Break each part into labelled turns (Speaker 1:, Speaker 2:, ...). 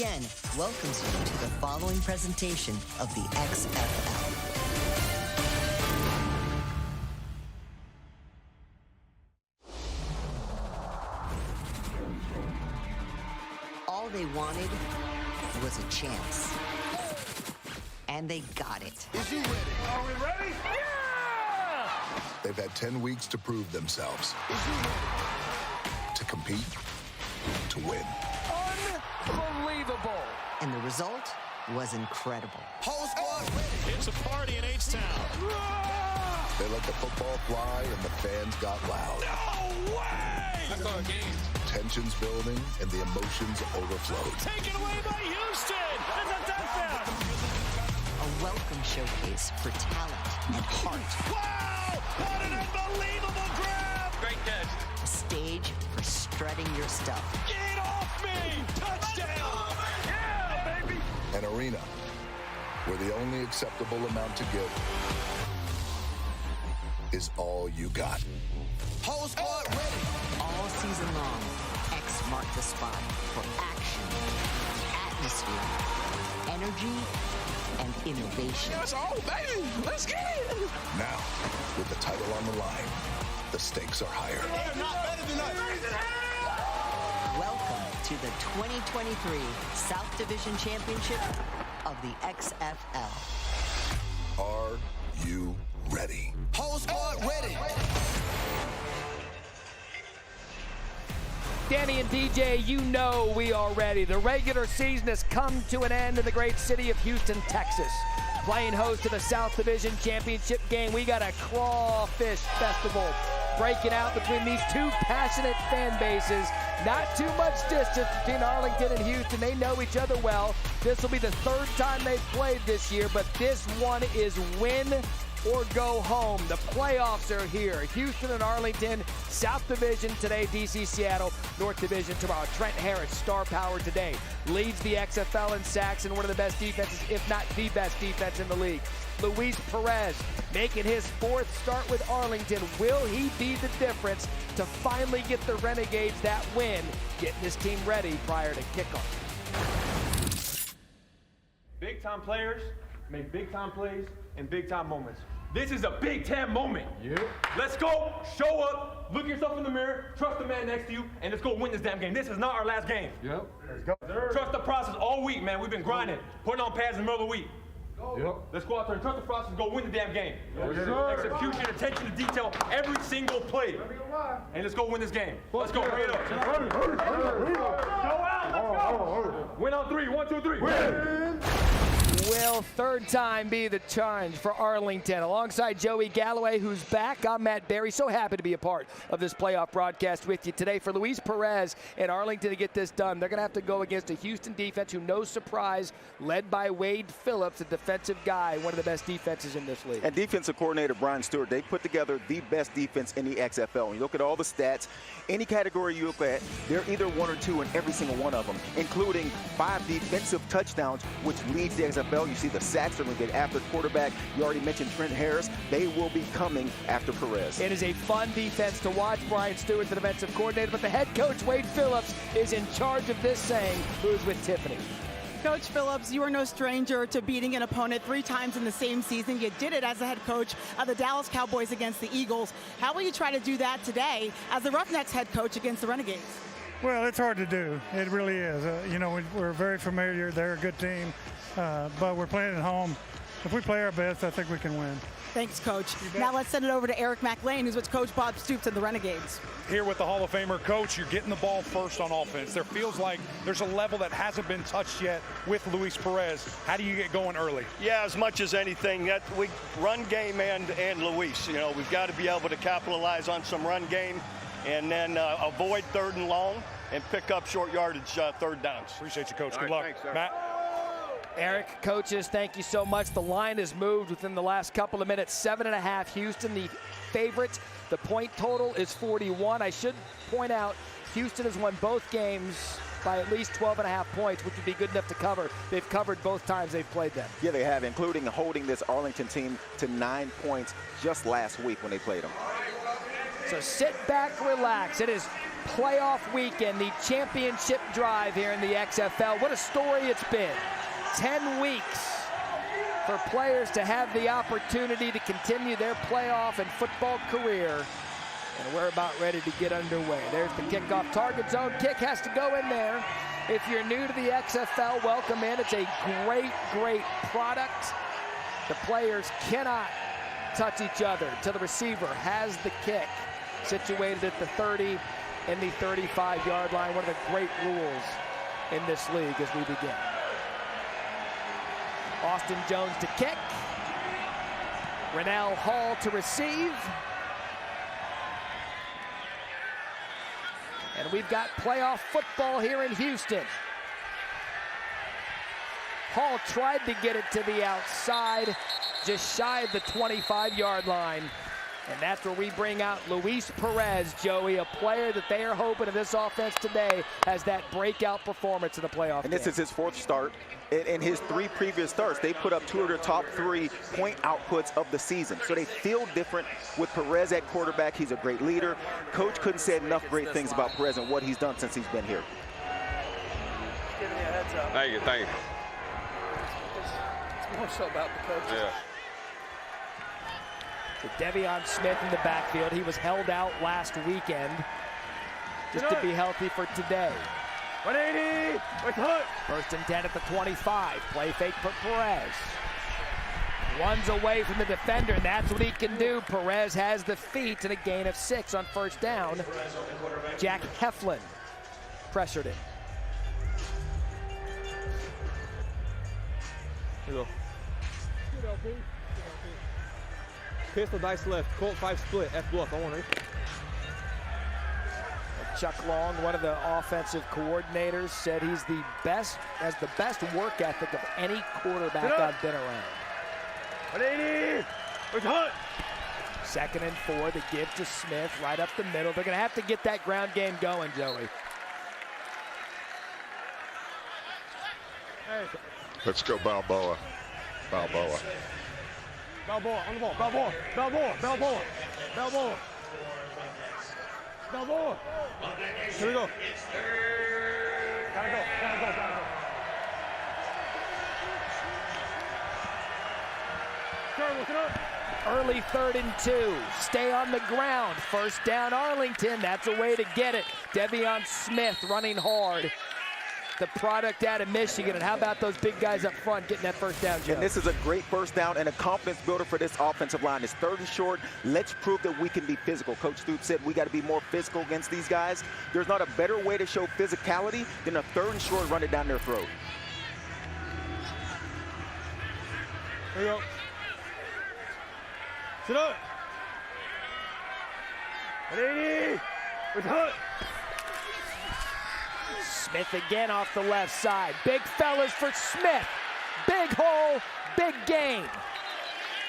Speaker 1: ESPN welcomes you to the following presentation of the XFL. All they wanted was a chance. And they got it.
Speaker 2: Is you ready?
Speaker 3: Are we ready? Yeah!
Speaker 2: They've had 10 weeks to prove themselves.
Speaker 3: Is you ready?
Speaker 2: To compete, to win.
Speaker 3: Unbelievable.
Speaker 1: And the result was incredible.
Speaker 2: Whole squad ready.
Speaker 4: It's a party in H-Town.
Speaker 2: They let the football fly and the fans got loud.
Speaker 4: No way! I saw a game.
Speaker 2: Tensions building and the emotions overflowed.
Speaker 4: Taken away by Houston. It's a touchdown.
Speaker 1: A welcome showcase for talent and heart.
Speaker 4: Wow! What an unbelievable grab! Great catch.
Speaker 1: A stage for strutting your stuff.
Speaker 4: Get off me! Touchdown! Yeah, baby!
Speaker 2: An arena where the only acceptable amount to give is all you got. Whole squad ready.
Speaker 1: All season long, X marked the spot for action, atmosphere, energy, and innovation.
Speaker 4: Yes, oh, baby! Let's get it!
Speaker 2: Now, with the title on the line, the stakes are higher.
Speaker 4: Not better than us.
Speaker 1: Welcome to the 2023 South Division Championship of the XFL.
Speaker 2: Are you ready? Whole squad ready.
Speaker 3: Danny and DJ, you know we are ready. The regular season has come to an end in the great city of Houston, Texas. Playing host to the South Division Championship game, we got a crawfish festival breaking out between these two passionate fan bases. Not too much distance between Arlington and Houston. They know each other well. This will be the third time they've played this year, but this one is win or go home. The playoffs are here. Houston and Arlington, South Division today, DC, Seattle, North Division tomorrow. Trent Harris, star power today, leads the XFL in sacks and one of the best defenses, if not the best defense in the league. Luis Perez making his fourth start with Arlington. Will he be the difference to finally get the Renegades that win, getting his team ready prior to kickoff?
Speaker 5: Big-time players make big-time plays and big-time moments. This is a big-time moment. Yeah. Let's go, show up, look yourself in the mirror, trust the man next to you, and let's go win this damn game. This is not our last game.
Speaker 6: Yep.
Speaker 5: Let's go. Trust the process all week, man. We've been grinding, putting on pads in the middle of the week.
Speaker 6: Yep.
Speaker 5: Let's go out there and trust the process and go win the damn game.
Speaker 6: Yes, sir.
Speaker 5: Execution, attention to detail, every single play. And let's go win this game. Let's go. Hurry up. Go out, let's go. Win on three. 1, 2, 3. Win.
Speaker 3: Will third time be the challenge for Arlington? Alongside Joey Galloway, who's back, I'm Matt Berry. So happy to be a part of this playoff broadcast with you today. For Luis Perez and Arlington to get this done, they're going to have to go against a Houston defense who, no surprise, led by Wade Phillips, a defensive guy, one of the best defenses in this league.
Speaker 7: And defensive coordinator Brian Stewart, they put together the best defense in the XFL. When you look at all the stats, any category you look at, they're either 1 or 2 in every single one of them, including 5 defensive touchdowns, which leads the XFL. You see the sacks that we get after quarterback. You already mentioned Trent Harris. They will be coming after Perez.
Speaker 3: It is a fun defense to watch. Brian Stewart, the defensive coordinator, but the head coach, Wade Phillips, is in charge of this saying, who's with Tiffany.
Speaker 8: Coach Phillips, you are no stranger to beating an opponent 3 times in the same season. You did it as the head coach of the Dallas Cowboys against the Eagles. How will you try to do that today as the Roughnecks head coach against the Renegades?
Speaker 9: Well, it's hard to do. It really is. We're very familiar. They're a good team, but we're playing at home. If we play our best, I think we can win.
Speaker 8: Thanks, Coach. Now let's send it over to Eric McLean, who's with Coach Bob Stoops and the Renegades.
Speaker 10: Here with the Hall of Famer, Coach, you're getting the ball first on offense. There feels like there's a level that hasn't been touched yet with Luis Perez. How do you get going early?
Speaker 11: Yeah, as much as anything, that we run game and Luis. We've got to be able to capitalize on some run game and then avoid 3rd and long and pick up short yardage 3rd downs.
Speaker 10: Appreciate you, Coach. Good luck.
Speaker 11: Thanks,
Speaker 10: Matt?
Speaker 3: Eric, coaches, thank you so much. The line has moved within the last couple of minutes. 7.5, Houston, the favorite. The point total is 41. I should point out, Houston has won both games by at least 12.5 points, which would be good enough to cover. They've covered both times they've played them.
Speaker 7: Yeah, they have, including holding this Arlington team to 9 points just last week when they played them.
Speaker 3: So sit back, relax. It is playoff weekend, the championship drive here in the XFL. What a story it's been. 10 weeks for players to have the opportunity to continue their playoff and football career. And we're about ready to get underway. There's the kickoff. Target zone kick has to go in there. If you're new to the XFL, welcome in. It's a great, great product. The players cannot touch each other till the receiver has the kick situated at the 30 and the 35-yard line. One of the great rules in this league as we begin. Austin Jones to kick. Rennell Hall to receive. And we've got playoff football here in Houston. Hall tried to get it to the outside, just shy of the 25-yard line. And that's where we bring out Luis Perez, Joey, a player that they are hoping in this offense today has that breakout performance in the playoff
Speaker 7: And this is his 4th start. In his 3 previous starts, they put up 2 of their top 3 point outputs of the season. So they feel different with Perez at quarterback. He's a great leader. Coach couldn't say enough great things about Perez and what he's done since he's been here.
Speaker 5: Giving you a heads up.
Speaker 6: Thank you, thank you.
Speaker 5: It's more so about the coaches.
Speaker 6: Yeah.
Speaker 3: Devion Smith in the backfield. He was held out last weekend just to be healthy for today.
Speaker 5: 180, with hook.
Speaker 3: 1st and 10 at the 25. Play fake for Perez. Runs away from the defender, and that's what he can do. Perez has the feet and a gain of 6 on 1st down. Jack Heflin pressured him.
Speaker 5: Here we go. Pistol dice left, Colt 5 split, F bluff, I want it.
Speaker 3: Chuck Long, one of the offensive coordinators, said he's the best, has the best work ethic of any quarterback I've been around.
Speaker 5: 180, with hook.
Speaker 3: 2nd and 4, the give to Smith, right up the middle. They're gonna have to get that ground game going, Joey.
Speaker 5: Hey.
Speaker 6: Let's go Balboa. Balboa.
Speaker 5: Balboa, on the ball, Balboa, Balboa, Balboa, Balboa. Balboa. Here we go. Gotta go, gotta go, gotta go. Turn, look it up.
Speaker 3: Early 3rd and 2. Stay on the ground. 1st down Arlington. That's a way to get it. Devion Smith running hard. The product out of Michigan. And how about those big guys up front getting that 1st down, Joe?
Speaker 7: And this is a great 1st down and a confidence builder for this offensive line. It's 3rd and short. Let's prove that we can be physical. Coach Stoops said we got to be more physical against these guys. There's not a better way to show physicality than a 3rd and short, run it down their throat.
Speaker 5: Here we go. Sit up. 180, with hook.
Speaker 3: Smith again off the left side. Big fellas for Smith. Big hole, big gain.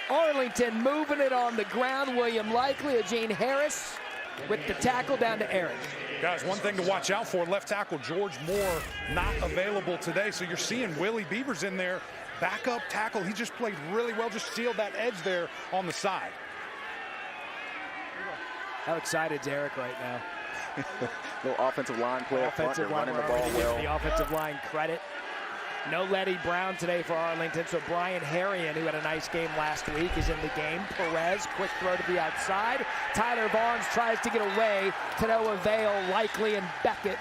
Speaker 3: Arlington moving it on the ground. William Likely, Eugene Harris with the tackle down to Aaron.
Speaker 10: Guys, one thing to watch out for, left tackle George Moore not available today. So you're seeing Willie Beavers in there. Backup tackle, he just played really well, just sealed that edge there on the side.
Speaker 3: How excited is Eric right now?
Speaker 7: Little offensive line play up front, they're running the ball well.
Speaker 3: The offensive line credit. No Letty Brown today for Arlington, so Brian Harrion, who had a nice game last week, is in the game. Perez, quick throw to the outside. Tyler Barnes tries to get away. To no avail. Likely and Beckett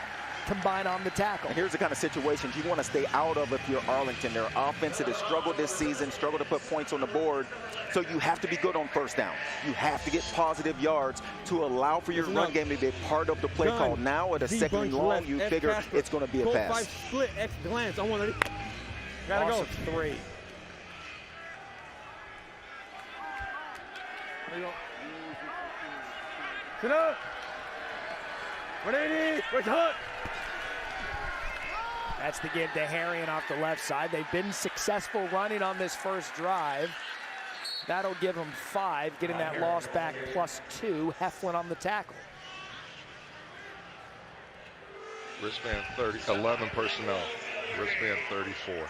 Speaker 3: combine on the tackle.
Speaker 7: And here's the kind of situations you want to stay out of if you're Arlington. Their offense that has struggled this season, struggled to put points on the board. So you have to be good on 1st down. You have to get positive yards to allow for your run game to be a part of the play call. Now at a 2nd and long, you figure it's going to be a pass.
Speaker 5: 5 split, X glance, I want it. Gotta go.
Speaker 3: 3.
Speaker 5: Here we go. Sit up. 180, with hook.
Speaker 3: That's the give to Harrion off the left side. They've been successful running on this 1st drive. That'll give them 5, getting that loss back +2. Heflin on the tackle.
Speaker 6: Wristband 30, 11 personnel. Wristband 34.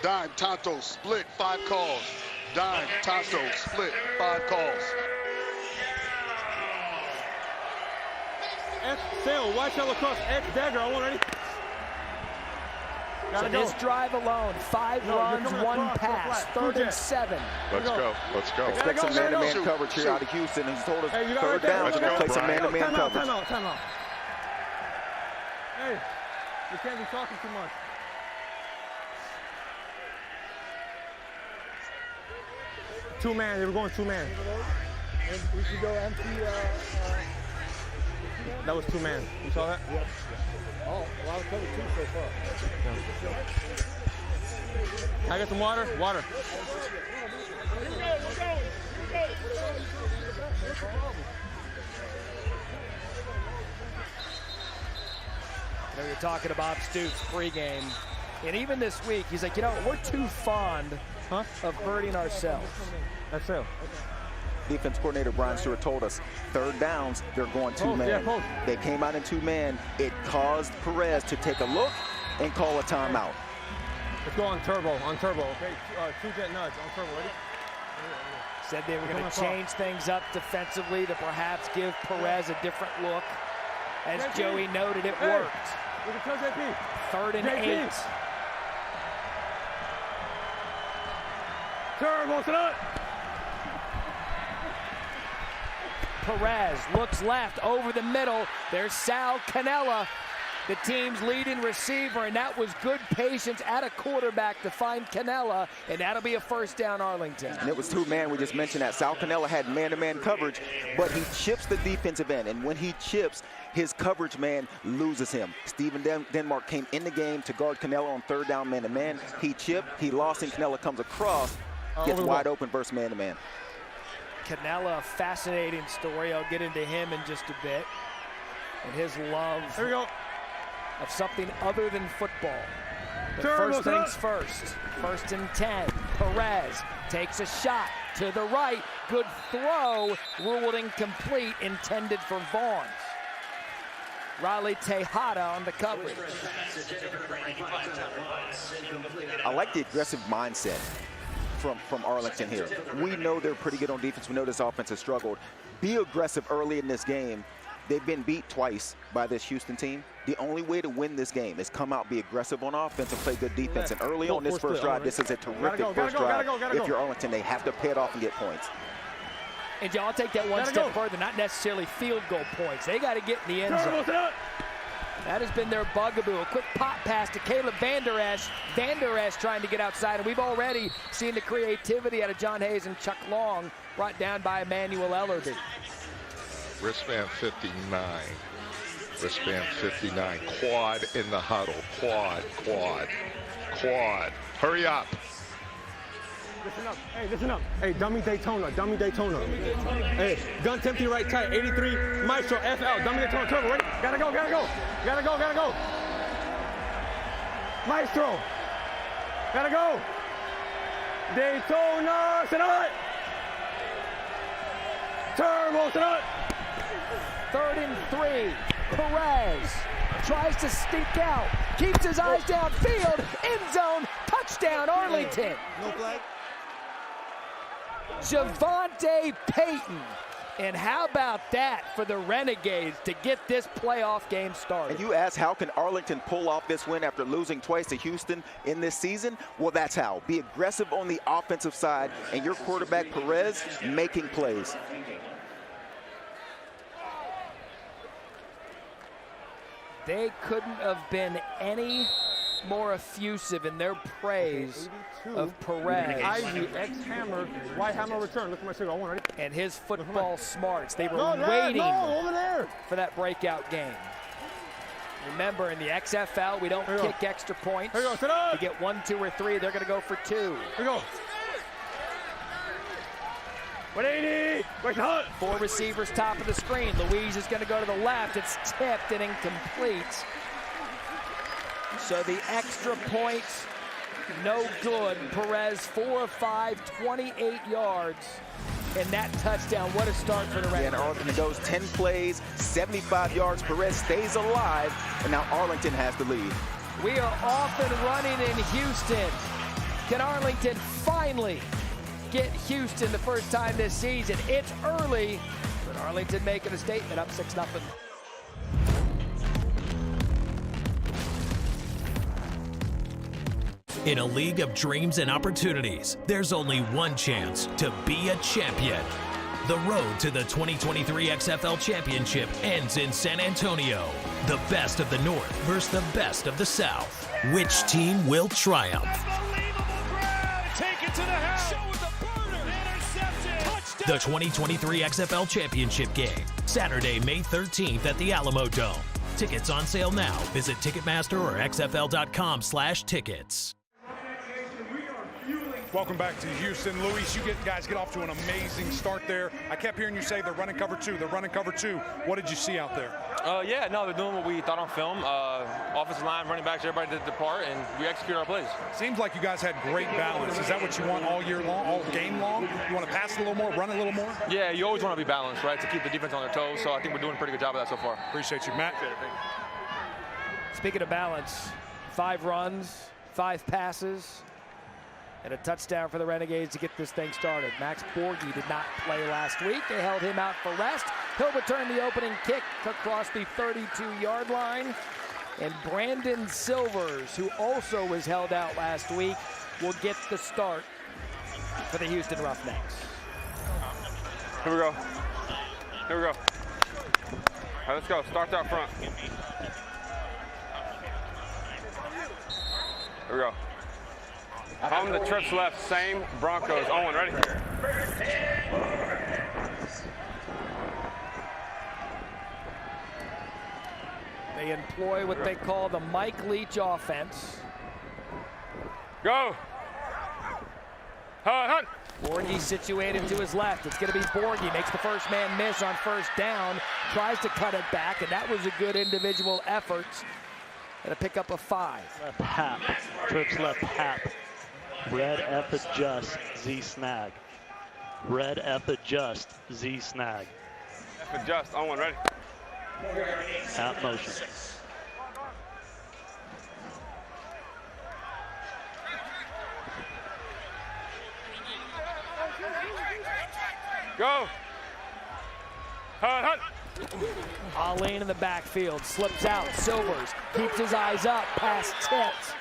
Speaker 2: Dime, Tonto, split, 5 calls. Dime, Tonto, split, 5 calls.
Speaker 5: X sail, white shell across, X dagger. I want ready.
Speaker 3: So this drive alone, 5 runs, 1 pass, 3rd and 7.
Speaker 6: Let's go. Let's go.
Speaker 7: Expect some man-to-man coverage here out of Houston. He's told us third down. We're going to play some man-to-man coverage.
Speaker 5: Time out. Hey, you can't be talking too much. Two man, they were going 2 man.
Speaker 9: And we should go empty.
Speaker 5: That was 2 man. You saw that?
Speaker 9: Yep. Oh, a lot of cover too so far.
Speaker 5: Can I get some water? Water.
Speaker 3: You're talking about Stoops pregame. And even this week, he's like, you know, we're too fond of hurting ourselves.
Speaker 5: That's it.
Speaker 7: Defense coordinator Brian Stewart told us 3rd downs, they're going 2 man. They came out in 2 man. It caused Perez to take a look and call a timeout.
Speaker 5: Let's go on turbo, okay? 2-jet nudge on turbo, ready?
Speaker 3: Said they were going to change things up defensively to perhaps give Perez a different look. As Joey noted, it worked.
Speaker 5: Look at JP.
Speaker 3: 3rd and 8.
Speaker 5: Turbo, sit up.
Speaker 3: Perez looks left over the middle. There's Sal Cannella, the team's leading receiver, and that was good patience at a quarterback to find Cannella, and that'll be a 1st down Arlington.
Speaker 7: And it was 2 man. We just mentioned that. Sal Cannella had man-to-man coverage, but he chips the defensive end, and when he chips, his coverage man loses him. Steven Denmark came in the game to guard Cannella on 3rd down man-to-man. He chipped, he lost, and Cannella comes across, gets wide open versus man-to-man.
Speaker 3: Cannella, a fascinating story. I'll get into him in just a bit. And his love of something other than football. But first things first. 1st and 10. Perez takes a shot to the right. Good throw. Ruled incomplete. Intended for Vaughn. Riley Tejada on the coverage.
Speaker 7: I like the aggressive mindset from Arlington here. We know they're pretty good on defense. We know this offense has struggled. Be aggressive early in this game. They've been beat twice by this Houston team. The only way to win this game is come out, be aggressive on offense, and play good defense. And early on this first drive, this is a terrific first drive. If you're Arlington, they have to pay it off and get points.
Speaker 3: And y'all take that one step further, not necessarily field goal points. They got to get in the end zone. That has been their bugaboo. A quick pop pass to Caleb Van Der Esch. Van Der Esch trying to get outside, and we've already seen the creativity out of John Hayes and Chuck Long, brought down by Emmanuel Ellerby.
Speaker 6: Wristband 59. Wristband 59. Quad in the huddle. Quad. Hurry up.
Speaker 5: Listen up. Hey, listen up. Hey, dummy Daytona. Hey, gun tempting right tight. 83. Maestro, FL. Dummy Daytona. Turbo. Ready? Gotta go. Maestro. Gotta go. Daytona. Sit up. Turbo. Sit up.
Speaker 3: 3rd and 3. Perez tries to sneak out. Keeps his eyes downfield. End zone. Touchdown, Arlington.
Speaker 5: No flag.
Speaker 3: Javonte Payton. And how about that for the Renegades to get this playoff game started?
Speaker 7: And you ask, how can Arlington pull off this win after losing twice to Houston in this season? Well, that's how. Be aggressive on the offensive side, and your quarterback, Perez, making plays.
Speaker 3: They couldn't have been any more effusive in their praise of Perez.
Speaker 5: Ivy, X-Hammer, Y Hammer return. Look at my signal. I want it.
Speaker 3: And his football smarts. They were waiting for that breakout game. Remember, in the XFL, we don't kick extra points.
Speaker 5: Here we go. Sit up.
Speaker 3: We get 1, 2, or 3. They're going to go for 2.
Speaker 5: Here we go. 180. Wait, hunt.
Speaker 3: 4 receivers top of the screen. Louise is going to go to the left. It's tipped and incomplete. So the extra points, no good. Perez 4 of 5, 28 yards. And that touchdown, what a start for the Renegades.
Speaker 7: And Arlington goes 10 plays, 75 yards. Perez stays alive, and now Arlington has the lead.
Speaker 3: We are off and running in Houston. Can Arlington finally get Houston the first time this season? It's early, but Arlington making a statement, up 6-0.
Speaker 12: In a league of dreams and opportunities, there's only one chance to be a champion. The road to the 2023 XFL Championship ends in San Antonio. The best of the North versus the best of the South. Which team will triumph?
Speaker 4: Take it to the house. Show with the burner. Intercepted. Touchdown.
Speaker 12: The 2023 XFL Championship game, Saturday, May 13th at the Alamo Dome. Tickets on sale now. Visit Ticketmaster or xfl.com/tickets.
Speaker 10: Welcome back to Houston. Luis, you guys get off to an amazing start there. I kept hearing you say they're running cover two. They're running cover two. What did you see out there?
Speaker 5: Yeah, no, they're doing what we thought on film. Offensive line, running backs, everybody did their part, and we execute our plays.
Speaker 10: Seems like you guys had great balance. Is that what you want all year long, all game long? You want to pass a little more, run a little more?
Speaker 5: Yeah, you always want to be balanced, right, to keep the defense on their toes. So I think we're doing a pretty good job of that so far.
Speaker 10: Appreciate you, Matt.
Speaker 5: Appreciate it, thank you.
Speaker 3: Speaking of balance, 5 runs, 5 passes, and a touchdown for the Renegades to get this thing started. Max Borghi did not play last week. They held him out for rest. He'll return the opening kick across the 32-yard line. And Brandon Silvers, who also was held out last week, will get the start for the Houston Roughnecks.
Speaker 5: Here we go. Here we go. All right, let's go. Start out front. Here we go. Home the trips left, same Broncos. Owen, ready?
Speaker 3: They employ what they call the Mike Leach offense.
Speaker 5: Go! Hunt!
Speaker 3: Borghi situated to his left. It's going to be Borghi. Makes the first man miss on first down. Tries to cut it back, and that was a good individual effort. And a pickup of 5.
Speaker 13: Left hap. Trips left hap. Red F adjust, Z snag. Red F adjust, Z snag.
Speaker 5: F adjust, on one, ready?
Speaker 13: Hap motion.
Speaker 5: Go! Hunt!
Speaker 3: Alleen in the backfield, slips out. Silvers keeps his eyes up, pass tipped.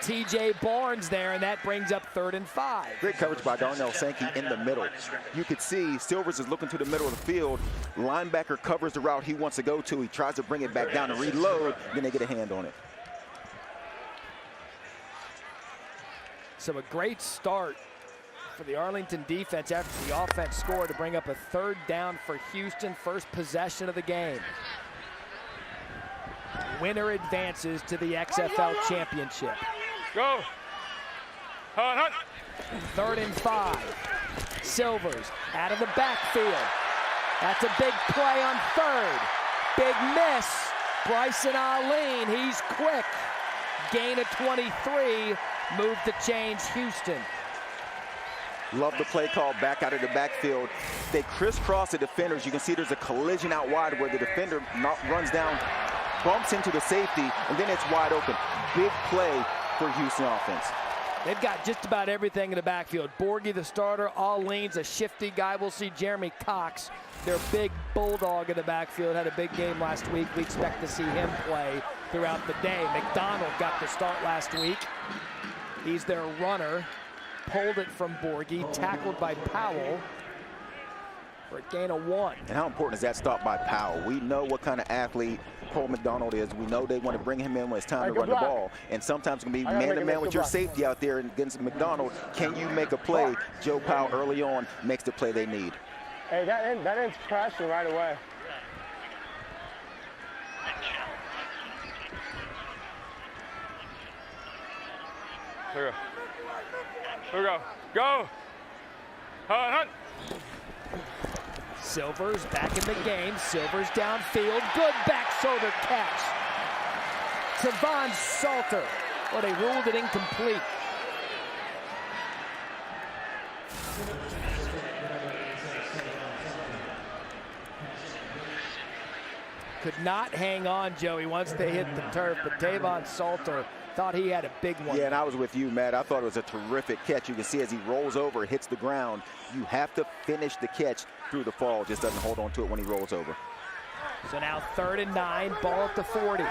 Speaker 3: TJ Barnes there, and that brings up 3rd and 5.
Speaker 7: Great coverage by Darnell Sankey in the middle. You could see Silvers is looking to the middle of the field. Linebacker covers the route he wants to go to. He tries to bring it back down and reload, then they get a hand on it.
Speaker 3: So a great start for the Arlington defense after the offense scored to bring up a 3rd down for Houston. First possession of the game. Winner advances to the XFL Championship.
Speaker 5: Go! Hunt!
Speaker 3: 3rd and 5. Silvers out of the backfield. That's a big play on 3rd. Big miss. Bryson Alleen, he's quick. Gain of 23. Move to change Houston.
Speaker 7: Love the play call back out of the backfield. They crisscross the defenders. You can see there's a collision out wide where the defender runs down, bumps into the safety, and then it's wide open. Big play for Houston offense.
Speaker 3: They've got just about everything in the backfield. Borghi, the starter. Alleen's a shifty guy. We'll see Jeremy Cox, their big bulldog in the backfield, had a big game last week. We expect to see him play throughout the day. McDonald got the start last week. He's their runner. Pulled it from Borghi, tackled by Powell for a gain of 1.
Speaker 7: And how important is that stop by Powell? We know what kind of athlete Cole McDonald is. We know they want to bring him in when it's time to run the ball. And sometimes it's going to be man-to-man with your safety out there against McDonald. Can you make a play? Joe Powell early on makes the play they need.
Speaker 14: Hey, that end's crashing right away.
Speaker 5: Here we go. Here we go. Go! Hunt!
Speaker 3: Silvers back in the game. Silvers downfield. Good back shoulder catch. Tavon Salter. Well, they ruled it incomplete. Could not hang on, Joey, once they hit the turf, but Tavon Salter thought he had a big one.
Speaker 7: Yeah, and I was with you, Matt. I thought it was a terrific catch. You can see as he rolls over, hits the ground. You have to finish the catch through the fall. Just doesn't hold on to it when he rolls over.
Speaker 3: So now 3rd and 9, ball at the 40.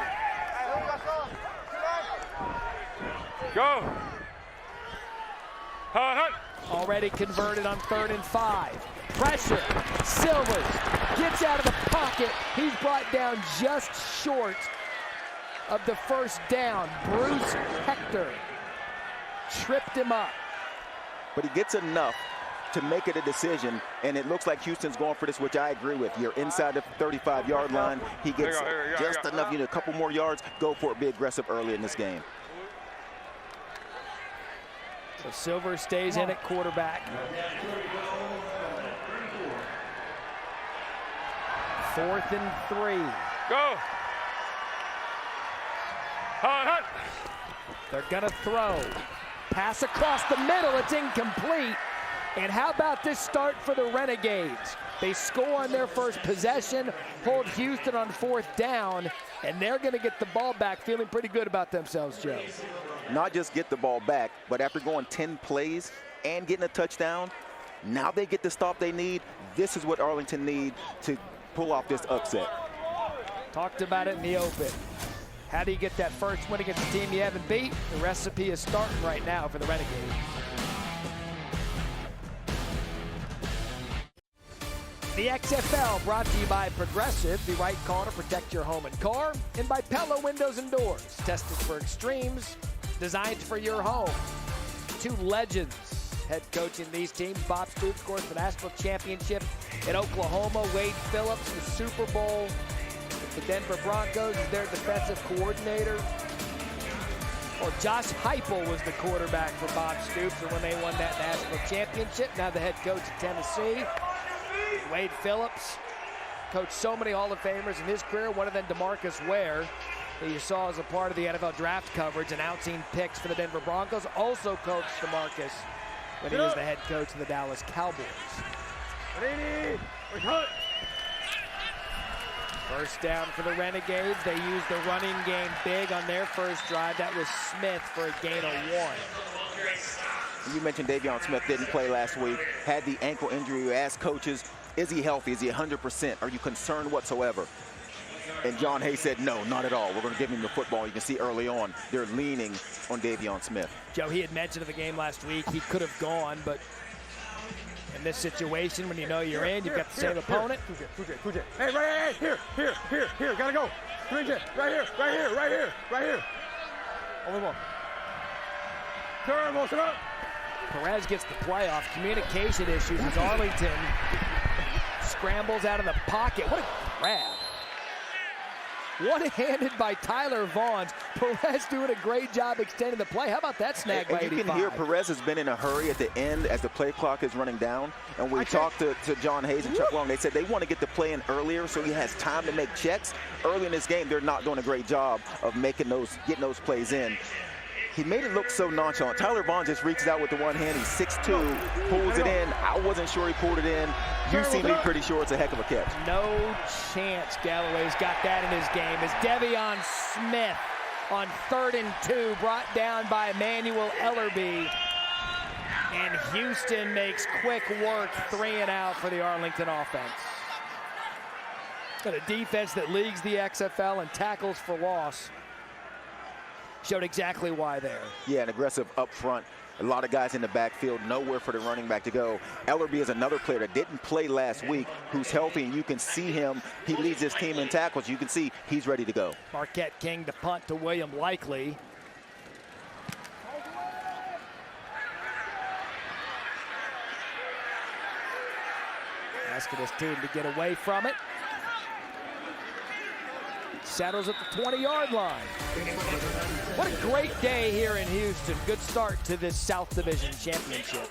Speaker 5: Go!
Speaker 3: Already converted on 3rd and 5. Pressure. Silvers gets out of the pocket. He's brought down just short of the first down. Bruce Hector tripped him up.
Speaker 7: But he gets enough to make it a decision, and it looks like Houston's going for this, which I agree with. You're inside the 35-yard line. He gets just enough, a couple more yards. Go for it. Be aggressive early in this game.
Speaker 3: So Silver stays in at quarterback. 4th and 3.
Speaker 4: Go.
Speaker 3: They're gonna throw. Pass across the middle, it's incomplete. And how about this start for the Renegades? They score on their first possession, hold Houston on 4th down, and they're gonna get the ball back feeling pretty good about themselves, Joe.
Speaker 7: Not just get the ball back, but after going 10 plays and getting a touchdown, now they get the stop they need. This is what Arlington needs to pull off this upset.
Speaker 3: Talked about it in the open. How do you get that first win against the team you haven't beat? The recipe is starting right now for the Renegades. The XFL brought to you by Progressive, the right call to protect your home and car, and by Pella Windows and Doors, tested for extremes, designed for your home. 2 legends head coaching these teams. Bob Stoops scores the national championship in Oklahoma. Wade Phillips, the Super Bowl with the Denver Broncos, is their defensive coordinator. Or Josh Heupel was the quarterback for Bob Stoops, and when they won that national championship, now the head coach of Tennessee. Wade Phillips coached so many Hall of Famers in his career, one of them DeMarcus Ware, that you saw as a part of the NFL draft coverage, announcing picks for the Denver Broncos. Also coached DeMarcus when he was the head coach of the Dallas Cowboys. First down for the Renegades. They used the running game big on their first drive. That was Smith for a gain of 1.
Speaker 7: You mentioned Davion Smith didn't play last week, had the ankle injury. You asked coaches, is he healthy? Is he 100%? Are you concerned whatsoever? And John Hay said, no, not at all. We're going to give him the football. You can see early on, they're leaning on Davion Smith.
Speaker 3: Joe, he had mentioned in the game last week he could have gone, but in this situation, when you know you're in, you've got the same opponent.
Speaker 14: Hey, right here, gotta go. Right here. Only one. Turn, motion up.
Speaker 3: Perez gets the playoff. Communication issues as Arlington scrambles out of the pocket. What a grab. One-handed by Tyler Vaughns. Perez doing a great job extending the play. How about that snag by 85?
Speaker 7: You can hear Perez has been in a hurry at the end as the play clock is running down. And we talked to John Hayes and Chuck Long. They said they want to get the play in earlier so he has time to make checks. Early in this game, they're not doing a great job of getting those plays in. He made it look so nonchalant. Tyler Vaughn just reaches out with the one hand. He's 6'2", pulls it in. I wasn't sure he pulled it in. You seem to be pretty sure it's a heck of a catch.
Speaker 3: No chance Galloway's got that in his game. As Devion Smith on 3rd and 2, brought down by Emmanuel Ellerby. And Houston makes quick work, 3 and out for the Arlington offense. Got a defense that leads the XFL in tackles for loss. Showed exactly why there.
Speaker 7: Yeah, and aggressive up front. A lot of guys in the backfield, nowhere for the running back to go. Ellerby is another player that didn't play last week, who's healthy, and you can see him. He leads his team in tackles. You can see he's ready to go.
Speaker 3: Marquette King to punt to William Likely. Asking his team to get away from it. Settles at the 20-yard line. What a great day here in Houston. Good start to this South Division Championship.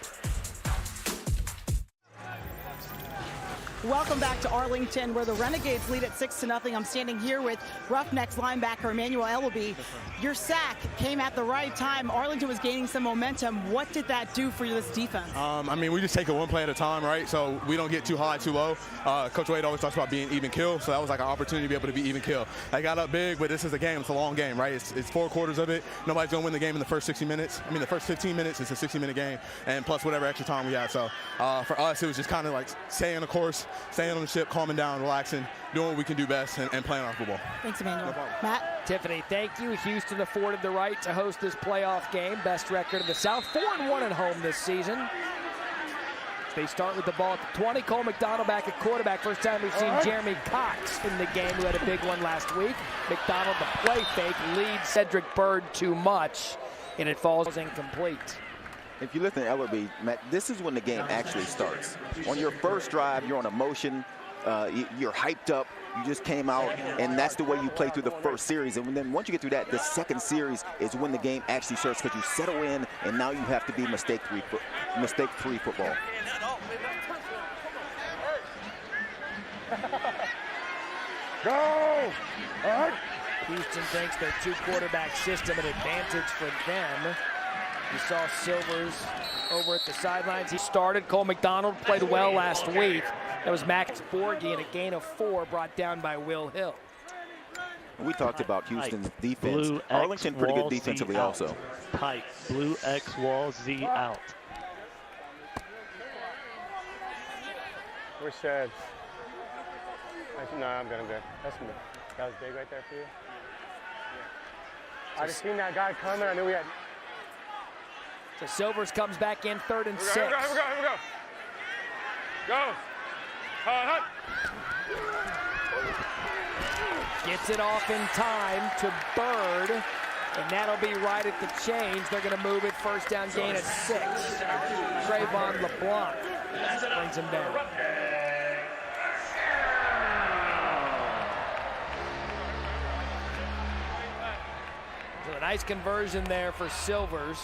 Speaker 8: Welcome back to Arlington, where the Renegades lead at 6-0. I'm standing here with Roughnecks linebacker Emmanuel Ellerby. Your sack came at the right time. Arlington was gaining some momentum. What did that do for this defense?
Speaker 15: I mean, we just take it one play at a time, right? So we don't get too high, too low. Coach Wade always talks about being even kill, so that was like an opportunity to be able to be even kill. I got up big, but this is a game. It's a long game, right? It's 4 quarters of it. Nobody's going to win the game in the first 60 minutes. I mean, the first 15 minutes, it's a 60-minute game, and plus whatever extra time we have. So for us, it was just kind of like staying the course, staying on the ship, calming down, relaxing, doing what we can do best, and playing our football.
Speaker 8: Thanks, Emmanuel.
Speaker 15: No problem.
Speaker 8: Matt?
Speaker 3: Tiffany, thank you. Houston afforded the right to host this playoff game. Best record in the South, 4-1 at home this season. They start with the ball at the 20. Cole McDonald back at quarterback. First time we've seen Jeremy Cox in the game, who had a big one last week. McDonald, the play fake, leads Cedric Byrd too much, and it falls incomplete.
Speaker 7: If you listen to Ellerby, Matt, this is when the game actually starts. On your first drive, you're on a motion, you're hyped up, you just came out, and that's the way you play through the first series. And then once you get through that, the second series is when the game actually starts, because you settle in, and now you have to be mistake-free football.
Speaker 14: Go! All right.
Speaker 3: Houston thinks their two-quarterback system an advantage for them. You saw Silvers over at the sidelines. He started. Cole McDonald played well last week. That was Max Borghi, and a gain of 4 brought down by Will Hill.
Speaker 7: We talked about Houston's defense. Arlington pretty good defensively also.
Speaker 13: Tight. Blue X wall Z out.
Speaker 14: Where's Shad? No, I'm good. That was big right there for you. I just seen that guy coming. I knew we had.
Speaker 3: So Silvers comes back in 3rd and 6.
Speaker 14: Here we go. Go. Hut.
Speaker 3: Gets it off in time to Byrd, and that'll be right at the change. They're going to move it first down gain at 6. Trayvon LeBlanc brings him down. So a nice conversion there for Silvers.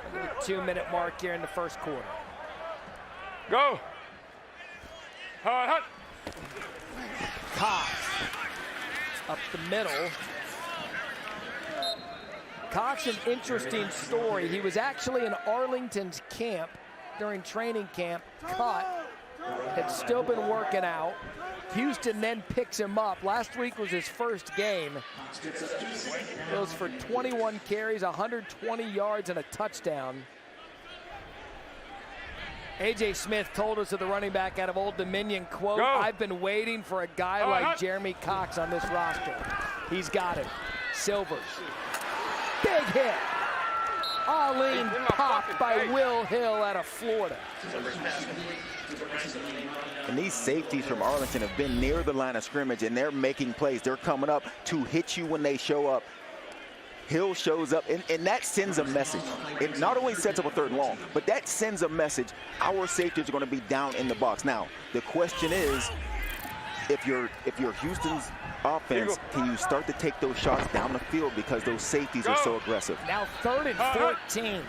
Speaker 3: Under the 2-minute mark here in the first quarter.
Speaker 14: Go. Hut.
Speaker 3: Cox up the middle. Cox, an interesting story. He was actually in Arlington's camp during training camp, cut, had still been working out. Houston then picks him up. Last week was his first game. Goes for 21 carries, 120 yards, and a touchdown. A.J. Smith told us of the running back out of Old Dominion, quote, I've been waiting for a guy like Jeremy Cox on this roster. He's got it. Silvers. Big hit. Arlene popped by Will Hill out of Florida.
Speaker 7: And these safeties from Arlington have been near the line of scrimmage, and they're making plays. They're coming up to hit you when they show up. Hill shows up, and that sends a message. It not only sets up a 3rd and long, but that sends a message. Our safeties are going to be down in the box. Now, the question is, if you're Houston's offense, can you start to take those shots down the field because those safeties are so aggressive?
Speaker 3: Now 3rd and 14.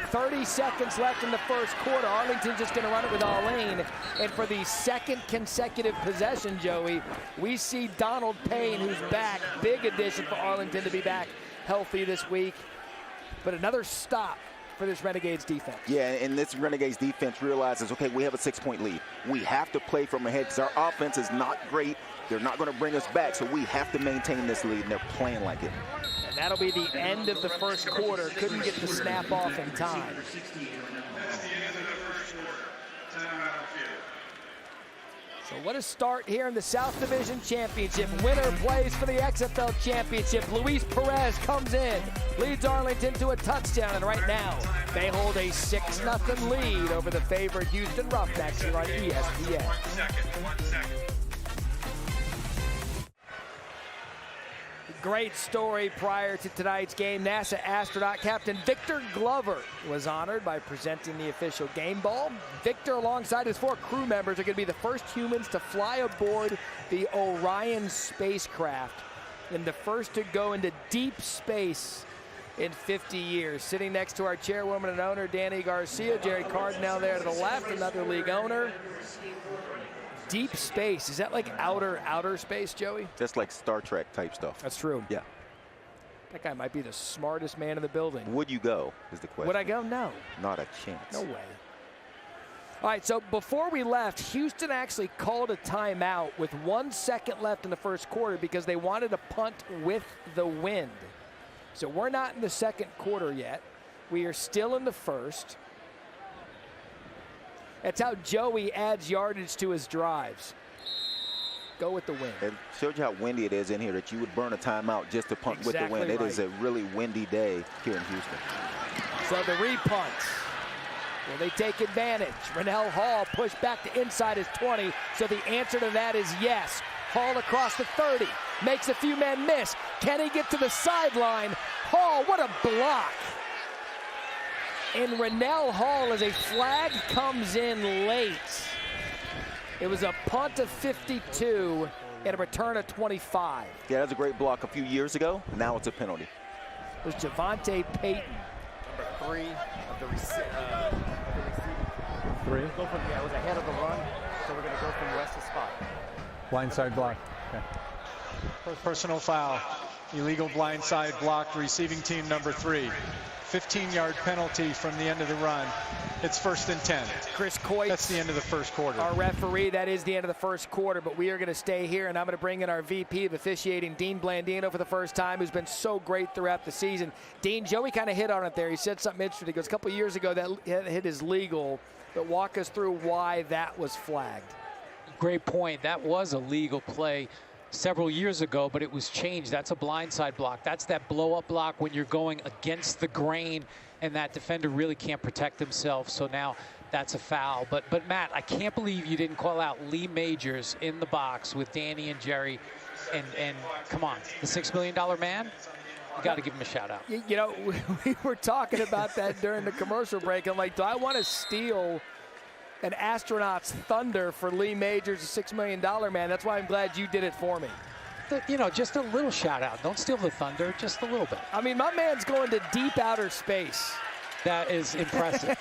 Speaker 3: 30 seconds left in the first quarter. Arlington's just going to run it with Arlene. And for the 2nd consecutive possession, Joey, we see Donald Payne, who's back. Big addition for Arlington to be back healthy this week. But another stop for this Renegades defense.
Speaker 7: Yeah, and this Renegades defense realizes, okay, we have a 6-point lead. We have to play from ahead because our offense is not great. They're not going to bring us back, so we have to maintain this lead, and they're playing like it.
Speaker 3: And that'll be the end of the first quarter. Couldn't get the snap off in time. So what a start here in the South Division Championship. Winner plays for the XFL Championship. Luis Perez comes in, leads Arlington to a touchdown, and right now they hold a 6-0 lead over the favored Houston Roughnecks here on ESPN.
Speaker 4: 1 second.
Speaker 3: Great story prior to tonight's game. NASA astronaut Captain Victor Glover was honored by presenting the official game ball. Victor, alongside his 4 crew members, are going to be the first humans to fly aboard the Orion spacecraft and the first to go into deep space in 50 years. Sitting next to our chairwoman and owner, Danny Garcia. Jerry Cardinal there to the left, another league owner. Deep space, is that like outer space, Joey?
Speaker 7: That's like Star Trek type stuff.
Speaker 3: That's true.
Speaker 7: Yeah.
Speaker 3: That guy might be the smartest man in the building.
Speaker 7: Would you go, is the question.
Speaker 3: Would I go? No.
Speaker 7: Not a chance.
Speaker 3: No way. All right, so before we left, Houston actually called a timeout with 1 second left in the first quarter because they wanted to punt with the wind. So we're not in the second quarter yet. We are still in the first. That's how Joey adds yardage to his drives. Go with the wind.
Speaker 7: It showed you how windy it is in here that you would burn a timeout just to punt with the wind. It is a really windy day here in Houston.
Speaker 3: So the repunt. Will they take advantage? Rennell Hall pushed back to inside his 20. So the answer to that is yes. Hall across the 30. Makes a few men miss. Can he get to the sideline? Hall, what a block. And Rennell Hall, as a flag comes in late. It was a punt of 52 and a return of 25.
Speaker 7: Yeah, that was a great block a few years ago. Now it's a penalty.
Speaker 3: It was Javante Payton.
Speaker 16: Number 3 of the receiving.
Speaker 17: 3?
Speaker 16: Go from, yeah, it was ahead of the run, so we're going to go from West's spot.
Speaker 17: Blindside block. Okay.
Speaker 18: Personal foul. Illegal blindside block, receiving team number 3. 15-yard penalty from the end of the run. It's 1st and 10.
Speaker 3: Chris Coit.
Speaker 18: That's the end of the first quarter.
Speaker 3: Our referee, that is the end of the first quarter, but we are going to stay here, and I'm going to bring in our VP of officiating, Dean Blandino, for the first time, who's been so great throughout the season. Dean, Joey kind of hit on it there. He said something interesting. He goes, a couple years ago, that hit is legal, but walk us through why that was flagged.
Speaker 19: Great point. That was a legal play several years ago, but it was changed. That's a blindside block. That's that blow-up block when you're going against the grain and that defender really can't protect himself. So now that's a foul. But Matt, I can't believe you didn't call out Lee Majors in the box with Danny and Jerry. And come on, the $6 million man, you got to give him a shout out.
Speaker 3: You know, we were talking about that during the commercial break. I'm like, do I want to steal an astronaut's thunder for Lee Majors, a $6 million man? That's why I'm glad you did it for me.
Speaker 19: You know, just a little shout out. Don't steal the thunder, just a little bit.
Speaker 3: I mean, my man's going to deep outer space.
Speaker 19: That is impressive.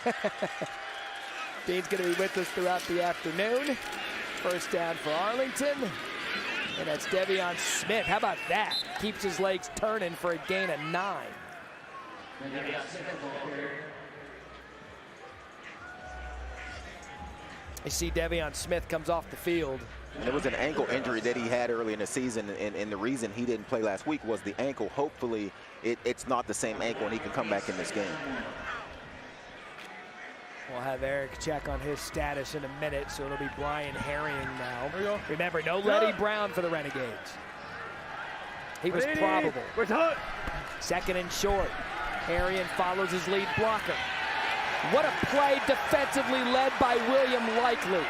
Speaker 3: Dean's going to be with us throughout the afternoon. First down for Arlington. And that's Devion Smith. How about that? Keeps his legs turning for a gain of 9. I see Devion Smith comes off the field.
Speaker 7: There was an ankle injury that he had early in the season, and the reason he didn't play last week was the ankle. Hopefully, it's not the same ankle, and he can come back in this game.
Speaker 3: We'll have Eric check on his status in a minute, so it'll be Brian Herring now. Remember, no Letty Brown for the Renegades. He was probable. Second and short. Herring follows his lead blocker. What a play defensively led by William Likely.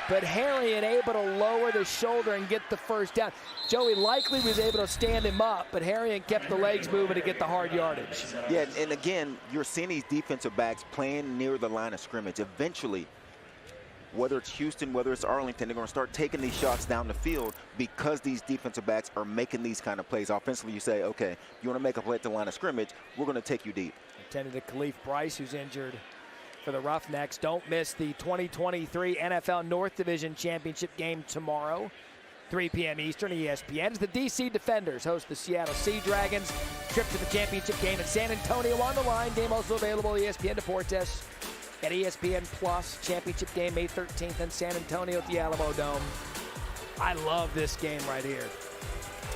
Speaker 3: But Herring able to lower the shoulder and get the first down. Joey Likely was able to stand him up, but Herring kept the legs moving to get the hard yardage.
Speaker 7: Yeah, and again, you're seeing these defensive backs playing near the line of scrimmage. Eventually, whether it's Houston, whether it's Arlington, they're going to start taking these shots down the field because these defensive backs are making these kind of plays. Offensively, you say, okay, you want to make a play at the line of scrimmage, we're going to take you deep.
Speaker 3: Intended to Khalif Bryce, who's injured for the Roughnecks. Don't miss the 2023 NFL North Division Championship game tomorrow, 3 p.m. Eastern, ESPN. As the DC Defenders host the Seattle Sea Dragons. Trip to the championship game in San Antonio on the line. Game also available at ESPN Deportes at ESPN Plus. Championship game May 13th in San Antonio at the Alamo Dome. I love this game right here.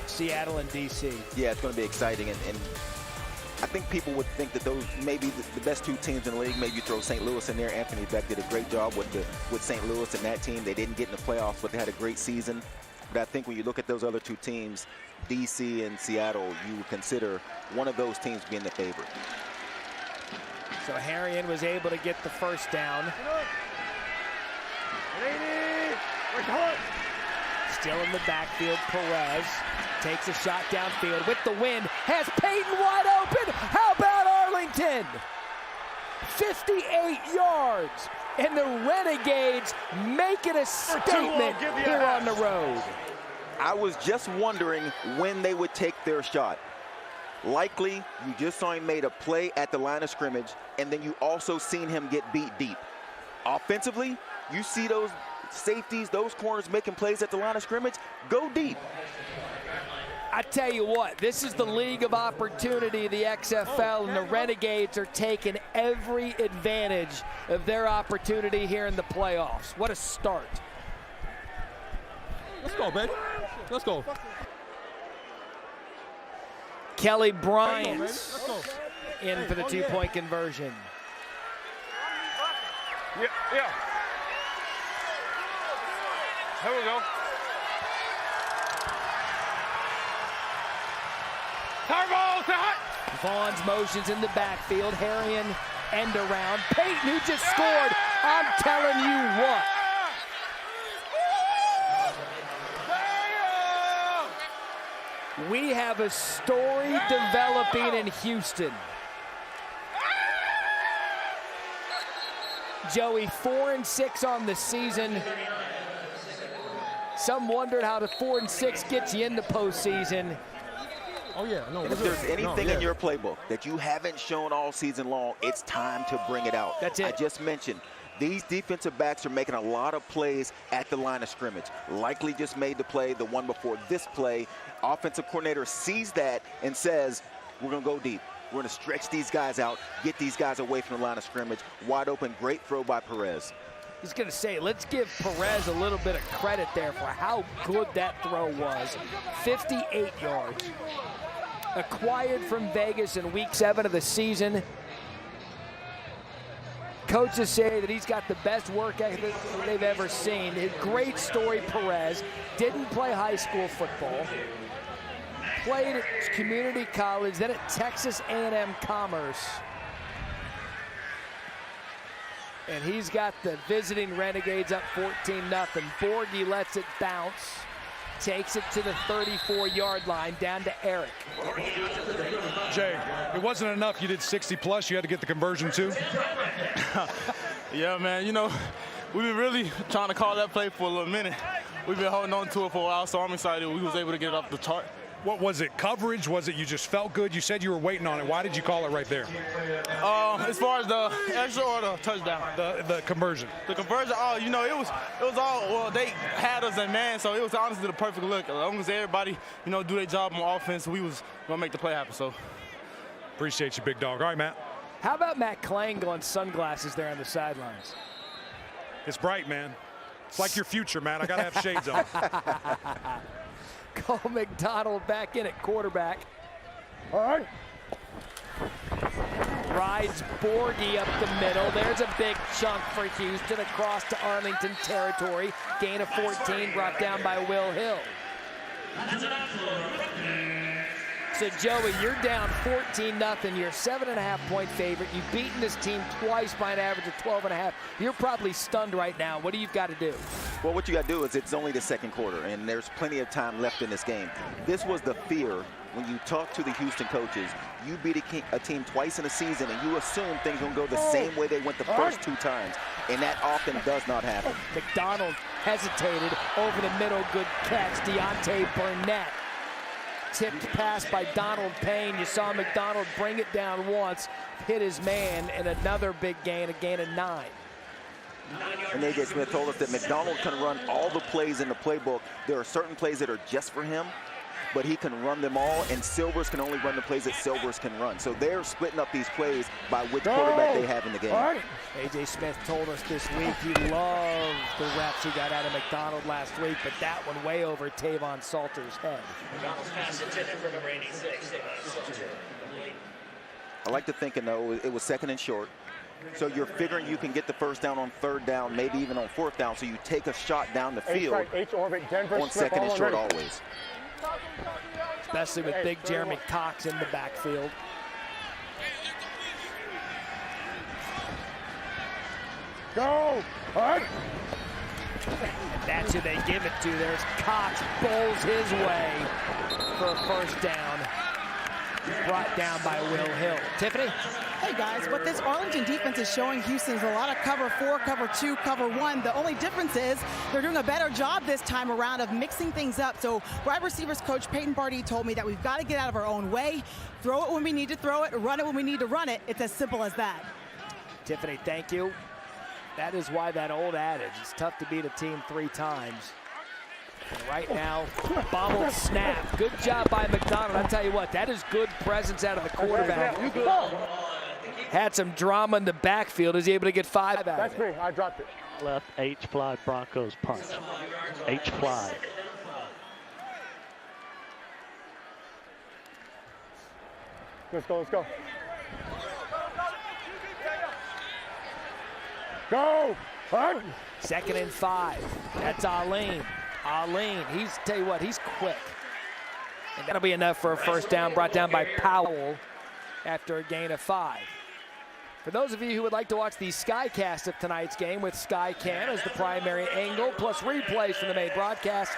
Speaker 3: Seattle and DC.
Speaker 7: Yeah, it's going to be exciting, and I think people would think that those maybe the best two teams in the league. Maybe you throw St. Louis in there. Anthony Beck did a great job with St. Louis and that team. They didn't get in the playoffs, but they had a great season. But I think when you look at those other two teams, DC and Seattle, you would consider one of those teams being the favorite.
Speaker 3: So Herring was able to get the first down. Still in the backfield, Perez takes a shot downfield with the wind, has Payton wide open. How about Arlington? 58 yards, and the Renegades making a statement here on the road.
Speaker 7: I was just wondering when they would take their shot. Likely, you just saw him made a play at the line of scrimmage, and then you also seen him get beat deep. Offensively, you see those safeties, those corners making plays at the line of scrimmage, go deep.
Speaker 3: I tell you what, this is the league of opportunity, the XFL, and the Renegades are taking every advantage of their opportunity here in the playoffs. What a start.
Speaker 5: Let's go, baby. Let's go.
Speaker 3: Kelly Bryant in for the two-point conversion.
Speaker 14: Yeah. Here we go. Turbo, say hi.
Speaker 3: Vaughn's motions in the backfield. Harrion end around. Peyton, who just scored. I'm telling you what. We have a story developing in Houston. Joey, 4-6 on the season. Some wondered how the 4-6 gets you in the postseason.
Speaker 7: Oh, yeah. No, if there's anything in your playbook that you haven't shown all season long, it's time to bring it out.
Speaker 3: That's it.
Speaker 7: I just mentioned these defensive backs are making a lot of plays at the line of scrimmage. Likely just made the play, the one before this play. Offensive coordinator sees that and says, we're going to go deep. We're going to stretch these guys out, get these guys away from the line of scrimmage. Wide open, great throw by Perez.
Speaker 3: I was going to say, let's give Perez a little bit of credit there for how good that throw was. 58 yards. Acquired from Vegas in week 7 of the season. Coaches say that he's got the best work ethic they've ever seen. Great story, Perez. Didn't play high school football. Played at community college, then at Texas A&M Commerce. And he's got the visiting Renegades up 14-0. Borghi lets it bounce. Takes it to the 34-yard line, down to Eric.
Speaker 10: Jay, it wasn't enough. You did 60-plus. You had to get the conversion, too?
Speaker 15: Yeah, man. You know, we've been really trying to call that play for a little minute. We've been holding on to it for a while, so I'm excited we was able to get it off the chart.
Speaker 10: What was it? Coverage? Was it you just felt good? You said you were waiting on it. Why did you call it right there?
Speaker 15: As far as the extra or the touchdown?
Speaker 10: The conversion.
Speaker 15: The conversion, you know, it was all, well, they had us in man, so it was honestly the perfect look. As long as everybody, you know, do their job on offense, we was going to make the play happen, so.
Speaker 10: Appreciate you, big dog. All right, Matt.
Speaker 3: How about Matt Klangle on sunglasses there on the sidelines?
Speaker 10: It's bright, man. It's like your future, Matt. I got to have shades on.
Speaker 3: Cole McDonald back in at quarterback.
Speaker 14: All right.
Speaker 3: Rides Borghi up the middle. There's a big chunk for Houston across to Arlington territory. Gain of 14 brought down by Will Hill. So, Joey, you're down 14-0. You're a 7.5-point favorite. You've beaten this team twice by an average of 12.5. You're probably stunned right now. What do you got to do?
Speaker 7: Well, what you got to do is it's only the second quarter, and there's plenty of time left in this game. This was the fear when you talk to the Houston coaches. You beat a team twice in a season, and you assume things are going to go the same way they went the first 2 times, and that often does not happen.
Speaker 3: McDonald hesitated over the middle. Good catch. Deontay Burnett. Tipped pass by Donald Payne. You saw McDonald bring it down once, hit his man, and another big gain, a gain of 9.
Speaker 7: And A.J. Smith told us that McDonald can run all the plays in the playbook. There are certain plays that are just for him, but he can run them all, and Silvers can only run the plays that Silvers can run. So they're splitting up these plays by which quarterback they have in the game.
Speaker 3: A.J. Smith told us this week he loved the reps he got out of McDonald last week, but that one way over Tavon Salter's head.
Speaker 7: I like to think, though, it was second and short. So you're figuring you can get the first down on 3rd down, maybe even on 4th down, so you take a shot down the field on second and short always.
Speaker 3: Especially with big Jeremy Cox in the backfield.
Speaker 14: Go! All right.
Speaker 3: And that's who they give it to. There's Cox, bowls his way for a first down. Brought down by Will Hill. Tiffany?
Speaker 8: Hey guys, what this Arlington defense is showing Houston is a lot of cover 4, cover 2, cover 1. The only difference is they're doing a better job this time around of mixing things up. So wide receivers coach Peyton Barty told me that we've got to get out of our own way, throw it when we need to throw it, run it when we need to run it. It's as simple as that.
Speaker 3: Tiffany, thank you. That is why that old adage, it's tough to beat a team 3 times. And right now, bobbled snap. Good job by McDonald. I'll tell you what, that is good presence out of the quarterback. Had some drama in the backfield. Is he able to get 5 out of it?
Speaker 14: That's me. I dropped it.
Speaker 13: Left H-fly Broncos punch. H-fly.
Speaker 14: Let's go, let's go. Go!
Speaker 3: Second and 5. That's Aline. Aline, tell you what, he's quick. And that'll be enough for a first down, brought down by Powell after a gain of 5. For those of you who would like to watch the Skycast of tonight's game with Skycam as the primary angle, plus replays from the main broadcast,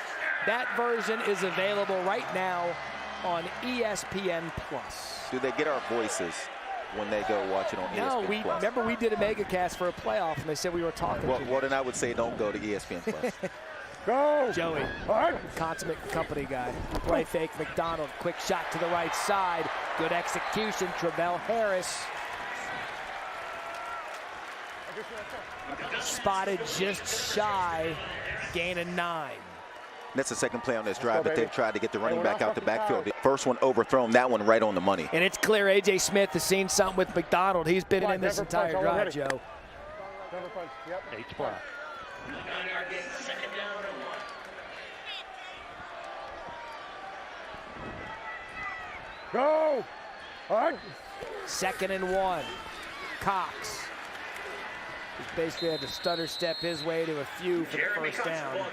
Speaker 3: that version is available right now on ESPN+.
Speaker 7: Do they get our voices when they go watch it on ESPN+?
Speaker 3: No, remember we did a mega cast for a playoff, and they said we were talking to
Speaker 7: Well, then I would say don't go to ESPN+.
Speaker 14: Go!
Speaker 3: Joey, consummate company guy. Play fake, McDonald, quick shot to the right side. Good execution, Travell Harris. Spotted just shy, gain of 9.
Speaker 7: That's the second play on this drive that they've tried to get the running back out the backfield. The first one overthrown, that one right on the money.
Speaker 3: And it's clear A.J. Smith has seen something with McDonald. He's been in this entire drive, Joe.
Speaker 13: H-block.
Speaker 14: Go!
Speaker 3: Second and 1. Cox. He's basically had to stutter step his way to a few for the first down.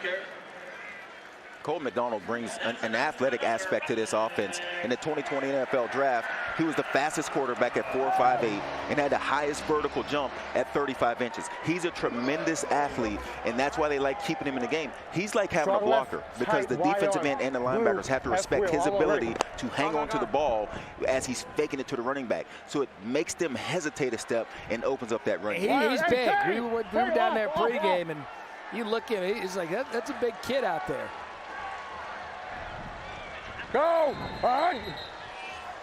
Speaker 7: Cole McDonald brings an athletic aspect to this offense. In the 2020 NFL Draft, he was the fastest quarterback at 4.58 and had the highest vertical jump at 35 inches. He's a tremendous athlete, and that's why they like keeping him in the game. He's like having a blocker because the defensive end and the linebackers have to respect his ability to hang on to the ball as he's faking it to the running back. So it makes them hesitate a step and opens up that running.
Speaker 3: He's big. We were down there pregame, and you look at him, he's like, that's a big kid out there.
Speaker 14: Go!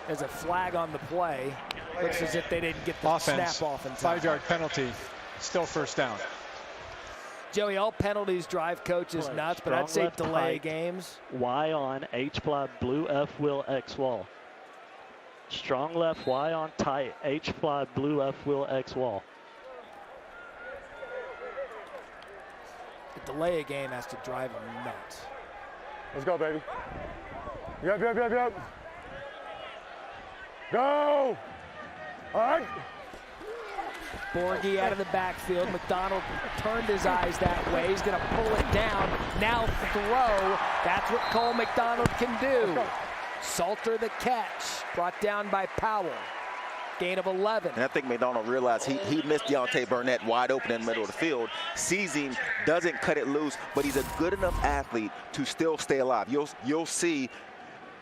Speaker 3: There's a flag on the play. Looks as if they didn't get the snap off in time.
Speaker 18: 5-yard penalty, still first down.
Speaker 3: Joey, all penalties drive coaches nuts, but I'd say delay games.
Speaker 13: Y on, H flat, blue F wheel, X wall. Strong left, Y on tight, H flat, blue F wheel, X wall.
Speaker 3: The delay a game has to drive them nuts.
Speaker 14: Let's go, baby. Yep. Go!
Speaker 3: Borghi out of the backfield. McDonald turned his eyes that way. He's going to pull it down. Now throw. That's what Cole McDonald can do. Salter the catch. Brought down by Powell. Gain of 11.
Speaker 7: And I think McDonald realized he missed Deontay Burnett wide open in the middle of the field. Sees him, doesn't cut it loose, but he's a good enough athlete to still stay alive. You'll see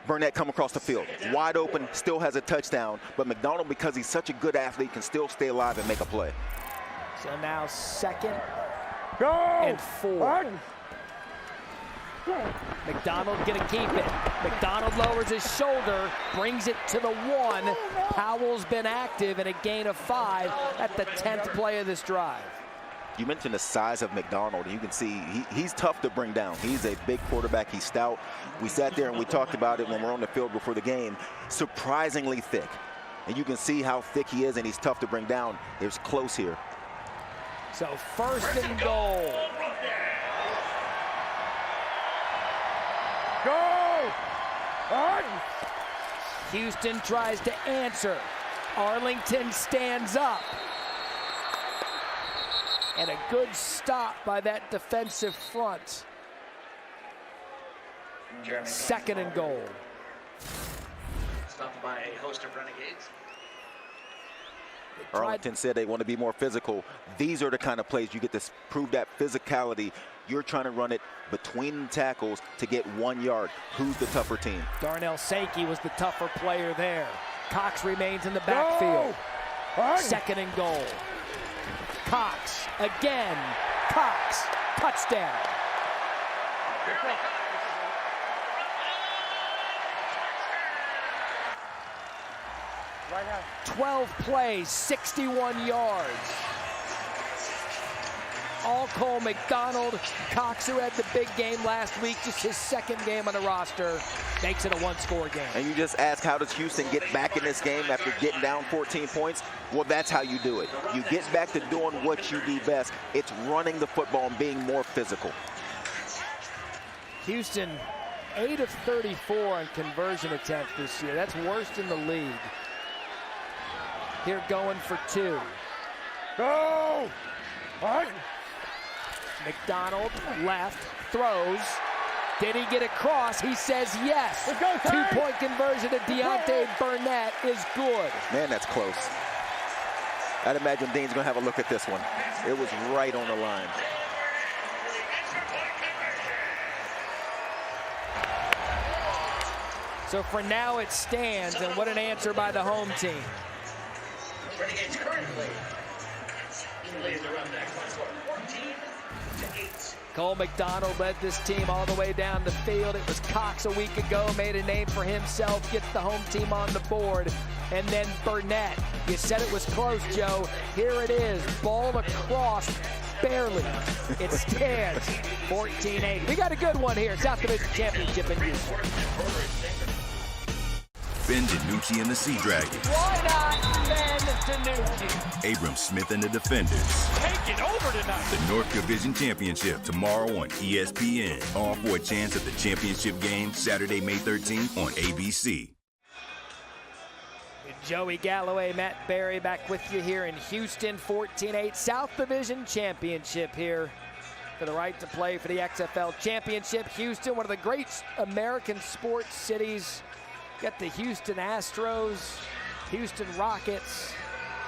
Speaker 7: Burnett come across the field. Wide open, still has a touchdown, but McDonald, because he's such a good athlete, can still stay alive and make a play.
Speaker 3: So now 2nd
Speaker 14: and
Speaker 3: 4. McDonald gonna keep it. McDonald lowers his shoulder, brings it to the 1. Powell's been active in a gain of 5 at the 10th play of this drive.
Speaker 7: You mentioned the size of McDonald. You can see he's tough to bring down. He's a big quarterback. He's stout. We sat there and we talked about it when we're on the field before the game. Surprisingly thick. And you can see how thick he is, and he's tough to bring down. It's close here.
Speaker 3: So 1st and goal.
Speaker 14: Go!
Speaker 3: Houston tries to answer. Arlington stands up. And a good stop by that defensive front. 2nd and goal.
Speaker 20: Stopped by a host of Renegades.
Speaker 7: Arlington said they want to be more physical. These are the kind of plays you get to prove that physicality. You're trying to run it between the tackles to get 1 yard. Who's the tougher team?
Speaker 3: Darnell Sankey was the tougher player there. Cox remains in the backfield. 2nd and goal. Cox again. Cox, touchdown. 12 plays, 61 yards. All Cole McDonald. Cox, who had the big game last week, just his 2nd game on the roster, makes it a 1-score game.
Speaker 7: And you just ask, how does Houston get back in this game after getting down 14 points? Well, that's how you do it. You get back to doing what you do best. It's running the football and being more physical.
Speaker 3: Houston, 8 of 34 on conversion attempts this year. That's worst in the league. Here going for 2.
Speaker 14: Go!
Speaker 3: McDonald left, throws. Did he get across? He says yes. Two-point conversion to Deontay Burnett is good.
Speaker 7: Man, that's close. I'd imagine Dean's going to have a look at this one. It was right on the line.
Speaker 3: So for now it stands, and what an answer by the home team.
Speaker 20: Renegades currently lead the run back by 14-8.
Speaker 3: Cole McDonald led this team all the way down the field. It was Cox a week ago, made a name for himself, gets the home team on the board. And then Burnett. You said it was close, Joe. Here it is, ball across, barely. It stands 14-8. We got a good one here, South Division Championship in Houston.
Speaker 21: Ben DiNucci and the Sea Dragons.
Speaker 3: Why not Ben DiNucci?
Speaker 21: Abram Smith and the Defenders.
Speaker 4: Take it over tonight.
Speaker 21: The North Division Championship tomorrow on ESPN. All for a chance at the championship game Saturday, May 13th on ABC.
Speaker 3: Joey Galloway, Matt Berry back with you here in Houston. 14-8 South Division Championship here for the right to play for the XFL Championship. Houston, one of the great American sports cities. Got the Houston Astros, Houston Rockets,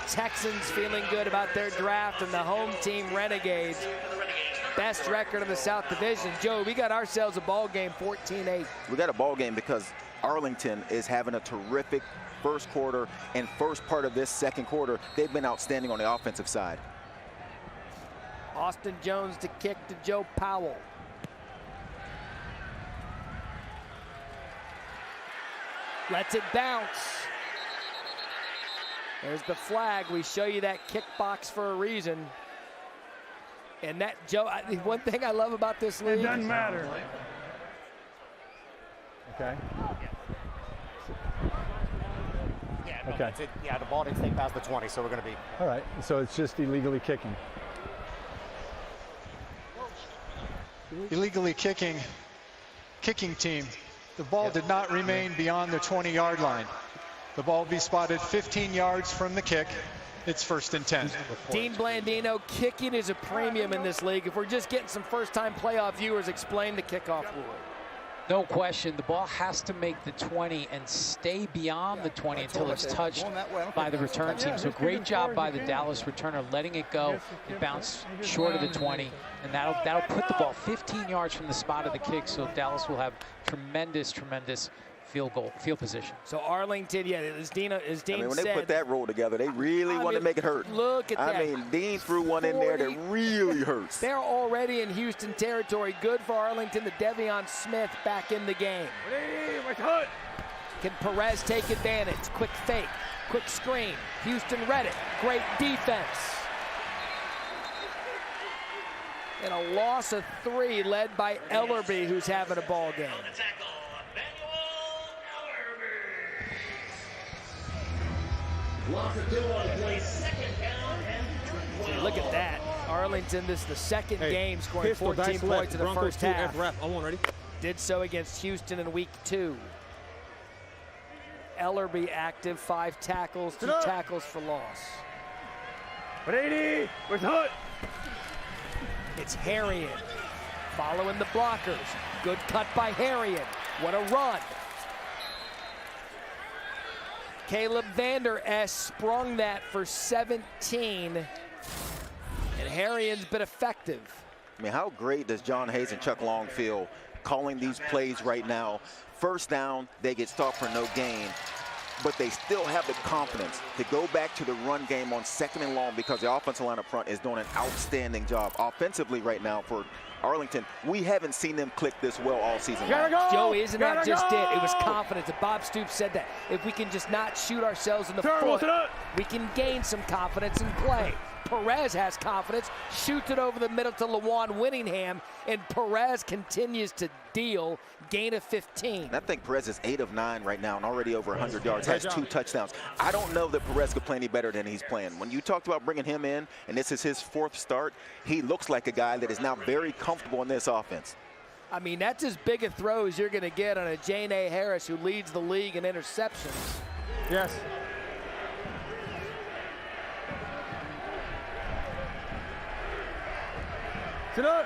Speaker 3: Texans feeling good about their draft, and the home team Renegades. Best record in the South Division. Joe, we got ourselves a ball game, 14-8.
Speaker 7: We got a ball game because Arlington is having a terrific first quarter, and first part of this second quarter, they've been outstanding on the offensive side.
Speaker 3: Austin Jones to kick to Joe Powell. Lets it bounce. There's the flag. We show you that kick box for a reason. And that, Joe, one thing I love about this league.
Speaker 9: It doesn't matter.
Speaker 17: Okay.
Speaker 16: Yeah, no,
Speaker 17: Okay.
Speaker 16: that's it. Yeah, the ball didn't stay past the 20, so we're going to be.
Speaker 17: All right. So it's just illegally kicking.
Speaker 18: Illegally kicking team. The ball did not remain beyond the 20-yard line. The ball will be spotted 15 yards from the kick. It's 1st and 10.
Speaker 3: Dean Blandino, kicking is a premium in this league. If we're just getting some first-time playoff viewers, explain the kickoff rule.
Speaker 19: No question, the ball has to make the 20 and stay beyond the 20 until it's touched by the return team. So great job by the Dallas returner letting it go. It bounced short of the 20, and that'll put the ball 15 yards from the spot of the kick. So Dallas will have tremendous field position.
Speaker 3: So Arlington, yeah, as Dean said,
Speaker 7: when they put that roll together, they really want to make it hurt.
Speaker 3: Look at that.
Speaker 7: I mean, Dean threw one in there that really hurts.
Speaker 3: They're already in Houston territory. Good for Arlington. The Devion Smith back in the game. Can Perez take advantage? Quick fake, quick screen. Houston read it. Great defense. And a loss of 3 led by Ellerby, who's having a ball game. Look at that. Arlington, this is the second game scoring 14 points in the first half. Did so against Houston in week 2. Ellerby active, 5 tackles, 2 tackles for loss. It's Harrion following the blockers. Good cut by Harrion. What a run. Caleb Vander Esch sprung that for 17. And Harrion's been effective.
Speaker 7: I mean, how great does John Hayes and Chuck Long feel calling these plays right now? First down, they get stopped for no gain, but they still have the confidence to go back to the run game on 2nd and long because the offensive line up front is doing an outstanding job offensively right now for Arlington. We haven't seen them click this well all season long.
Speaker 3: Joey, isn't that just it? It was confidence. Bob Stoops said that. If we can just not shoot ourselves in the foot, we can gain some confidence and play. Perez has confidence, shoots it over the middle to Lawan Winningham, and Perez continues to deal, gain of 15.
Speaker 7: I think Perez is 8 of 9 right now and already over 100 yards, has 2 touchdowns. I don't know that Perez could play any better than he's playing. When you talked about bringing him in, and this is his 4th start, he looks like a guy that is now very comfortable in this offense.
Speaker 3: I mean, that's as big a throw as you're going to get on a Jane A. Harris, who leads the league in interceptions.
Speaker 9: Yes.
Speaker 5: Sit up.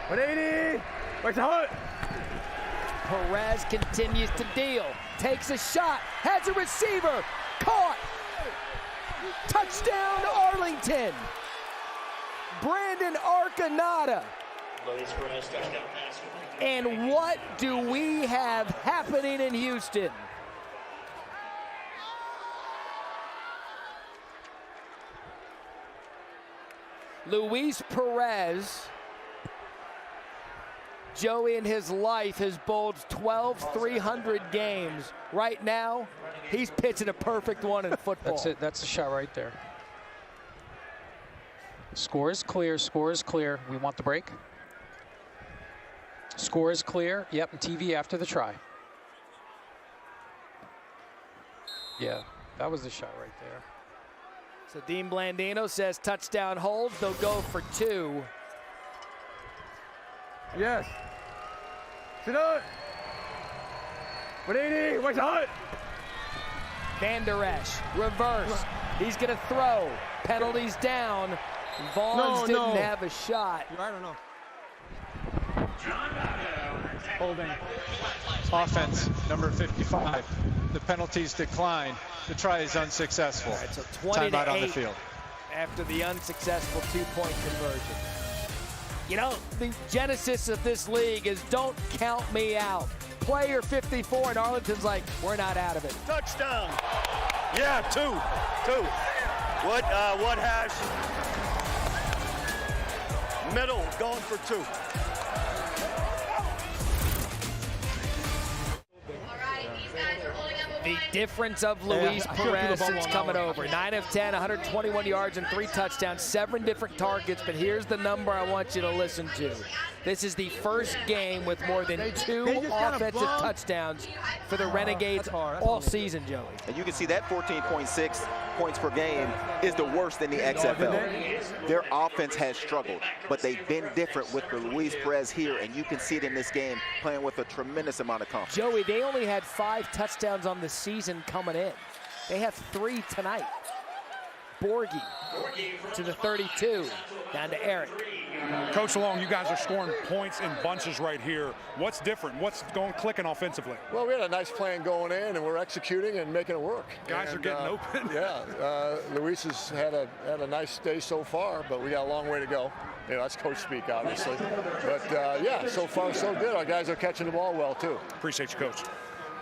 Speaker 5: 180. Right to Hunt.
Speaker 3: Perez continues to deal. Takes a shot. Has a receiver. Caught. Touchdown Arlington. Brandon Arcanada. And what do we have happening in Houston? Luis Perez, Joey in his life has bowled 12 300 games. Right now, he's pitching a perfect one in football.
Speaker 19: That's it. That's the shot right there. Score is clear. Score is clear. We want the break. Score is clear. Yep, and TV after the try. Yeah, that was the shot right there.
Speaker 3: So Dean Blandino says touchdown holds. They'll go for 2.
Speaker 5: Yes. Sit up. 180. Right to Hunt.
Speaker 3: Van Der Esch, reverse. He's going to throw. Penalties down. Vaughns didn't have a shot.
Speaker 5: I don't know.
Speaker 18: Holding. Offense, number 55. The penalties decline. The try is unsuccessful.
Speaker 3: All right, so 20
Speaker 18: Timeout
Speaker 3: to 8
Speaker 18: on the field.
Speaker 3: after the unsuccessful 2-point conversion. You know, the genesis of this league is don't count me out. Player 54 and Arlington's like, we're not out of it.
Speaker 11: Touchdown. Yeah, 2. What hash? Middle going for 2.
Speaker 3: The difference of Luis Perez since coming over. 9 of 10, 121 yards and 3 touchdowns, 7 different targets, but here's the number I want you to listen to. This is the first game with more than 2 offensive touchdowns for the Renegades all season, Joey.
Speaker 7: And you can see that 14.6 points per game is the worst in the XFL. Their offense has struggled, but they've been different with the Luis Perez here, and you can see it in this game playing with a tremendous amount of confidence.
Speaker 3: Joey, they only had 5 touchdowns on the season coming in. They have 3 tonight. Borghi to the 32, down to Eric.
Speaker 10: Coach Long, you guys are scoring points in bunches right here. What's different? What's clicking offensively?
Speaker 1: Well, we had a nice plan going in, and we're executing and making it work.
Speaker 10: Guys are getting open.
Speaker 1: Yeah, Luis has had a nice day so far, but we got a long way to go. You know, that's coach speak, obviously. But yeah, so far so good. Our guys are catching the ball well too.
Speaker 10: Appreciate you, Coach.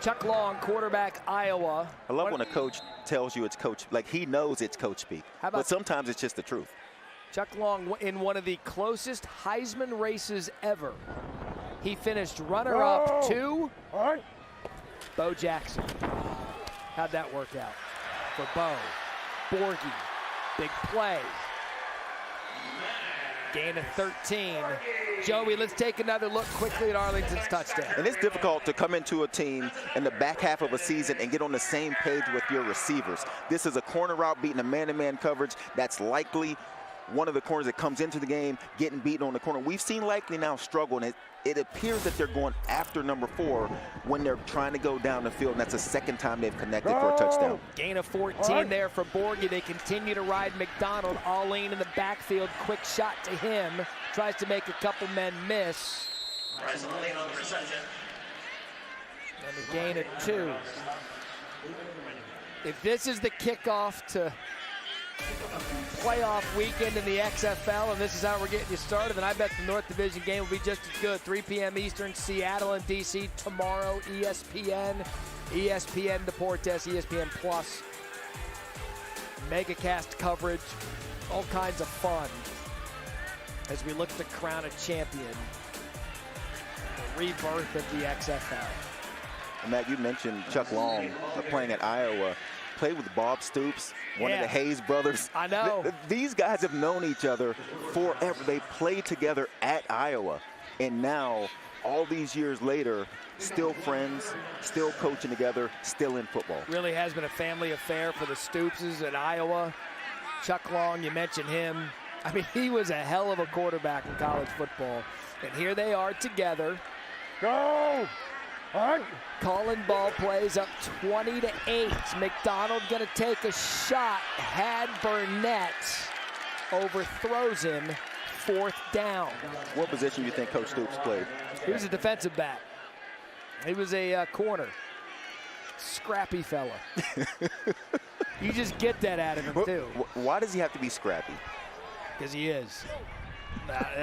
Speaker 3: Chuck Long, quarterback, Iowa.
Speaker 7: I love when a coach tells you it's coach, like he knows it's coach speak. But sometimes it's just the truth.
Speaker 3: Chuck Long in one of the closest Heisman races ever. He finished runner-up to Bo Jackson. How'd that work out for Bo? Borghi, big play. Gain of 13. Joey, let's take another look quickly at Arlington's touchdown.
Speaker 7: And it's difficult to come into a team in the back half of a season and get on the same page with your receivers. This is a corner route beating a man-to-man coverage. That's likely one of the corners that comes into the game getting beaten on the corner. We've seen Likely now struggle, and it appears that they're going after number 4 when they're trying to go down the field, and that's the second time they've connected for a touchdown.
Speaker 3: Gain of 14 there for Borghi. They continue to ride McDonald. Alleen in the backfield. Quick shot to him. Tries to make a couple men miss. And a gain of 2. If this is the kickoff to playoff weekend in the XFL, and this is how we're getting you started, then I bet the North Division game will be just as good. 3 p.m. Eastern, Seattle and DC tomorrow. ESPN Deportes, ESPN Plus, megacast coverage, all kinds of fun as we look to crown a champion, the rebirth of the XFL.
Speaker 7: And Matt, you mentioned Chuck Long playing at Iowa. Played with Bob Stoops, one of the Hayes brothers.
Speaker 3: I know.
Speaker 7: These guys have known each other forever. They played together at Iowa. And now, all these years later, still friends, still coaching together, still in football.
Speaker 3: Really has been a family affair for the Stoopses at Iowa. Chuck Long, you mentioned him. I mean, he was a hell of a quarterback in college football. And here they are together.
Speaker 5: Go!
Speaker 3: Calling ball plays up 20-8. McDonald going to take a shot. Had Burnett overthrows him 4th down.
Speaker 7: What position do you think Coach Stoops played?
Speaker 3: He was a defensive back. He was a corner. Scrappy fella. You just get that out of him, too.
Speaker 7: Why does he have to be scrappy?
Speaker 3: Because he is.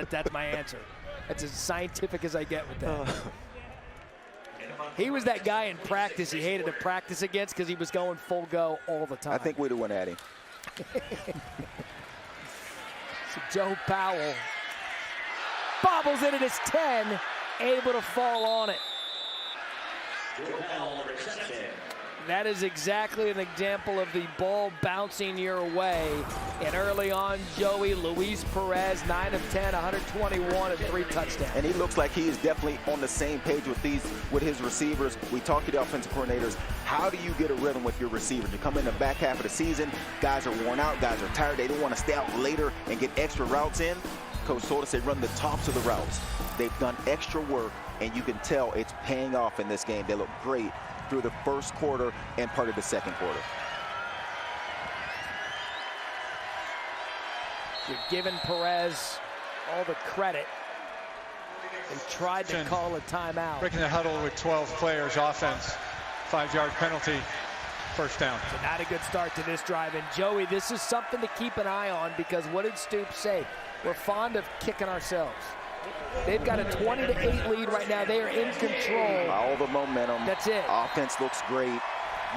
Speaker 3: That's my answer. That's as scientific as I get with that. He was that guy in practice he hated to practice against because he was going full go all the time.
Speaker 7: I think we'd have went at him.
Speaker 3: So Joe Powell bobbles it at his 10, able to fall on it. That is exactly an example of the ball bouncing your way. And early on, Joey, Luis Perez, 9 of 10, 121 and 3 touchdowns.
Speaker 7: And he looks like he is definitely on the same page with his receivers. We talked to the offensive coordinators. How do you get a rhythm with your receivers? You come in the back half of the season, guys are worn out, guys are tired. They don't want to stay out later and get extra routes in. Coach Sorta said run the tops of the routes. They've done extra work, and you can tell it's paying off in this game. They look great through the first quarter and part of the second quarter.
Speaker 3: You're giving Perez all the credit. They tried to call a timeout.
Speaker 18: Breaking the huddle with 12 players, offense, 5-yard penalty, first down.
Speaker 3: So not a good start to this drive. And Joey, this is something to keep an eye on because what did Stoops say? We're fond of kicking ourselves. They've got a 20-8 lead right now. They are in control.
Speaker 7: All the momentum.
Speaker 3: That's it.
Speaker 7: Offense looks great.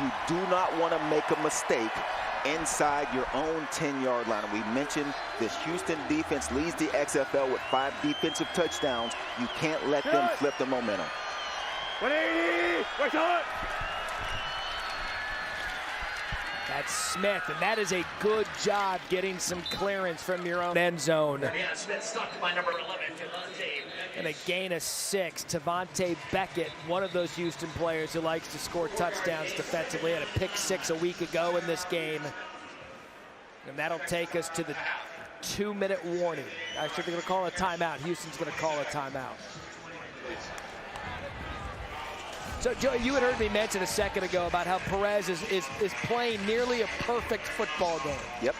Speaker 7: You do not want to make a mistake inside your own 10-yard line. We mentioned this Houston defense leads the XFL with 5 defensive touchdowns. You can't let them flip the momentum.
Speaker 4: 180, right on.
Speaker 3: That's Smith, and that is a good job getting some clearance from your own end zone.
Speaker 20: Yeah, Smith stopped by number 11, Devontae.
Speaker 3: And a gain of 6. Tavante Beckett, one of those Houston players who likes to score touchdowns defensively, had a pick 6 a week ago in this game. And that'll take us to the 2-minute warning. Actually, they're going to call a timeout. Houston's going to call a timeout. So, Joe, you had heard me mention a second ago about how Perez is playing nearly a perfect football game.
Speaker 7: Yep.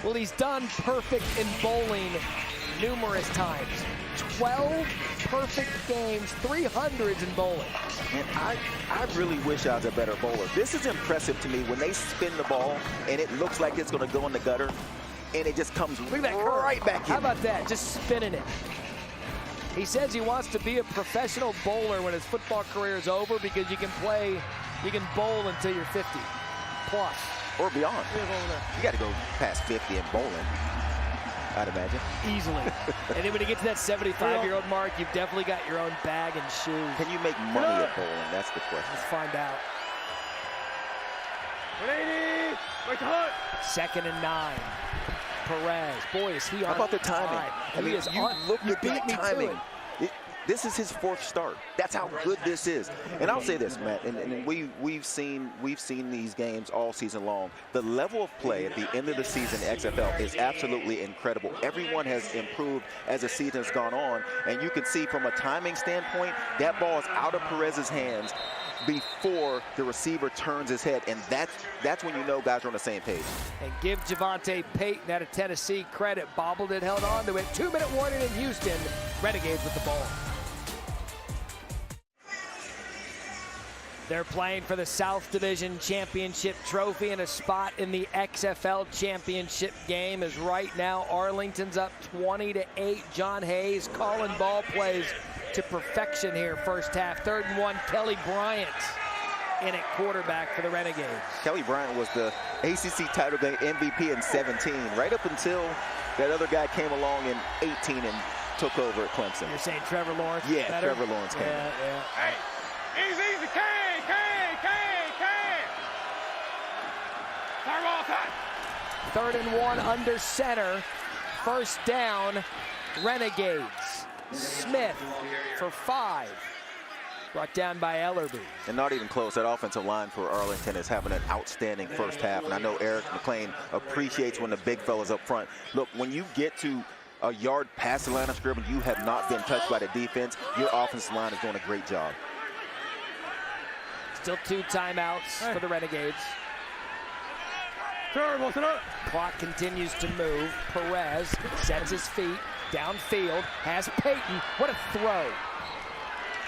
Speaker 3: Well, he's done perfect in bowling numerous times. 12 perfect games, 300s in bowling.
Speaker 7: And I really wish I was a better bowler. This is impressive to me when they spin the ball and it looks like it's going to go in the gutter and it just comes right back in.
Speaker 3: How about that? Just spinning it. He says he wants to be a professional bowler when his football career is over because you can bowl until you're 50 plus.
Speaker 7: Or beyond. You got to go past 50 in bowling, I'd imagine.
Speaker 3: Easily. And then when you get to that 75-year-old mark, you've definitely got your own bag and shoes.
Speaker 7: Can you make money at bowling? That's the question.
Speaker 3: Let's find out.
Speaker 4: 180, right on.
Speaker 3: 2nd and 9. Perez, boy, is he on.
Speaker 7: How about the timing? I mean, you look at that timing. This is his 4th start. That's how good this is. And I'll say this, Matt, and we've seen these games all season long. The level of play at the end of the season in XFL is absolutely incredible. Everyone has improved as the season has gone on, and you can see from a timing standpoint, that ball is out of Perez's hands before the receiver turns his head, and that's when you know guys are on the same page.
Speaker 3: And give Javante Payton out of Tennessee credit. Bobbled it, held on to it. 2-minute warning in Houston. Renegades with the ball. They're playing for the South Division Championship trophy, and a spot in the XFL Championship game is right now Arlington's up 20-8. John Hayes calling ball plays to perfection here first half. 3rd and 1, Kelly Bryant in at quarterback for the Renegades.
Speaker 7: Kelly Bryant was the ACC title game MVP in 17, right up until that other guy came along in 18 and took over at Clemson.
Speaker 3: You're saying Trevor Lawrence?
Speaker 7: Yeah,
Speaker 3: better?
Speaker 7: Trevor Lawrence came in.
Speaker 3: Yeah.
Speaker 4: Hey, easy, K. Fire ball time.
Speaker 3: 3rd and 1 under center. First down, Renegades. Smith for 5. Brought down by Ellerby.
Speaker 7: And not even close. That offensive line for Arlington is having an outstanding first half. And I know Eric McLean appreciates when the big fella's up front. Look, when you get to a yard past the line of scrimmage, you have not been touched by the defense. Your offensive line is doing a great job.
Speaker 3: Still 2 timeouts for the Renegades. Clock continues to move. Perez sets his feet downfield, has Peyton. What a throw.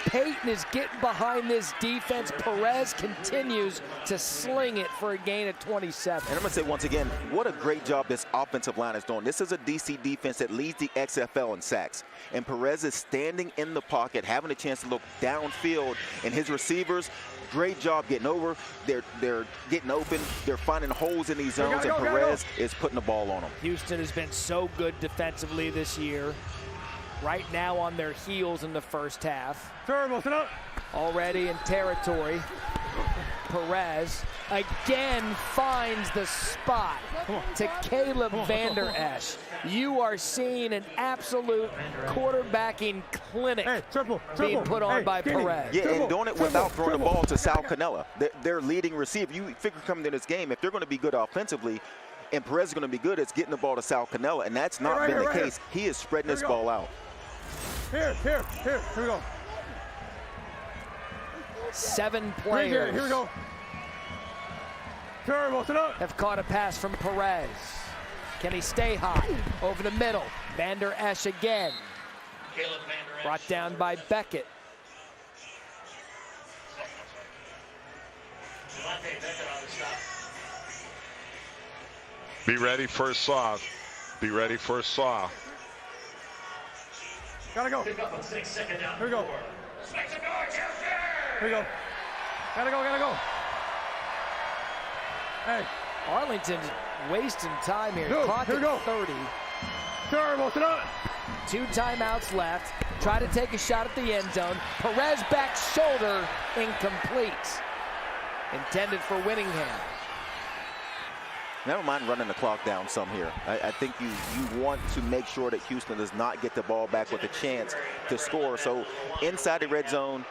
Speaker 3: Peyton is getting behind this defense. Perez continues to sling it for a gain of 27.
Speaker 7: And I'm going to say once again, what a great job this offensive line is doing. This is a DC defense that leads the XFL in sacks. And Perez is standing in the pocket, having a chance to look downfield. And his receivers, great job getting over. They're getting open. They're finding holes in these zones, and Perez is putting the ball on them.
Speaker 3: Houston has been so good defensively this year. Right now on their heels in the first half. Already in territory. Perez again finds the spot to Caleb Vander Esch. You are seeing an absolute quarterbacking clinic being put on by Perez.
Speaker 7: Yeah, and doing it without throwing the ball to Sal Cannella, their leading receiver. You figure coming into this game, if they're going to be good offensively, and Perez is going to be good, it's getting the ball to Sal Cannella, and that's not been the case. He is spreading this ball out.
Speaker 14: Here we go.
Speaker 3: 7 players
Speaker 14: here we go.
Speaker 3: have caught a pass from Perez. Can he stay hot? Over the middle. Vander Esch again. Brought down by Beckett.
Speaker 6: Be ready for a saw. Be ready for a saw.
Speaker 14: Gotta go.
Speaker 20: Pick up on 6 second down.
Speaker 14: Here we go. Here we go. Gotta go. Hey.
Speaker 3: Arlington's wasting time here.
Speaker 14: Dude,
Speaker 3: Clock
Speaker 14: here we
Speaker 3: at
Speaker 14: go.
Speaker 3: 30.
Speaker 14: Terrible.
Speaker 3: 2 timeouts left. Try to take a shot at the end zone. Perez back shoulder, incomplete. Intended for Winningham.
Speaker 7: Never mind running the clock down some here. I think you want to make sure that Houston does not get the ball back with a chance to score. So inside the red zone,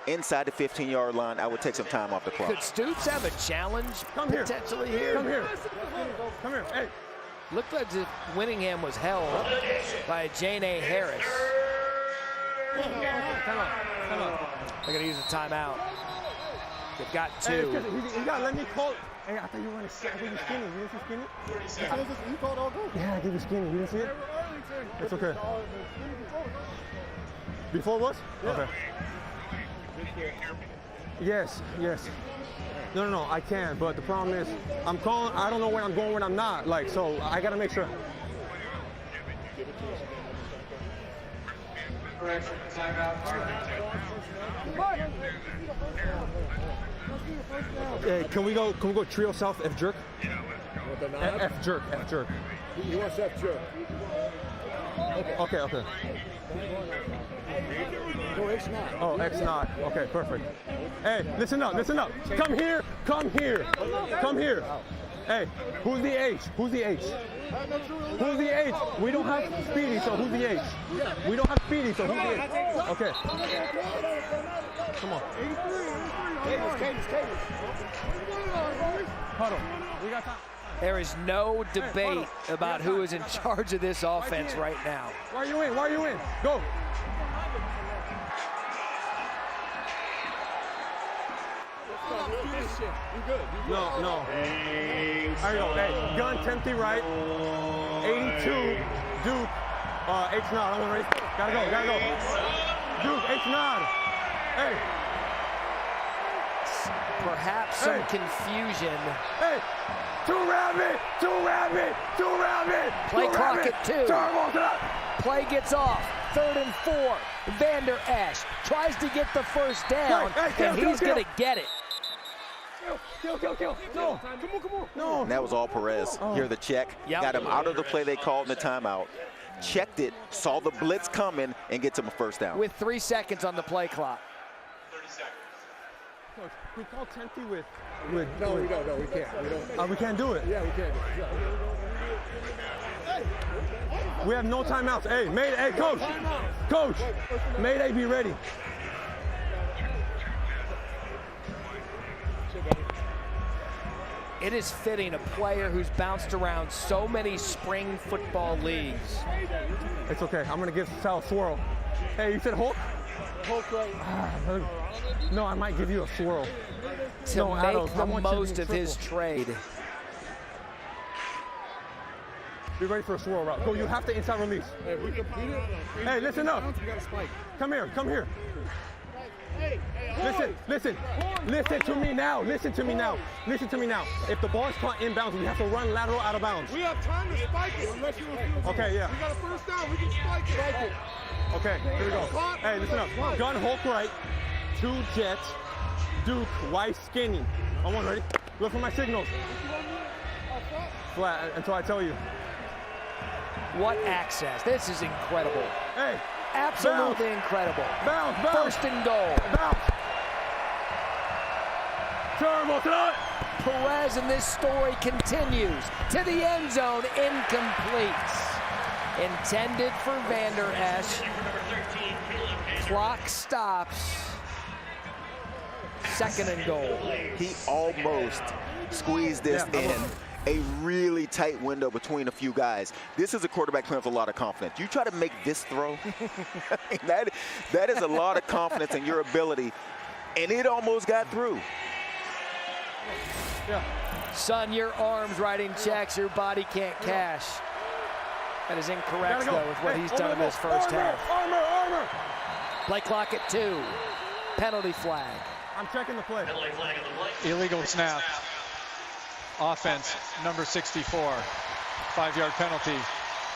Speaker 7: inside the 15-yard line, I would take some time off the clock.
Speaker 3: Could Stoops have a challenge potentially here?
Speaker 14: Come here. Hey.
Speaker 3: Looked like Winningham was held by Jane A. Harris.
Speaker 14: Come on.
Speaker 3: They're going to use a timeout. They've got 2.
Speaker 14: Hey, you got to let me call. Hey, I thought you were skinny. I gave you skinny. You didn't see skinny? You called all good. Yeah, I gave you skinny. You didn't see it? It's okay. Before what? Yeah. Okay. Yes. No, I can. But the problem is, I'm calling. I don't know where I'm going when I'm not. Like, so I got to make sure.
Speaker 18: Correction, timeout.
Speaker 14: Hey, can we go trio south F jerk? F jerk.
Speaker 1: He wants F jerk.
Speaker 14: Okay.
Speaker 1: Go X naught.
Speaker 14: Oh, X naught. Okay, perfect. Hey, listen up. Come here. Hey, who's the H? Who's the H? We don't have Speedy, so who's the H? We don't have Speedy, so who's the H? Okay. Come on.
Speaker 1: Cadence.
Speaker 14: Huddle. We got time.
Speaker 3: There is no debate about who is in charge of this offense right now.
Speaker 14: Why are you in? Go.
Speaker 1: You good.
Speaker 14: No. There you go. Hey, gun empty right. 82. Duke. H nod. I'm ready. Gotta go. Duke. H nod. Hey.
Speaker 3: Perhaps some confusion.
Speaker 14: Hey. Two rabbit.
Speaker 3: Play clock at 2. Play gets off. 3rd and 4. Vander Esch tries to get the first down, and he's going to get it.
Speaker 14: Kill. No. Come on. No.
Speaker 7: And that was all Perez. Here the check.
Speaker 3: Yep.
Speaker 7: Got him out of the play they called in the timeout. Checked it, saw the blitz coming, and gets him a first down.
Speaker 3: With 3 seconds on the play clock.
Speaker 14: 30 seconds. Coach, we call Tempty with
Speaker 1: No, we don't. No, we can't.
Speaker 14: We can't do it.
Speaker 1: Yeah, we can't do it.
Speaker 14: We have no timeouts. Hey, Coach, Mayday, be ready.
Speaker 3: It is fitting a player who's bounced around so many spring football leagues.
Speaker 14: It's okay. I'm going to give Sal a swirl. Hey, you said Hulk?
Speaker 1: Hulk right.
Speaker 14: No, I might give you a swirl.
Speaker 3: To make the most of his trade.
Speaker 14: Be ready for a swirl route. Go, you have to inside release.
Speaker 2: Hey, we completed.
Speaker 14: Hey, listen up.
Speaker 2: We got a spike.
Speaker 14: Come here, come here.
Speaker 2: Hey,
Speaker 14: Listen to me now. Listen to me now. Listen to me now. If the ball is caught inbounds, we have to run lateral out of bounds.
Speaker 2: We have time to spike it unless you refuse.
Speaker 14: Okay, yeah.
Speaker 2: We got a first down. We can spike it.
Speaker 14: Okay, here we go. Hey, listen up. Gun Hulk right. 2 jets. Duke, Weiss, skinny. On 1, ready? Look for my signals. Flat until I tell you.
Speaker 3: What access. This is incredible.
Speaker 14: Hey.
Speaker 3: Absolutely incredible.
Speaker 14: Bounce.
Speaker 3: First and goal.
Speaker 14: Bounce. Turbo tonight.
Speaker 3: Perez, and this story continues to the end zone, incomplete. Intended for Vander Esch. Clock stops. Second and goal.
Speaker 7: He almost squeezed this in. A really tight window between a few guys. This is a quarterback playing with a lot of confidence. You try to make this throw, that is a lot of confidence in your ability, and it almost got through.
Speaker 3: Son, your arms writing checks, your body can't cash. That is incorrect, though, with what he's done in this first half.
Speaker 14: Armor.
Speaker 3: Play clock at 2. Penalty flag.
Speaker 14: I'm checking the play.
Speaker 20: Penalty flag on the play.
Speaker 18: Illegal snap. Offense, number 64. 5-yard penalty.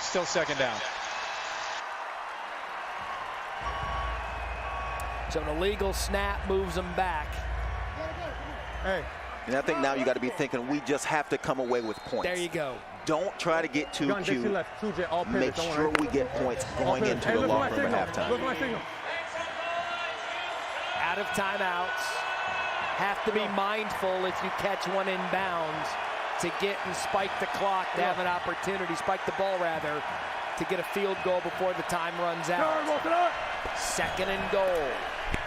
Speaker 18: Still second down.
Speaker 3: So an illegal snap moves them back.
Speaker 14: Hey.
Speaker 7: And I think now you got to be thinking we just have to come away with points.
Speaker 3: There you go.
Speaker 7: Don't try to get too cute. Make sure we get points going into the locker room at halftime.
Speaker 14: Look at my signal.
Speaker 3: Out of timeouts. Have to be mindful if you catch one in bounds to get and spike the clock, to have an opportunity, spike the ball rather, to get a field goal before the time runs out. Second and goal.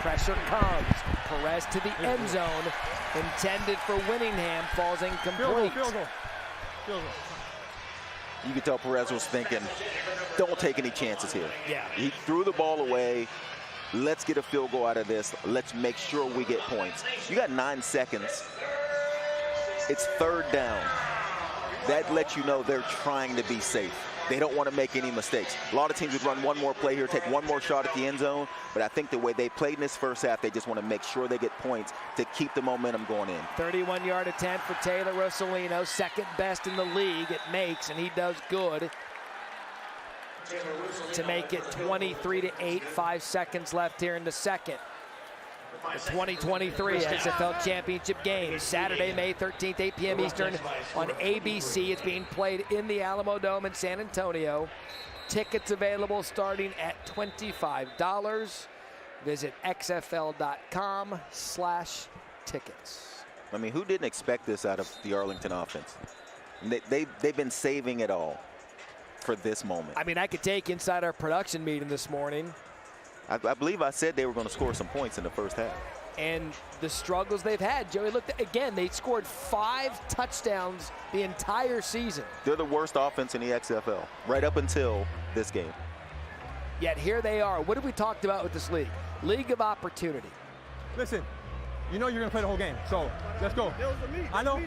Speaker 3: Pressure comes. Perez to the end zone. Intended for Winningham, falls incomplete.
Speaker 14: Field goal.
Speaker 7: You could tell Perez was thinking, don't take any chances here.
Speaker 3: Yeah.
Speaker 7: He threw the ball away. Let's get a field goal out of this. Let's make sure we get points. You got 9 seconds. It's third down. That lets you know they're trying to be safe. They don't want to make any mistakes. A lot of teams would run one more play here, take one more shot at the end zone, but I think the way they played in this first half, they just want to make sure they get points to keep the momentum going in.
Speaker 3: 31-yard attempt for Taylor Russolino, second best in the league. It makes, and he does good to make it 23-8, 5 seconds left here in the second. The 2023 XFL Championship game, Saturday, May 13th, 8 p.m. Eastern on ABC. It's being played in the Alamo Dome in San Antonio. Tickets available starting at $25. Visit xfl.com/tickets.
Speaker 7: I mean, who didn't expect this out of the Arlington offense? They've been saving it all for this moment.
Speaker 3: I mean, I could take inside our production meeting this morning.
Speaker 7: I believe I said they were going to score some points in the first half.
Speaker 3: And the struggles they've had, Joey, look, again, they scored 5 touchdowns the entire season.
Speaker 7: They're the worst offense in the XFL, right up until this game.
Speaker 3: Yet here they are. What have we talked about with this league? League of opportunity.
Speaker 14: Listen, you know you're going to play the whole game, so let's go. I know.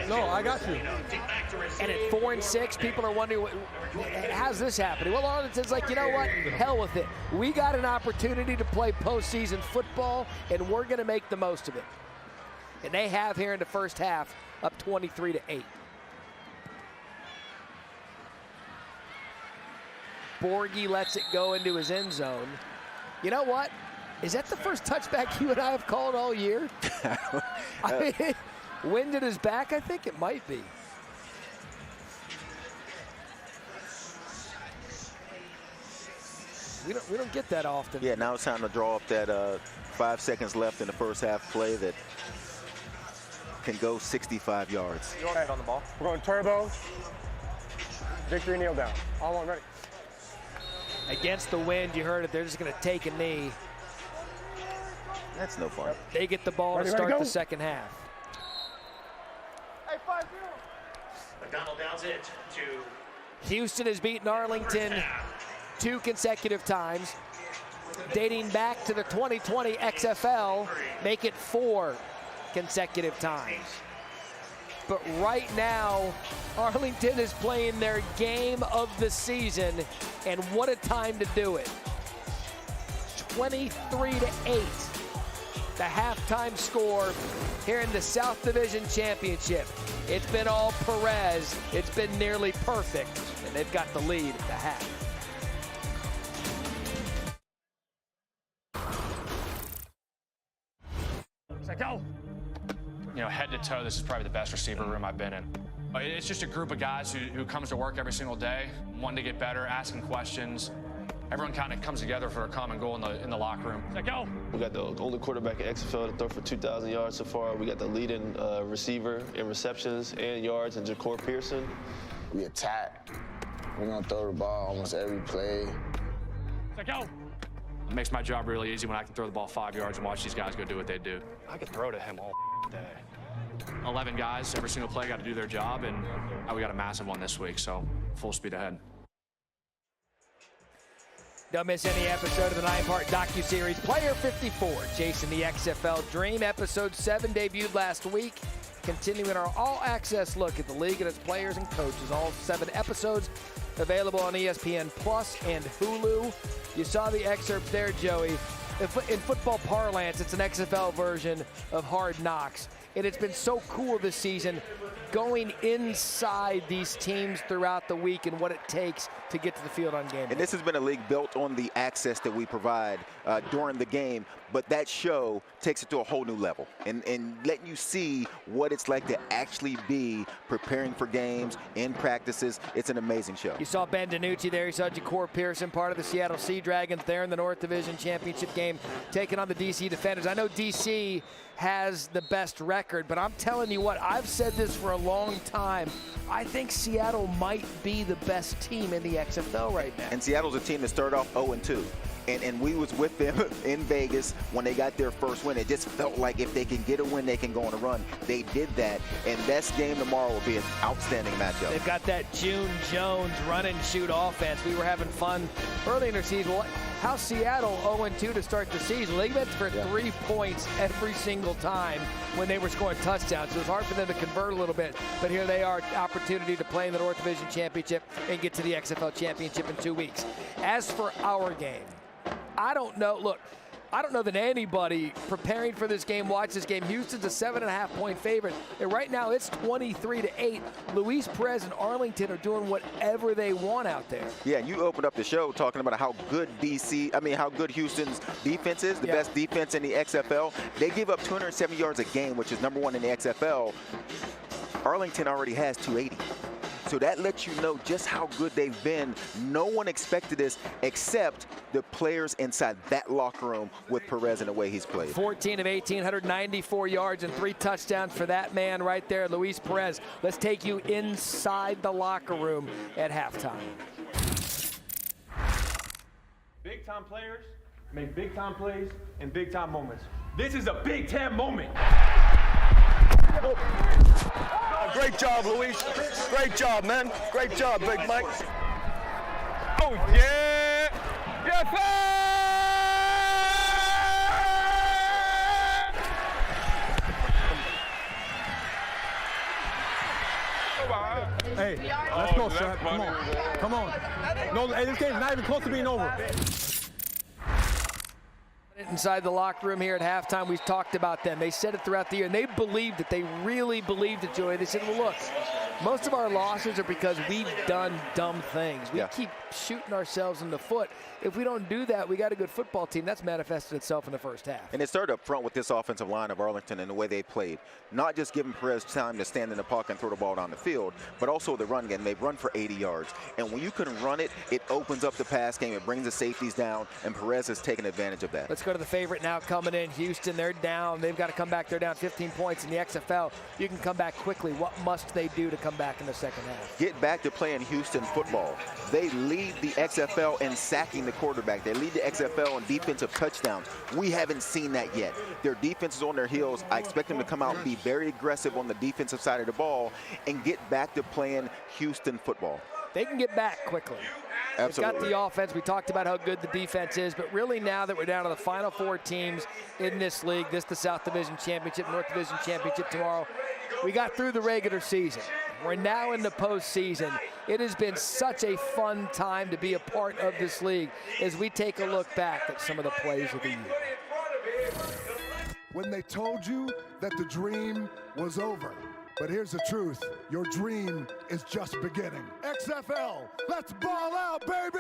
Speaker 14: No, I got you.
Speaker 3: And at 4-6, people are wondering, how's this happening? Well, Arlington's like, you know what? Hell with it. We got an opportunity to play postseason football, and we're going to make the most of it. And they have here in the first half, up 23-8. Borghi lets it go into his end zone. You know what? Is that the first touchback you and I have called all year? I mean, wind at his back, I think it might be. We don't get that often.
Speaker 7: Yeah, now it's time to draw up that 5 seconds left in the first half play that can go 65 yards.
Speaker 14: You want on the ball? We're going turbo. Victory kneel down. All on, ready.
Speaker 3: Against the wind, you heard it. They're just going to take a knee.
Speaker 7: That's no fun.
Speaker 3: They get the ball to start the second half.
Speaker 14: Hey, 5-0.
Speaker 20: McDonald downs it to
Speaker 3: Houston has beaten Arlington 2 consecutive times. Dating back to the 2020 XFL, make it 4 consecutive times. but right now, Arlington is playing their game of the season, and what a time to do it. 23-8, the halftime score here in the South Division Championship. It's been all Perez. It's been nearly perfect, and they've got the lead at the half.
Speaker 5: Go. You know, head to toe, this is probably the best receiver room I've been in. It's just a group of guys who comes to work every single day, wanting to get better, asking questions. Everyone kind of comes together for a common goal in the locker room. Go.
Speaker 12: We got the only quarterback in XFL to throw for 2,000 yards so far. We got the leading receiver in receptions and yards in Ja'Cour Pearson.
Speaker 22: We attack. We're going to throw the ball almost every play.
Speaker 5: Go. It makes my job really easy when I can throw the ball 5 yards and watch these guys go do what they do. I can throw to him all day. 11 guys, every single play got to do their job, and we got a massive one this week, so full speed ahead.
Speaker 3: Don't miss any episode of the 9-part docuseries Player 54, Chasing the XFL Dream. Episode 7 debuted last week, continuing our all-access look at the league and its players and coaches. All 7 episodes available on ESPN Plus and Hulu. You saw the excerpts there, Joey. In football parlance, it's an XFL version of Hard Knocks. And it's been so cool this season going inside these teams throughout the week and what it takes to get to the field on game day.
Speaker 7: And this has been a league built on the access that we provide during the game, but that show takes it to a whole new level and letting you see what it's like to actually be preparing for games, in practices. It's an amazing show.
Speaker 3: You saw Ben DiNucci there. You saw Ja'Cour Pearson, part of the Seattle Sea Dragons there in the North Division Championship game, taking on the DC Defenders. I know DC has the best record, but I'm telling you what, I've said this for a long time. I think Seattle might be the best team in the XFL right now.
Speaker 7: And Seattle's a team that started off 0-2. And we was with them in Vegas when they got their first win. It just felt like if they can get a win, they can go on a run. They did that, and this game tomorrow will be an outstanding matchup.
Speaker 3: They've got that June Jones run-and-shoot offense. We were having fun early in their season. How Seattle 0-2 to start the season? They went for 3 points every single time when they were scoring touchdowns. So it was hard for them to convert a little bit. But here they are, opportunity to play in the North Division Championship and get to the XFL Championship in 2 weeks. As for our game, I don't know. Look, I don't know that anybody preparing for this game, watch this game. Houston's a 7.5-point favorite. And right now it's 23-8. Luis Perez and Arlington are doing whatever they want out there.
Speaker 7: Yeah, and you opened up the show talking about how good how good Houston's defense is, the best defense in the XFL. They give up 270 yards a game, which is #1 in the XFL. Arlington already has 280. So that lets you know just how good they've been. No one expected this except the players inside that locker room with Perez and the way he's played.
Speaker 3: 14 of 18, 194 yards and 3 touchdowns for that man right there, Luis Perez. Let's take you inside the locker room at halftime.
Speaker 5: Big-time players make big-time plays and big-time moments. This is a Big Ten moment.
Speaker 11: Great job, Luis. Great job, man. Great job, Big Mike.
Speaker 5: Oh, yeah. Yes, sir.
Speaker 14: Hey, let's go, sir. Come on. Come on. No, hey, this game's not even close to being over.
Speaker 3: Inside the locker room here at halftime, we've talked about them. They said it throughout the year, and they believed it. They really believed it, Joey. They said, well, look, most of our losses are because we've done dumb things. We keep shooting ourselves in the foot. If we don't do that, we got a good football team. That's manifested itself in the first half.
Speaker 7: And it started up front with this offensive line of Arlington and the way they played. Not just giving Perez time to stand in the pocket and throw the ball down the field, but also the run game. They've run for 80 yards. And when you can run it, it opens up the pass game. It brings the safeties down, and Perez has taken advantage of that.
Speaker 3: Let's go to the favorite now coming in, Houston. They're down. They've got to come back. They're down 15 points in the XFL. You can come back quickly. What must they do to come back in the second half?
Speaker 7: Get back to playing Houston football. They lead the XFL in sacking the quarterback. They lead the XFL in defensive touchdowns. We haven't seen that yet. Their defense is on their heels. I expect them to come out and be very aggressive on the defensive side of the ball and get back to playing Houston football.
Speaker 3: They can get back quickly.
Speaker 7: Absolutely.
Speaker 3: They've got the offense. We talked about how good the defense is, but really now that we're down to the final 4 teams in this league, the South Division Championship, North Division Championship tomorrow, We got through the regular season. We're now in the postseason. It has been such a fun time to be a part of this league as we take a look back at some of the plays of the year.
Speaker 8: When they told you that the dream was over. But here's the truth, your dream is just beginning. XFL, let's ball out, baby!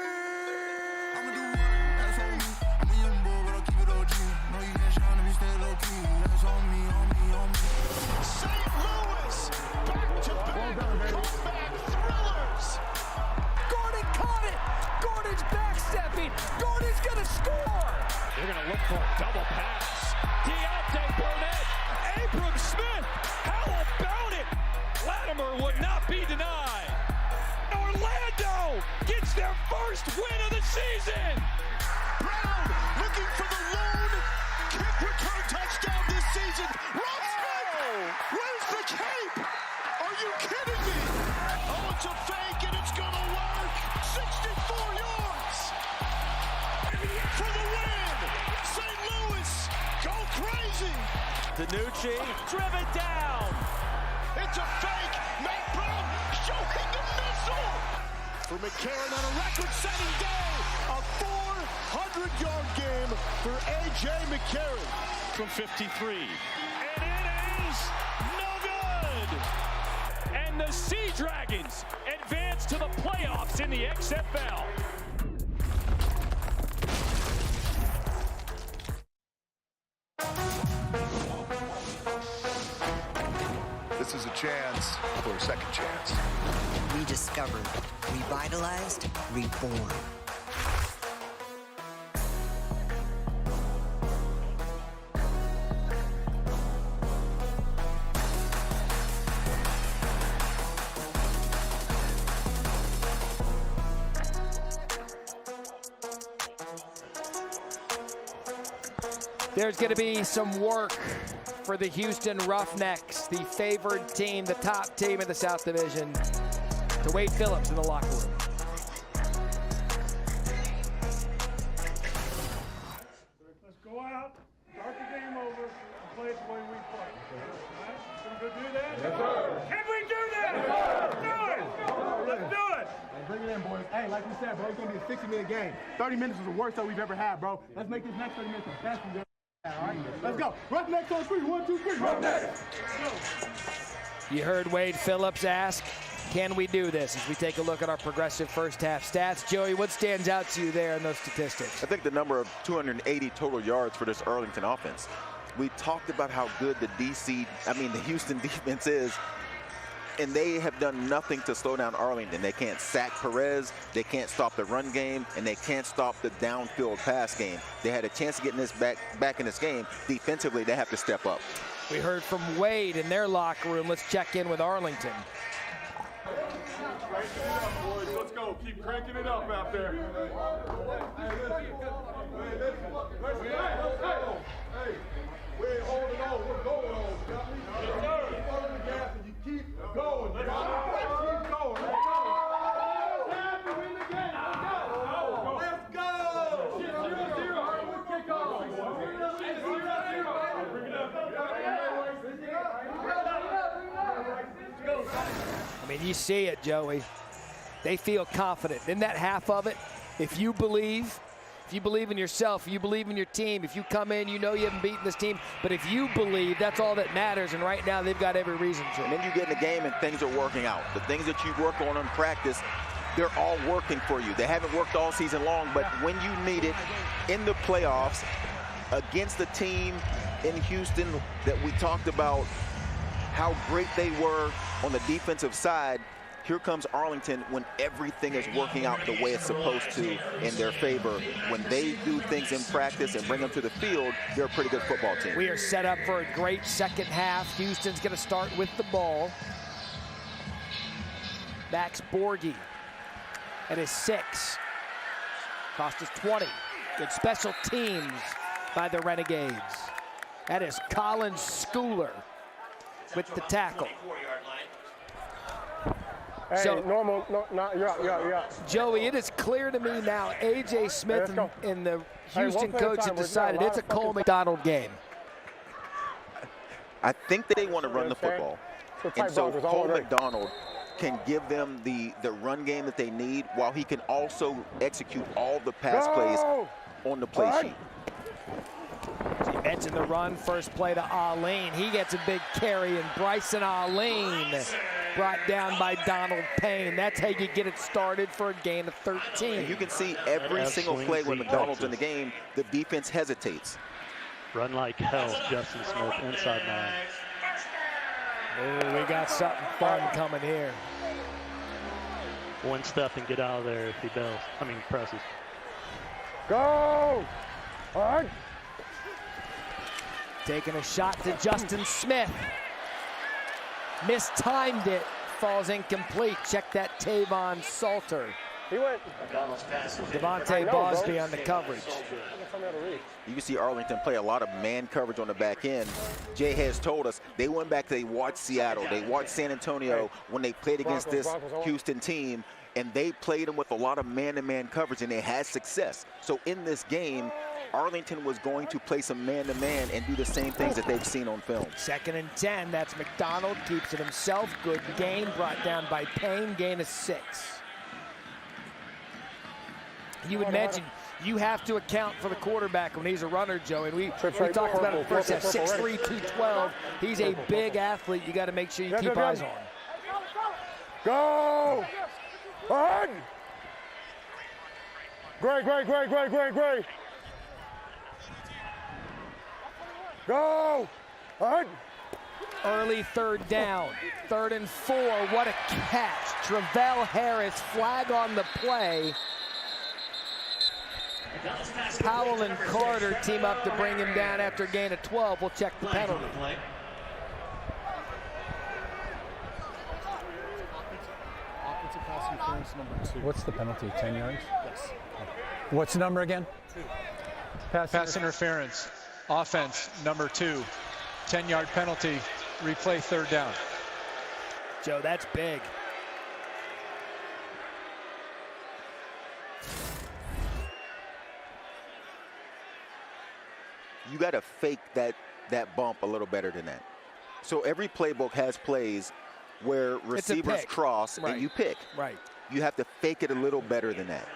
Speaker 8: I'ma do what? That's on me. I'm a young boy, but I'll keep it OG. No, you can't shine if you stay low key. That's on me, on me, on me.
Speaker 4: St. Louis, back-to-back comeback thrillers.
Speaker 3: Gordon caught it. Gordon's backstepping. Gordon's gonna score.
Speaker 4: They're gonna look for a double pass. Deontay Burnett, Abram Smith. How about it? Latimer would not be denied. Orlando gets their first win of the season.
Speaker 15: Brown looking for the lone kick return touchdown this season. Rob Smith, where's the cape? Are you kidding me? Oh, it's a fake and it's gonna work. 64 yards for the win. St. Louis, go crazy.
Speaker 4: DiNucci driven down.
Speaker 15: It's a fake. Matt Brown showing the missile. For McCarron on a record-setting day, a 400-yard game for A.J. McCarron.
Speaker 4: From 53. And it is no good. And the Sea Dragons advance to the playoffs in the XFL.
Speaker 8: This is a chance for a second chance.
Speaker 23: Rediscovered, revitalized, reborn.
Speaker 3: There's going to be some work for the Houston Roughnecks, the favored team, the top team in the South Division, to Wade Phillips in the locker room.
Speaker 2: Let's go out, start the game over, and play it the way we play. All right? Can we go do that? Yes, sir. Can we do that? Yes, sir. Do it. Let's do it.
Speaker 14: Hey, bring it in, boys. Hey, like we said, bro, it's going to be a 60-minute game. 30 minutes was the worst that we've ever had, bro. Let's make this next 30 minutes the best we've ever had, all right? Let's go. Roughnecks on 3. 1, 2, 3. Roughnecks.
Speaker 3: You heard Wade Phillips ask, can we do this? As we take a look at our progressive first half stats. Joey, what stands out to you there in those statistics?
Speaker 7: I think the number of 280 total yards for this Arlington offense. We talked about how good the Houston defense is, and they have done nothing to slow down Arlington. They can't sack Perez, they can't stop the run game, and they can't stop the downfield pass game. They had a chance of getting this back in this game. Defensively, they have to step up.
Speaker 3: We heard from Wade in their locker room. Let's check in with Arlington.
Speaker 2: Crank it up, boys. Let's go. Keep cranking it up out there. Hey, we ain't holding on. We're going on. Keep on the gas and you keep going. Keep going. Let's go. Win the game. Let's go. 0-0. Hardwood kickoff. Bring it up.
Speaker 3: I mean, you see it, Joey. They feel confident. In that half of it, if you believe in yourself, if you believe in your team, if you come in, you know you haven't beaten this team, but if you believe, that's all that matters, and right now they've got every reason to.
Speaker 7: And then you get in the game and things are working out. The things that you work on in practice, they're all working for you. They haven't worked all season long, but when you need it in the playoffs against the team in Houston that we talked about how great they were on the defensive side, here comes Arlington when everything is working out the way it's supposed to in their favor. When they do things in practice and bring them to the field, they're a pretty good football team.
Speaker 3: We are set up for a great second half. Houston's going to start with the ball. Max Borghi at his 6. Cost us 20. Good special teams by the Renegades. That is Colin Schooler with the tackle.
Speaker 14: Hey, so, normal, you're out.
Speaker 3: Joey, it is clear to me now, A.J. Smith and the Houston coach have decided it's a Cole McDonald game.
Speaker 7: I think they want to run the football. And so Cole McDonald can give them the run game that they need while he can also execute all the pass plays on the play sheet.
Speaker 3: So you mentioned the run, first play to Arlene. He gets a big carry, and Bryson Arlene brought down by Donald Payne. That's how you get it started for a gain of 13.
Speaker 7: And you can see every single play when McDonald's in the game, the defense hesitates.
Speaker 13: Run like hell, Justin Smith, inside 9.
Speaker 3: Oh, we got something fun coming here.
Speaker 13: One step and get out of there if he does. I mean, presses.
Speaker 2: Go! All right.
Speaker 3: Taking a shot to Justin Smith. Mistimed it. Falls incomplete. Check that Tavon Salter.
Speaker 2: He went.
Speaker 3: Devontae Bosby on the coverage.
Speaker 7: You can see Arlington play a lot of man coverage on the back end. Jay has told us they went back, they watched Seattle, they watched San Antonio when they played against this Houston team, and they played them with a lot of man-to-man coverage, and they had success. So in this game, Arlington was going to play some man-to-man and do the same things that they've seen on film.
Speaker 3: 2nd and 10. That's McDonald. Keeps it himself. Good gain. Brought down by Payne. Gain of 6. You would mention you have to account for the quarterback when he's a runner, Joe. And we talked about it first half. 6'3", 212. He's a big athlete. You got to make sure you keep eyes on.
Speaker 2: Go! On! Great. Go! On!
Speaker 3: Early 3rd down. 3rd and 4. What a catch. Travell Harris, flag on the play. Powell and Carter team up to bring him down after a gain of 12. We'll check the penalty.
Speaker 17: Offensive pass interference number 2. What's the penalty? 10 yards?
Speaker 18: Yes.
Speaker 17: What's the number again?
Speaker 18: 2. Pass interference. Offense number 2. 10-yard penalty. Replay 3rd down.
Speaker 3: Joe, that's big.
Speaker 7: You got to fake that bump a little better than that. So every playbook has plays where receivers cross and you pick.
Speaker 3: Right.
Speaker 7: You have to fake it a little better than that.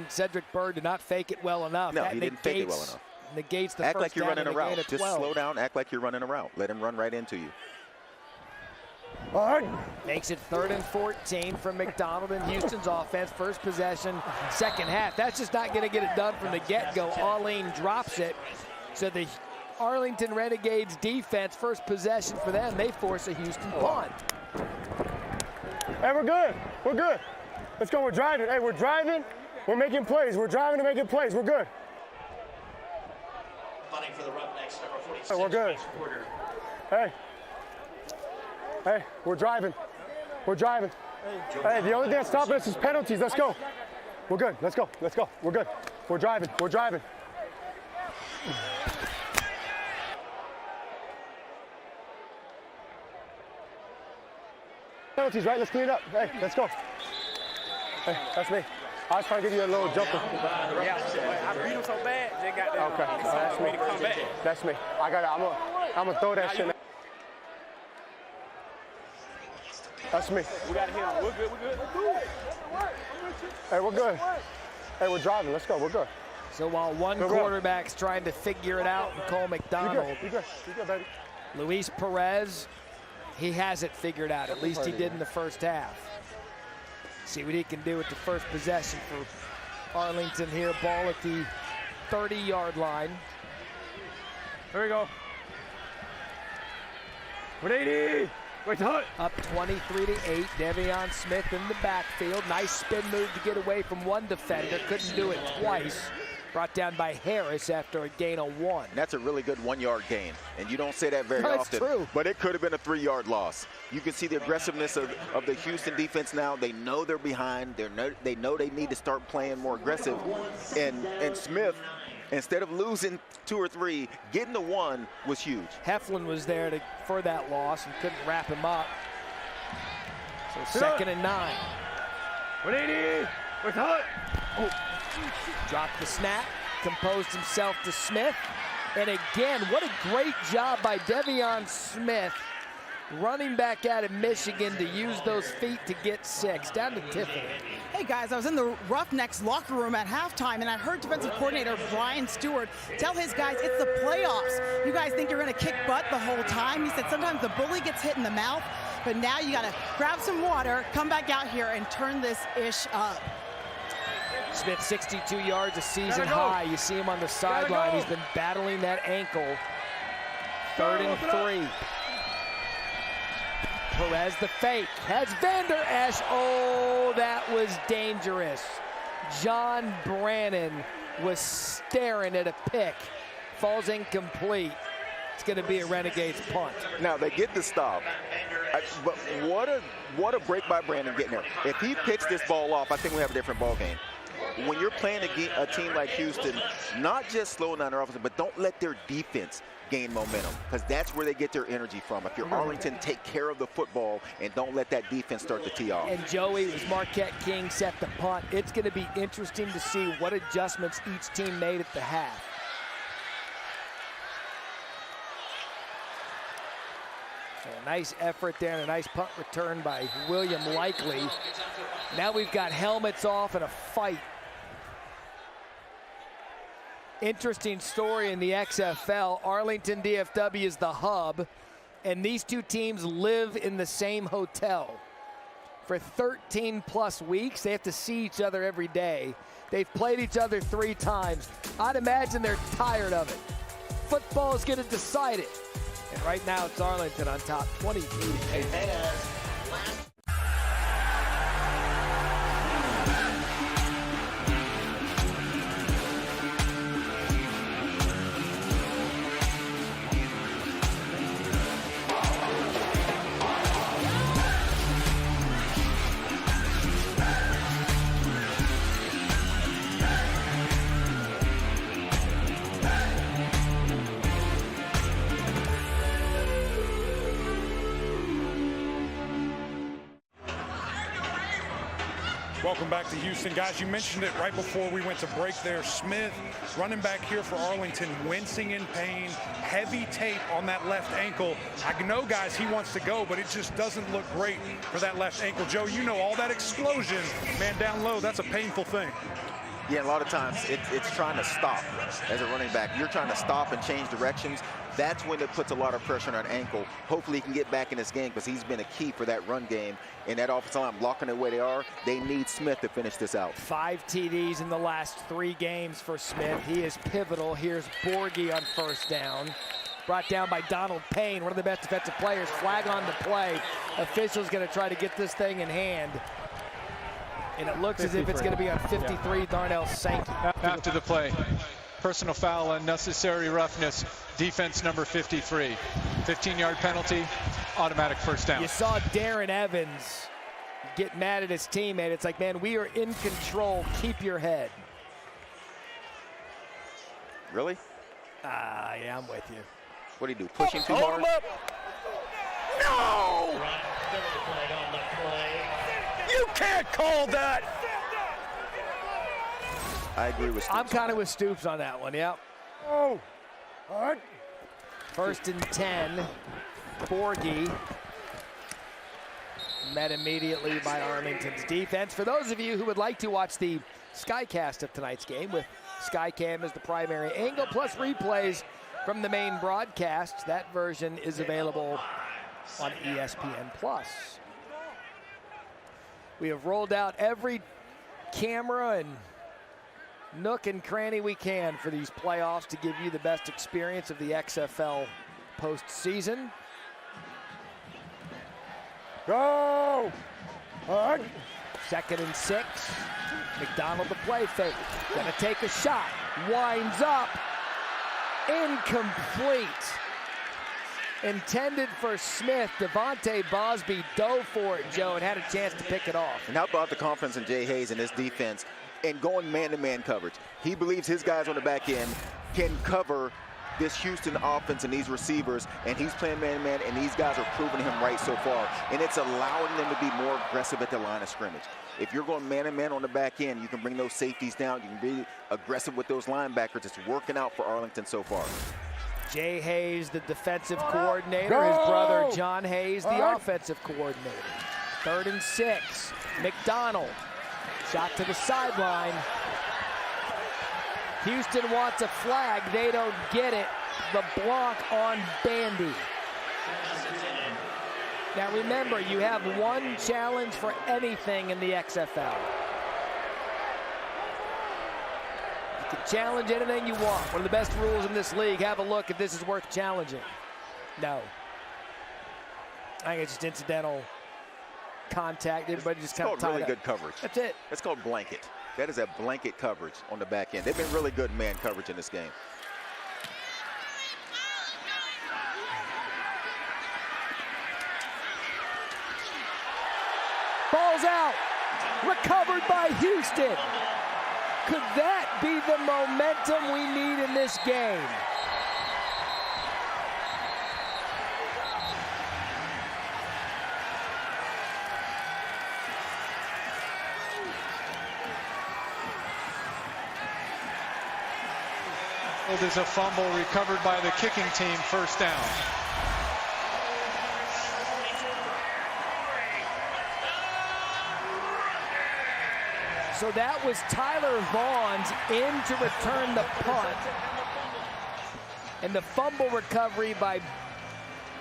Speaker 3: Cedric Bird did not fake it well enough.
Speaker 7: No, he didn't fake it well enough.
Speaker 3: Negates the
Speaker 7: act
Speaker 3: first
Speaker 7: like you're
Speaker 3: down
Speaker 7: running a route. Just
Speaker 3: 12.
Speaker 7: slow down, act like you're running a route. Let him run right into you.
Speaker 2: All right.
Speaker 3: Makes it 3rd and 14 from McDonald and Houston's offense. First possession, 2nd half. That's just not going to get it done from the get-go. Arlene drops it. So the Arlington Renegades defense, first possession for them, they force a Houston punt.
Speaker 2: Hey, we're good. We're good. Let's go. We're driving. Hey, we're driving. We're making plays. We're driving and making plays. We're good.
Speaker 20: Punting for the Roughnecks, number 46.
Speaker 2: Hey, we're good. Hey, we're driving. We're driving. Hey, the only thing that's stopping us is penalties. Let's go. We're good. Let's go. We're good. We're driving. Penalties, right? Let's clean it up. Hey, let's go. Hey, that's me. I was trying to give you a little jumper.
Speaker 16: Yeah, I beat him so bad, they got that.
Speaker 2: Okay, that's me.
Speaker 16: To come back.
Speaker 2: That's me. I'm gonna throw that shit. That's me.
Speaker 16: We got him. We're good.
Speaker 2: Hey, we're good. Hey, we're driving. Let's go. We're good.
Speaker 3: So while one quarterback's trying to figure it out, and Cole McDonald,
Speaker 2: you good, baby.
Speaker 3: Luis Perez, he has it figured out. At least he did in the first half. See what he can do with the first possession for Arlington here. Ball at the 30-yard line.
Speaker 2: Here we go. 180. Wait,
Speaker 3: up 23-8. Devion Smith in the backfield. Nice spin move to get away from one defender. Couldn't do it twice. Brought down by Harris after a gain of 1.
Speaker 7: That's a really good 1-yard gain, and you don't say that very often.
Speaker 3: True.
Speaker 7: But it could have been a 3-yard loss. You can see the aggressiveness of the Houston defense now. They know they're behind. They know they need to start playing more aggressive. And Smith, instead of losing 2 or 3, getting the 1 was huge.
Speaker 3: Heflin was there for that loss and couldn't wrap him up. So 2nd and 9.
Speaker 2: 180. Wait, hold.
Speaker 3: Dropped the snap, composed himself to Smith. And again, what a great job by Devion Smith, running back out of Michigan, to use those feet to get 6. Down to Tiffany.
Speaker 9: Hey guys, I was in the Roughnecks locker room at halftime, and I heard defensive coordinator Brian Stewart tell his guys it's the playoffs. You guys think you're going to kick butt the whole time? He said sometimes the bully gets hit in the mouth, but now you got to grab some water, come back out here, and turn this ish up.
Speaker 3: Smith, 62 yards, a season high. You see him on the sideline. He's been battling that ankle. 3rd and 3. Perez the fake, has Vander Esch. Oh, that was dangerous. John Brannon was staring at a pick. Falls incomplete. It's going to be a Renegades punt.
Speaker 7: Now, they get the stop. But what a break by Brannon getting there. If he picks this ball off, I think we have a different ball game. When you're playing a team like Houston, not just slow down their offense, but don't let their defense gain momentum, because that's where they get their energy from. If you're Arlington, take care of the football and don't let that defense start to tee off.
Speaker 3: And Joey, it was Marquette King set the punt. It's going to be interesting to see what adjustments each team made at the half. So a nice effort there and a nice punt return by William Likely. Now we've got helmets off and a fight. Interesting story in the XFL. Arlington DFW is the hub, and these two teams live in the same hotel. For 13 plus weeks, they have to see each other every day. They've played each other 3 times. I'd imagine they're tired of it. Football is going to decide it. And right now it's Arlington on top, 22-8.
Speaker 10: Welcome back to Houston. Guys, you mentioned it right before we went to break there. Smith, running back here for Arlington, wincing in pain, heavy tape on that left ankle. I know, guys, he wants to go, but it just doesn't look great for that left ankle. Joe, you know all that explosion, man, down low, that's a painful thing.
Speaker 7: Yeah, a lot of times it's trying to stop as a running back. You're trying to stop and change directions. That's when it puts a lot of pressure on that ankle. Hopefully he can get back in this game, because he's been a key for that run game. And that offensive line blocking the way they are, they need Smith to finish this out.
Speaker 3: 5 TDs in the last 3 games for Smith. He is pivotal. Here's Borghi on 1st down. Brought down by Donald Payne, one of the best defensive players. Flag on the play. Official's going to try to get this thing in hand. And it looks as if it's going to be on 53, Darnell Sankey.
Speaker 18: After the play, personal foul, unnecessary roughness, defense number 53. 15-yard penalty, automatic 1st down.
Speaker 3: You saw Darren Evans get mad at his teammate. It's like, man, we are in control. Keep your head.
Speaker 7: Really?
Speaker 3: Yeah, I'm with you.
Speaker 7: What do you do, push him too hard?
Speaker 3: No!
Speaker 15: You can't call that!
Speaker 7: I agree with Stoops.
Speaker 3: I'm kind of with Stoops on that one, yep.
Speaker 15: Oh! All right.
Speaker 3: 1st and 10. Borghi met immediately by Arlington's defense. For those of you who would like to watch the Skycast of tonight's game with Skycam as the primary angle, plus replays from the main broadcast, that version is available on ESPN+. We have rolled out every camera and nook and cranny we can for these playoffs to give you the best experience of the XFL postseason.
Speaker 15: Go! All right.
Speaker 3: 2nd and 6. McDonald the play fake. Gonna take a shot. Winds up. Incomplete. Intended for Smith. Devontae Bosby dove for it, Joe, and had a chance to pick it off.
Speaker 7: And how about the confidence in Jay Hayes and his defense and going man-to-man coverage? He believes his guys on the back end can cover this Houston offense and these receivers, and he's playing man-to-man, and these guys are proving him right so far. And it's allowing them to be more aggressive at the line of scrimmage. If you're going man-to-man on the back end, you can bring those safeties down. You can be aggressive with those linebackers. It's working out for Arlington so far.
Speaker 3: Jay Hayes, the defensive coordinator. His brother, John Hayes, the offensive coordinator. 3rd and 6. McDonald. Shot to the sideline. Houston wants a flag. They don't get it. The block on Bandy. Now remember, you have one challenge for anything in the XFL. You can challenge anything you want. One of the best rules in this league. Have a look if this is worth challenging. No. I think it's just incidental contact. Everybody just kind of tied
Speaker 7: really
Speaker 3: up.
Speaker 7: Good coverage.
Speaker 3: That's it.
Speaker 7: It's called blanket. That is a blanket coverage on the back end. They've been really good man coverage in this game.
Speaker 3: Ball's out. Recovered by Houston. Could that be the momentum we need in this game?
Speaker 18: There's a fumble recovered by the kicking team, 1st down.
Speaker 3: So that was Tyler Vaughn's in to return the punt. And the fumble recovery by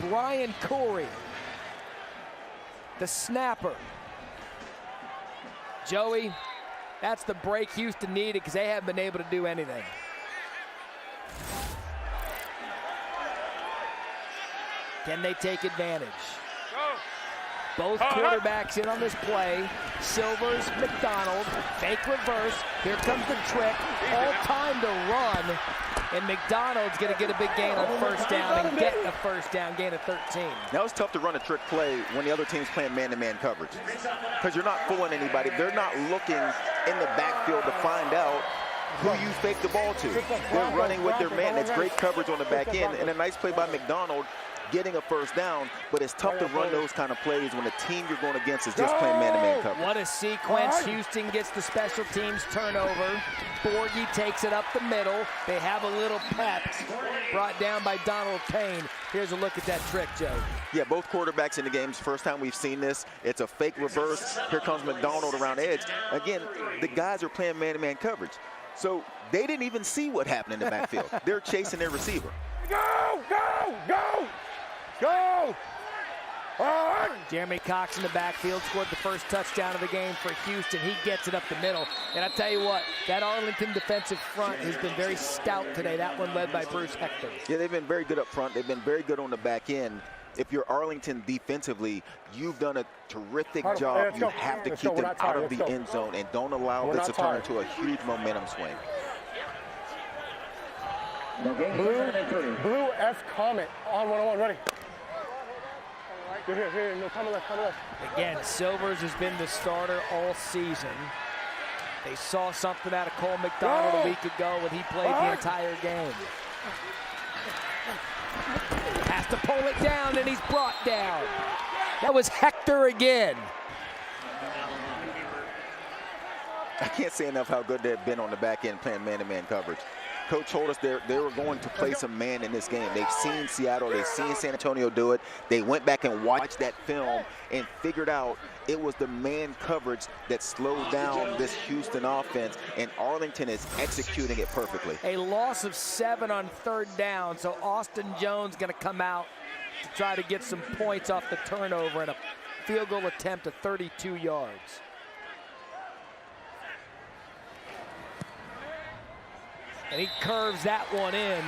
Speaker 3: Brian Corey, the snapper. Joey, that's the break Houston needed because they haven't been able to do anything. Can they take advantage? Both quarterbacks in on this play. Silvers, McDonald, fake reverse. Here comes the trick. All time to run. And McDonald's going to get a big gain on 1st down and get a 1st down, gain of 13.
Speaker 7: Now it's tough to run a trick play when the other team's playing man-to-man coverage because you're not fooling anybody. They're not looking in the backfield to find out who you fake the ball to. They're running with their man. It's great coverage on the back end and a nice play by McDonald getting a 1st down, but it's tough to run those kind of plays when the team you're going against is just playing man-to-man coverage.
Speaker 3: What a sequence. Houston gets the special teams turnover. Borghi takes it up the middle. They have a little pep brought down by Donald Payne. Here's a look at that trick, Joe.
Speaker 7: Yeah, both quarterbacks in the game. It's the first time we've seen this. It's a fake reverse. Here comes McDonald around edge. Again, the guys are playing man-to-man coverage. So they didn't even see what happened in the backfield. They're chasing their receiver.
Speaker 2: Go, go, go! Go!
Speaker 3: Jeremy Cox in the backfield scored the 1st touchdown of the game for Houston. He gets it up the middle. And I'll tell you what, that Arlington defensive front has been very stout today. That one led by Bruce Hector.
Speaker 7: Yeah, they've been very good up front. They've been very good on the back end. If you're Arlington defensively, you've done a terrific job. You have to keep them out of the end zone and don't allow this to turn into a huge momentum swing.
Speaker 14: Blue F Comet on 101, ready. Here, no, come left.
Speaker 3: Again, Silvers has been the starter all season. They saw something out of Cole McDonald a week ago when he played the entire game. Has to pull it down, and he's brought down. That was Hector again.
Speaker 7: I can't say enough how good they've been on the back end playing man-to-man coverage. Coach told us they were going to play some man in this game. They've seen Seattle, they've seen San Antonio do it. They went back and watched that film and figured out it was the man coverage that slowed down this Houston offense, and Arlington is executing it perfectly.
Speaker 3: A loss of 7 on 3rd down, so Austin Jones going to come out to try to get some points off the turnover and a field goal attempt of 32 yards. And he curves that one in.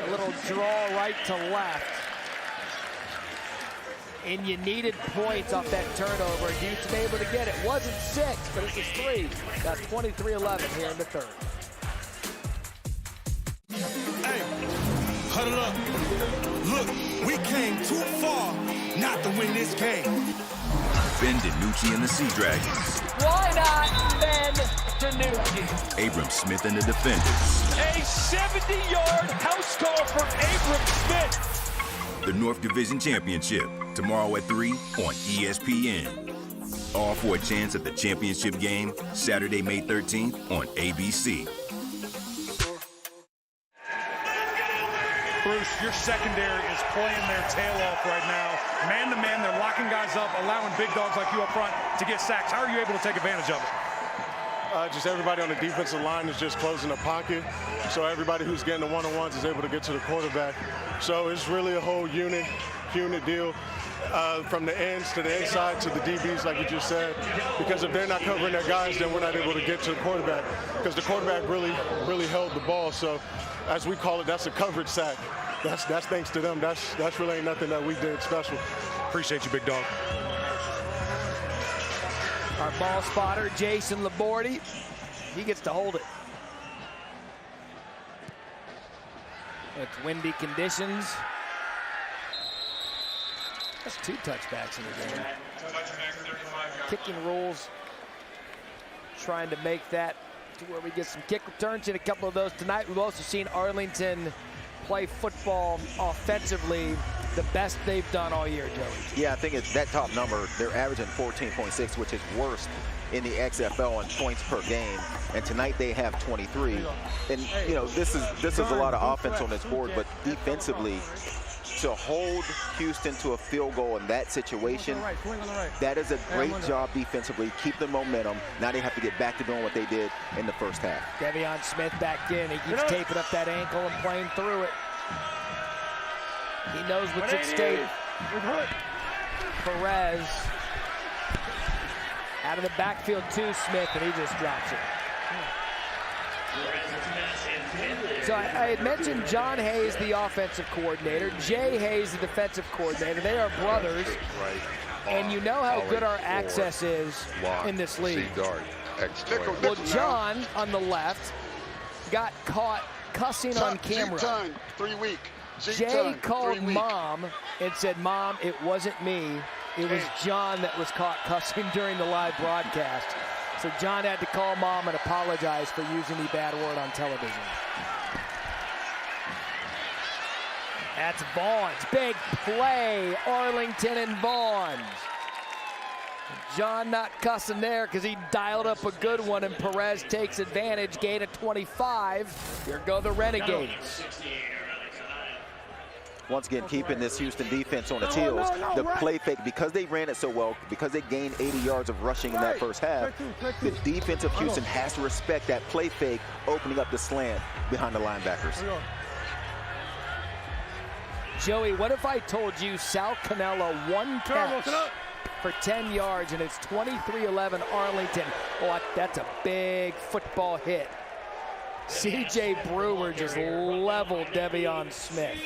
Speaker 3: A little draw right to left. And you needed points off that turnover, and Houston able to get it. Wasn't 6, but it was 3. Got 23-11 here in the 3rd.
Speaker 15: Hey, huddle up. Look, we came too far not to win this game.
Speaker 6: Ben DiNucci and the Sea Dragons.
Speaker 3: Why not Ben DiNucci?
Speaker 6: Abram Smith and the Defenders.
Speaker 4: A 70-yard house call for Abram Smith.
Speaker 6: The North Division Championship, tomorrow at 3 on ESPN. All for a chance at the championship game, Saturday, May 13th on ABC.
Speaker 10: Bruce, your secondary is playing their tail off right now. Man to man, they're locking guys up, allowing big dogs like you up front to get sacks. How are you able to take advantage of it?
Speaker 2: Just everybody on the defensive line is just closing the pocket. So everybody who's getting the one-on-ones is able to get to the quarterback. So it's really a whole unit deal. From the ends to the inside to the DBs, like you just said, because if they're not covering their guys, then we're not able to get to the quarterback, because the quarterback really held the ball. So, as we call it, that's a coverage sack. That's thanks to them. That's really ain't nothing that we did special.
Speaker 10: Appreciate you, big dog.
Speaker 3: Our ball spotter, Jason Labordi, he gets to hold it. It's windy conditions. That's 2 touchbacks in the game. Kicking rules, trying to make that to where we get some kick returns. In a couple of those tonight. We've also seen Arlington play football offensively the best they've done all year, Joey.
Speaker 7: Yeah, I think it's that top number. They're averaging 14.6, which is worst in the XFL in points per game. And tonight they have 23. And you know, this is a lot of offense on this board, but defensively, to hold Houston to a field goal in that situation, that is a great job defensively. Keep the momentum. Now they have to get back to doing what they did in the first half.
Speaker 3: Devion Smith back in. He keeps taping up that ankle and playing through it. He knows what's at stake. Perez out of the backfield to Smith, and he just drops it. So I had mentioned John Hayes, the offensive coordinator, Jay Hayes, the defensive coordinator. They are brothers, and you know how good our access is in this league. Well, John on the left got caught cussing on camera.
Speaker 15: 3 week.
Speaker 3: Jay called Mom and said, "Mom, it wasn't me. It was John that was caught cussing during the live broadcast." So John had to call Mom and apologize for using the bad word on television. That's Vaughn's big play. Arlington and Vaughn's. John not cussing there because he dialed up a good one, and Perez takes advantage. Gain of 25. Here go the Renegades.
Speaker 7: Once again, keeping this Houston defense on its heels. The play fake, because they ran it so well, because they gained 80 yards of rushing in that first half, the defense of Houston has to respect that play fake, opening up the slant behind the linebackers.
Speaker 3: Joey, what if I told you Sal Cannella one catch for 10 yards, and it's 23-11 Arlington? Oh, that's a big football hit. C.J. Brewer just leveled Devion Smith.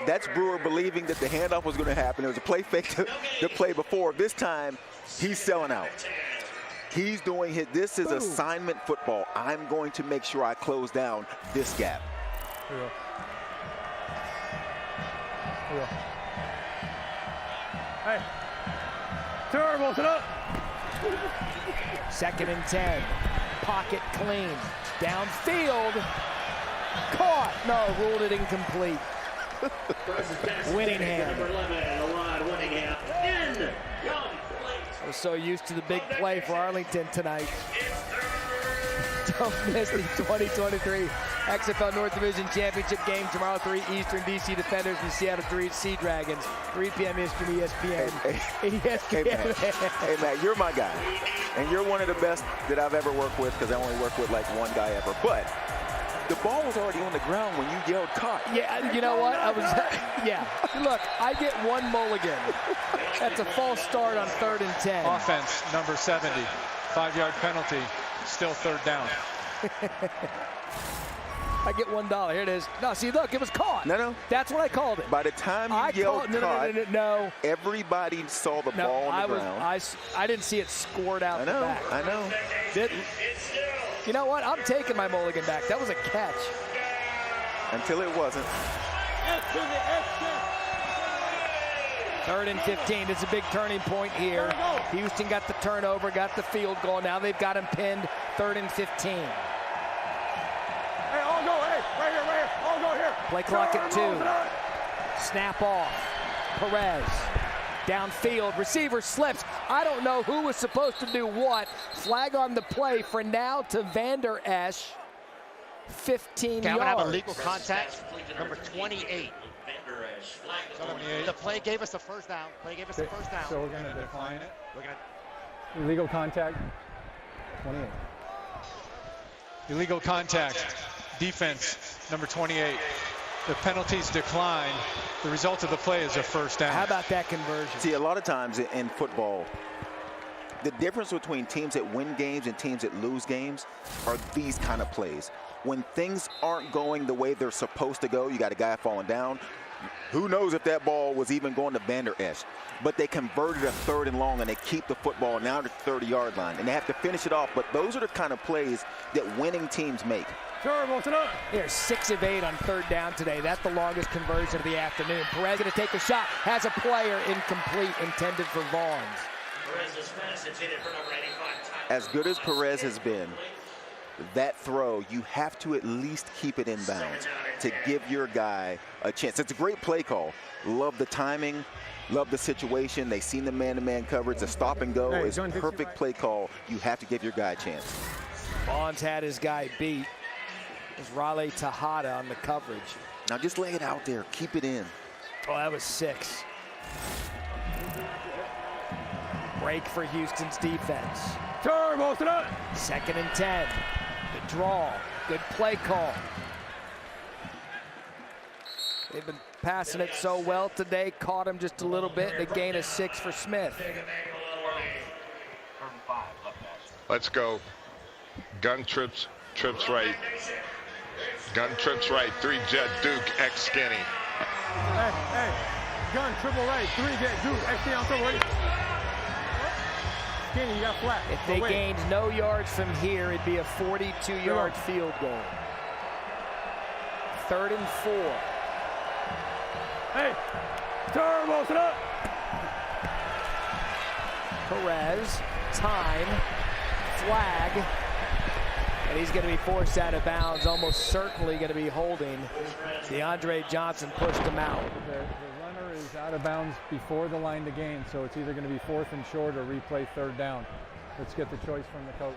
Speaker 7: That's Brewer believing that the handoff was going to happen. There was a play fake the play before. This time, he's selling out. He's doing his, this is assignment football. I'm going to make sure I close down this gap.
Speaker 14: Hey, terrible, sit up.
Speaker 3: 2nd and 10. Pocket clean. Downfield. Caught. No, ruled it incomplete. Winningham. I was so used to the big play for Arlington tonight. Don't miss the 2023 XFL North Division Championship game tomorrow, 3 Eastern. DC Defenders and Seattle Sea Dragons, 3 p.m. Eastern, ESPN.
Speaker 7: Hey, Matt, you're my guy. And you're one of the best that I've ever worked with, because I only work with like one guy ever. But the ball was already on the ground when you yelled caught.
Speaker 3: Yeah, you know what? Yeah. Look, I get one mulligan. That's a false start on 3rd and 10.
Speaker 18: Offense, number 70. 5-yard penalty. Still 3rd down.
Speaker 3: I get $1. Here it is. No, see, look, it was caught.
Speaker 7: No.
Speaker 3: That's what I called it.
Speaker 7: By the time you yelled caught,
Speaker 3: no.
Speaker 7: Everybody saw the ball on the ground.
Speaker 3: I didn't see it scored out the back.
Speaker 7: I know.
Speaker 3: You know what? I'm taking my mulligan back. That was a catch.
Speaker 7: Until it wasn't.
Speaker 3: 3rd and 15. It's a big turning point here. Houston got the turnover, got the field goal. Now they've got him pinned. 3rd and 15.
Speaker 14: Hey, all go. Hey, right here. All go here.
Speaker 3: Play clock at 2. Snap off. Perez. Downfield. Receiver slips. I don't know who was supposed to do what. Flag on the play for now to Vander Esch. 15
Speaker 1: I'm
Speaker 3: yards.
Speaker 1: gonna have a legal contact, number 28. The play gave us the first down.
Speaker 17: So we're going to decline it.
Speaker 1: We're gonna
Speaker 17: Illegal contact, 28.
Speaker 18: Illegal contact, defense, number 28. The penalties decline. The result of the play is a first down.
Speaker 3: How about that conversion?
Speaker 7: See, a lot of times in football, the difference between teams that win games and teams that lose games are these kind of plays. When things aren't going the way they're supposed to go, you got a guy falling down. Who knows if that ball was even going to Van Der Esch. But they converted a 3rd and long, and they keep the football now to the 30-yard line. And they have to finish it off. But those are the kind of plays that winning teams make.
Speaker 3: They're 6 of 8 on 3rd down today. That's the longest conversion of the afternoon. Perez going to take a shot. Has a player incomplete, intended for Vaughns.
Speaker 7: As good as Perez has been, that throw, you have to at least keep it in bounds to give your guy a chance. It's a great play call. Love the timing, love the situation. They seen the man-to-man coverage. The stop and go is a perfect play call. You have to give your guy a chance.
Speaker 3: Vaughns had his guy beat. There's Raleigh Tejada on the coverage.
Speaker 7: Now just lay it out there. Keep it in.
Speaker 3: Oh, that was 6. Break for Houston's defense.
Speaker 14: Turbo, it up.
Speaker 3: 2nd and 10. The draw. Good play call. They've been passing it so well today. Caught him just a little bit. And a gain of 6 for Smith.
Speaker 19: Let's go. Gun trips right. Gun trips right. 3 jet Duke X skinny.
Speaker 14: Hey. Gun triple right. 3 jet Duke X skinny. I'm so ready. Skinny, you got flat.
Speaker 3: If they gained no yards from here, it'd be a 42-yard field goal. 3rd and 4.
Speaker 14: Hey, turbo, it up.
Speaker 3: Perez, time, flag, and he's going to be forced out of bounds, almost certainly going to be holding. DeAndre Johnson pushed him out.
Speaker 17: The runner is out of bounds before the line to gain, so it's either going to be 4th and short or replay 3rd down. Let's get the choice from the coach.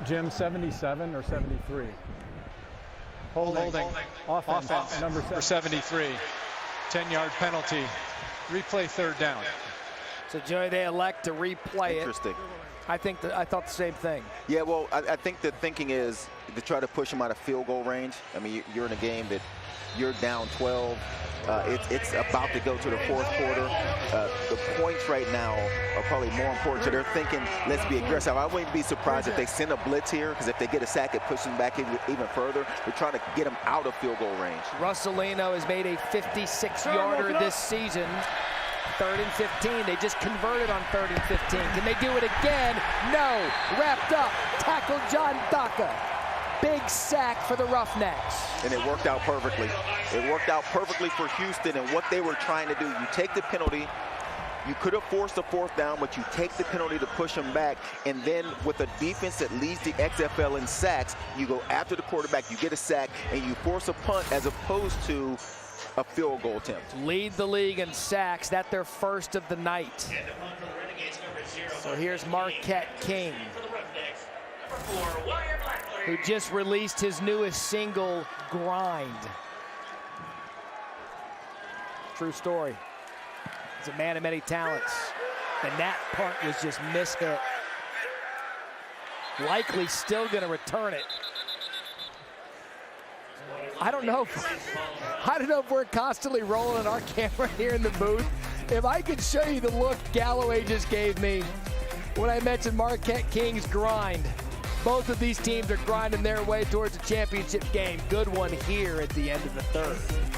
Speaker 17: Jim, 77 or 73?
Speaker 18: Holding. Offense.
Speaker 17: Number
Speaker 18: 73. 10-yard penalty. Replay 3rd down.
Speaker 3: So, Joey, they elect to replay it.
Speaker 7: Interesting.
Speaker 3: I thought the same thing.
Speaker 7: Yeah, well, I think the thinking is to try to push them out of field goal range. I mean, you're in a game that you're down 12. It's about to go to the 4th quarter. The points right now are probably more important. So they're thinking, let's be aggressive. I wouldn't be surprised if they send a blitz here, because if they get a sack, it pushes them back even further. They're trying to get them out of field goal range.
Speaker 3: Russolino has made a 56-yarder this season. 3rd and 15. They just converted on 3rd and 15. Can they do it again? No. Wrapped up. Tackle John Daka. Big sack for the Roughnecks.
Speaker 7: And it worked out perfectly. It worked out perfectly for Houston and what they were trying to do. You take the penalty. You could have forced a 4th down, but you take the penalty to push them back. And then with a defense that leads the XFL in sacks, you go after the quarterback, you get a sack, and you force a punt as opposed to a field goal attempt.
Speaker 3: Lead the league in sacks. That's their first of the night. So here's Marquette King, who just released his newest single, Grind. True story. He's a man of many talents. And that punt was just mishit. Likely still going to return it. I don't know if we're constantly rolling our camera here in the booth. If I could show you the look Galloway just gave me when I mentioned Marquette King's grind. Both of these teams are grinding their way towards a championship game. Good one here at the end of the 3rd.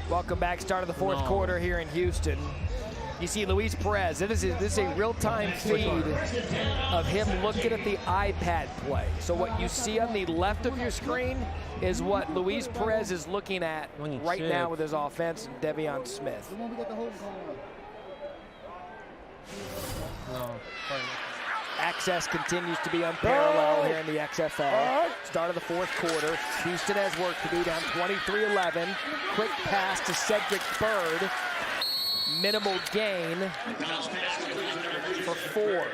Speaker 3: Welcome back. Start of the 4th quarter here in Houston. You see Luis Perez. This is a real-time feed of him looking at the iPad play. So what you see on the left of your screen is what Luis Perez is looking at right
Speaker 14: check.
Speaker 3: now with his offense and Devion Smith.
Speaker 14: No.
Speaker 3: Access continues to be unparalleled here in the XFL. Start of the fourth quarter. Houston has work to do, down 23-11. Quick pass to Cedric Bird. Minimal gain for 4.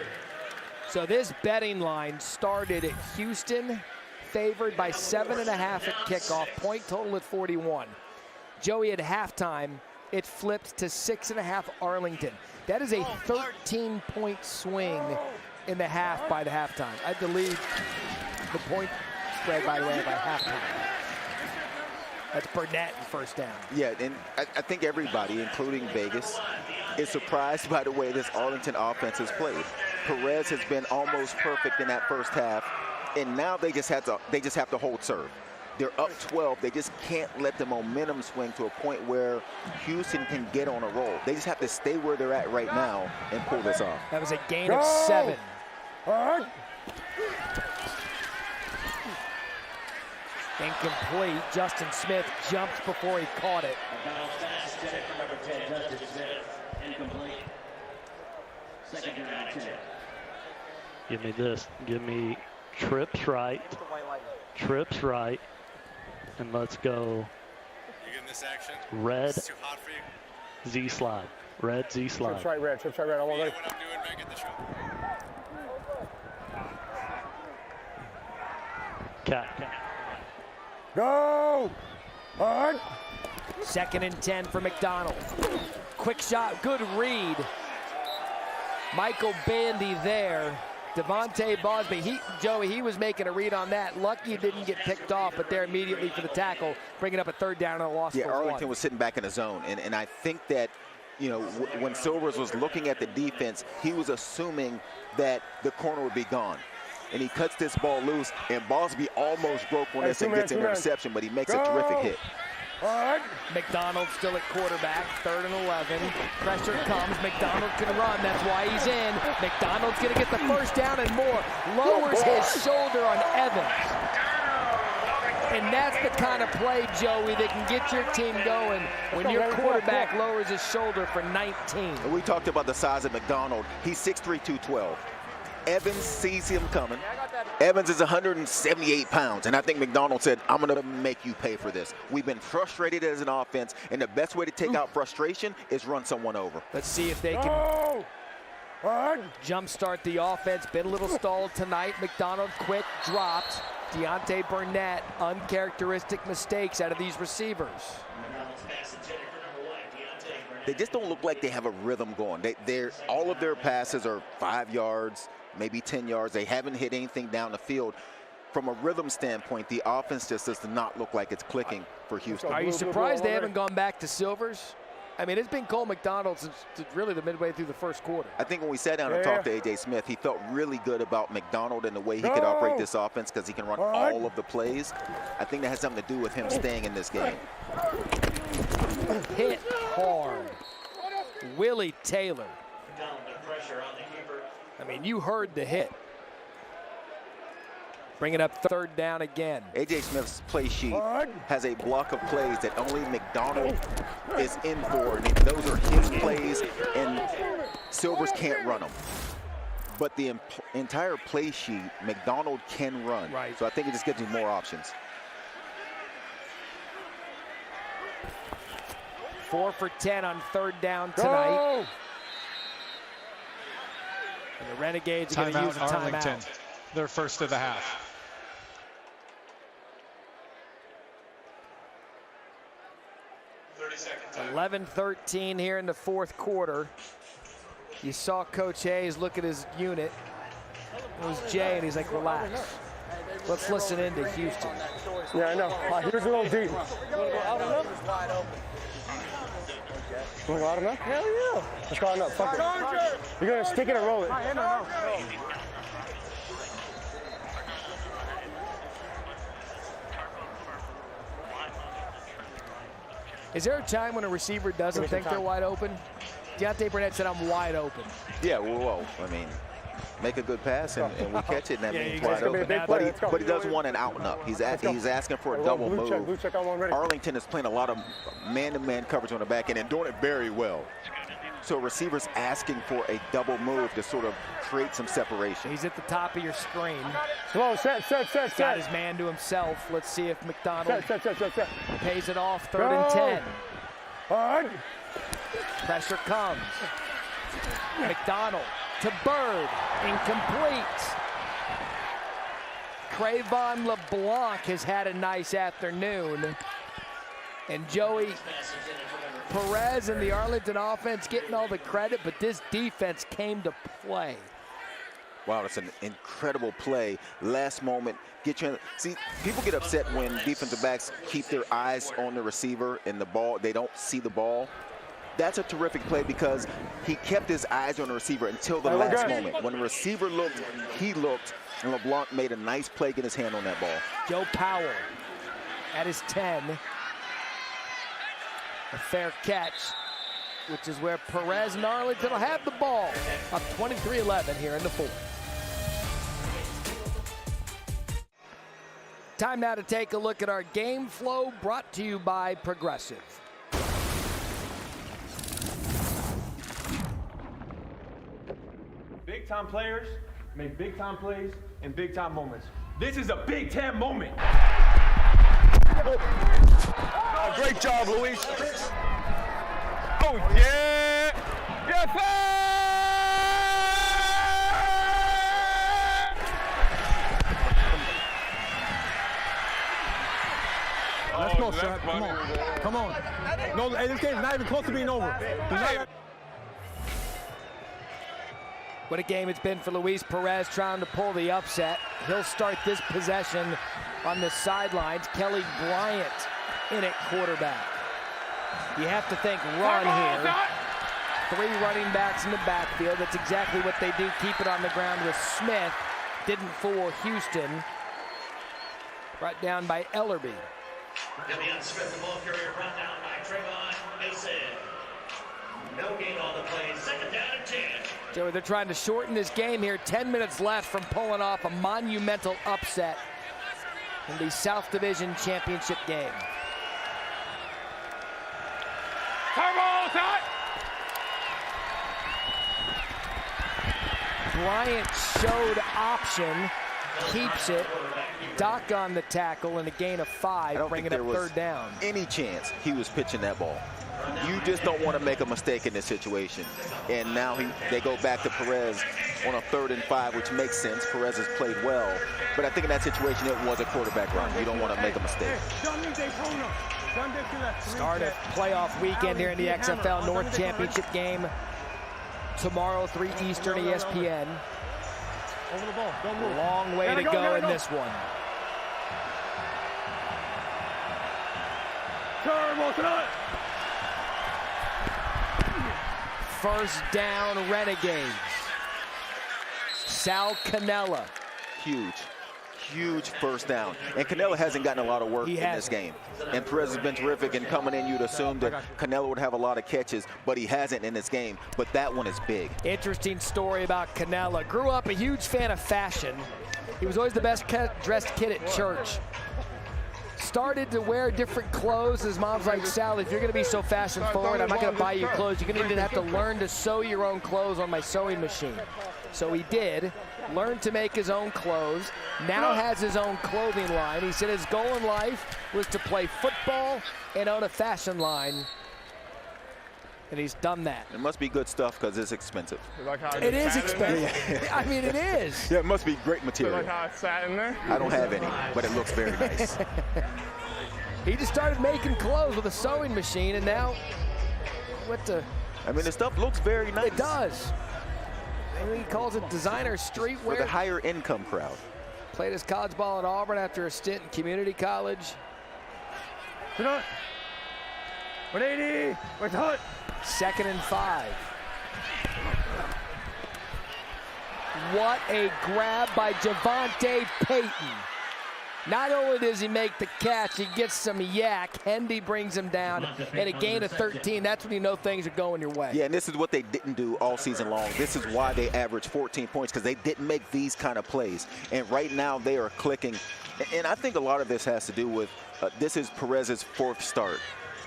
Speaker 3: So this betting line started at Houston, favored by 7.5 at kickoff, point total at 41. Joey, at halftime, it flipped to 6.5 Arlington. That is a 13-point swing in the half by the halftime. I believe the point spread, by the way, by halftime. That's Burnett in first down.
Speaker 7: Yeah, and I think everybody, including Vegas, is surprised by the way this Arlington offense has played. Perez has been almost perfect in that first half, and now they just have to hold serve. They're up 12. They just can't let the momentum swing to a point where Houston can get on a roll. They just have to stay where they're at right now and pull this off.
Speaker 3: That was a gain of 7. Incomplete. Justin Smith jumped before he caught it.
Speaker 13: Give me this. Give me trips right. Trips right. And let's go.
Speaker 12: You getting this action?
Speaker 13: Red.
Speaker 12: It's too hot for you?
Speaker 13: Z slide. Red Z slide.
Speaker 14: Trips right, red. Trips right, red. I want
Speaker 12: You
Speaker 14: red.
Speaker 12: know what I'm doing back at the show?
Speaker 13: Cat.
Speaker 14: Go! All right.
Speaker 3: 2nd and 10 for McDonald. Quick shot, good read. Michael Bandy there. Devontae Bosby, Joey, he was making a read on that. Lucky it didn't get picked off, but there immediately for the tackle, bringing up a 3rd down and a loss for 1.
Speaker 7: Arlington was sitting back in the zone, and I think that, you know, when Silvers was looking at the defense, he was assuming that the corner would be gone. And he cuts this ball loose, and Bosby almost broke one and gets an interception, but he makes a terrific hit.
Speaker 3: McDonald still at quarterback, 3rd and 11. Pressure comes, McDonald can run, that's why he's in. McDonald's gonna get the first down and more. Lowers his shoulder on Evans. And that's the kind of play, Joey, that can get your team going when your quarterback lowers his shoulder for 19.
Speaker 7: And we talked about the size of McDonald. He's 6'3", 212. Evans sees him coming. Evans is 178 pounds, and I think McDonald said, I'm going to make you pay for this. We've been frustrated as an offense, and the best way to take out frustration is run someone over.
Speaker 3: Let's see if they can jumpstart the offense. Been a little stalled tonight. McDonald quick dropped. Deontay Burnett, uncharacteristic mistakes out of these receivers.
Speaker 7: They just don't look like they have a rhythm going. All of their passes are 5 yards, maybe 10 yards. They haven't hit anything down the field. From a rhythm standpoint, the offense just does not look like it's clicking for Houston.
Speaker 3: Are you surprised they haven't gone back to Silvers? I mean, it's been Cole McDonald since really the midway through the first quarter.
Speaker 7: I think when we sat down and talked to A.J. Smith, he felt really good about McDonald and the way he could operate this offense because he can run all of the plays. I think that has something to do with him staying in this game.
Speaker 3: Hit hard. Willie Taylor. I mean, you heard the hit. Bring it up 3rd down again.
Speaker 7: A.J. Smith's play sheet has a block of plays that only McDonald is in for, and those are his plays, and Silvers can't run them. But the entire play sheet, McDonald can run.
Speaker 3: Right.
Speaker 7: So I think it just gives you more options.
Speaker 3: 4 for 10 on 3rd down tonight. And the Renegades are going to use a timeout.
Speaker 18: Their first of the half.
Speaker 3: 11-13 here in the 4th quarter. You saw Coach Hayes look at his unit. It was Jay, and he's like, relax. Let's listen into Houston.
Speaker 14: Yeah, I know. Here's a little deep. You want to go out enough? Hell yeah. Let's go out enough. Fuck it. You're going to stick it or roll it?
Speaker 3: Is there a time when a receiver doesn't think they're wide open? Deontay Burnett said, I'm wide open.
Speaker 7: Yeah, well, I mean, make a good pass, and we catch it, and that
Speaker 14: Yeah,
Speaker 7: means
Speaker 14: it's
Speaker 7: wide
Speaker 14: gonna be a
Speaker 7: open.
Speaker 14: big play. Let's go.
Speaker 7: But he doesn't want an out and up. He's asking for a double move.
Speaker 14: Blue check on one, ready.
Speaker 7: Arlington is playing a lot of man-to-man coverage on the back end and doing it very well. So receivers asking for a double move to sort of create some separation.
Speaker 3: He's at the top of your screen.
Speaker 14: Come on, set.
Speaker 3: Got his man to himself. Let's see if McDonald
Speaker 14: Set.
Speaker 3: pays it off. 3rd and 10.
Speaker 14: All right.
Speaker 3: Pressure comes. McDonald to Bird. Incomplete. Crayvon LeBlanc has had a nice afternoon. And Joey Perez and the Arlington offense getting all the credit, but this defense came to play.
Speaker 7: Wow, that's an incredible play. Last moment, see, people get upset when defensive backs keep their eyes on the receiver and the ball, they don't see the ball. That's a terrific play because he kept his eyes on the receiver until the last moment. When the receiver looked, he looked, and LeBlanc made a nice play, get his hand on that ball.
Speaker 3: Joe Powell at his 10. A fair catch, which is where Perez and Arlington will have the ball. Up 23-11 here in the 4th. Time now to take a look at our game flow, brought to you by Progressive.
Speaker 5: Big time players make big time plays in big time moments. This is a Big Ten moment.
Speaker 14: Oh, great job, Luis. Oh, yeah. Yes, sir. Let's go, sir. Come on. No, hey, this game's not even close to being over.
Speaker 3: What a game it's been for Luis Perez, trying to pull the upset. He'll start this possession on the sidelines. Kelly Bryant in at quarterback. You have to think run here. 3 running backs in the backfield. That's exactly what they do. Keep it on the ground with Smith. Didn't fool Houston. Brought down by Ellerby.
Speaker 20: Damian Smith, the ball carrier, brought down by Trayvon Mason. No gain on the play. 2nd down and 10.
Speaker 3: Joey, they're trying to shorten this game here. 10 minutes left from pulling off a monumental upset in the South Division Championship game. Bryant showed option, keeps it. Doc on the tackle and a gain of 5, bringing up 3rd down.
Speaker 7: Any chance he was pitching that ball. You just don't want to make a mistake in this situation. And now they go back to Perez on a 3rd and 5, which makes sense. Perez has played well. But I think in that situation, it was a quarterback run. You don't want to make a mistake.
Speaker 3: Start of playoff weekend here in the XFL North Championship game. Tomorrow, 3 Eastern, ESPN.
Speaker 14: Over the ball. Don't move.
Speaker 3: Long way to go in this one. First down, Renegades. Sal Cannella.
Speaker 7: Huge first down. And Cannella hasn't gotten a lot of work in this game. And Perez has been terrific, and coming in, you'd assume that Cannella would have a lot of catches, but he hasn't in this game. But that one is big.
Speaker 3: Interesting story about Cannella. Grew up a huge fan of fashion. He was always the best dressed kid at church. Started to wear different clothes. His mom's like, Sal, if you're going to be so fashion forward, I'm not going to buy you clothes. You're going to have to learn to sew your own clothes on my sewing machine. So he did. Learned to make his own clothes. Now has his own clothing line. He said his goal in life was to play football and own a fashion line. And he's done that.
Speaker 7: It must be good stuff because it's expensive.
Speaker 3: It is expensive. I mean, it is.
Speaker 7: Yeah, it must be great material.
Speaker 14: Like how it sat in there?
Speaker 7: I don't have any, but it looks very nice.
Speaker 3: He just started making clothes with a sewing machine, and now
Speaker 7: I mean, the stuff looks very nice.
Speaker 3: It does. Maybe he calls it designer streetwear.
Speaker 7: For the higher income crowd.
Speaker 3: Played his college ball at Auburn after a stint in community college.
Speaker 14: 180. Wait, hut.
Speaker 3: 2nd and 5. What a grab by Javonte Payton. Not only does he make the catch, he gets some yak. Hendy brings him down at a gain of 13. That's when you know things are going your way.
Speaker 7: Yeah, and this is what they didn't do all season long. This is why they averaged 14 points, because they didn't make these kind of plays. And right now they are clicking. And I think a lot of this has to do with this is Perez's 4th start.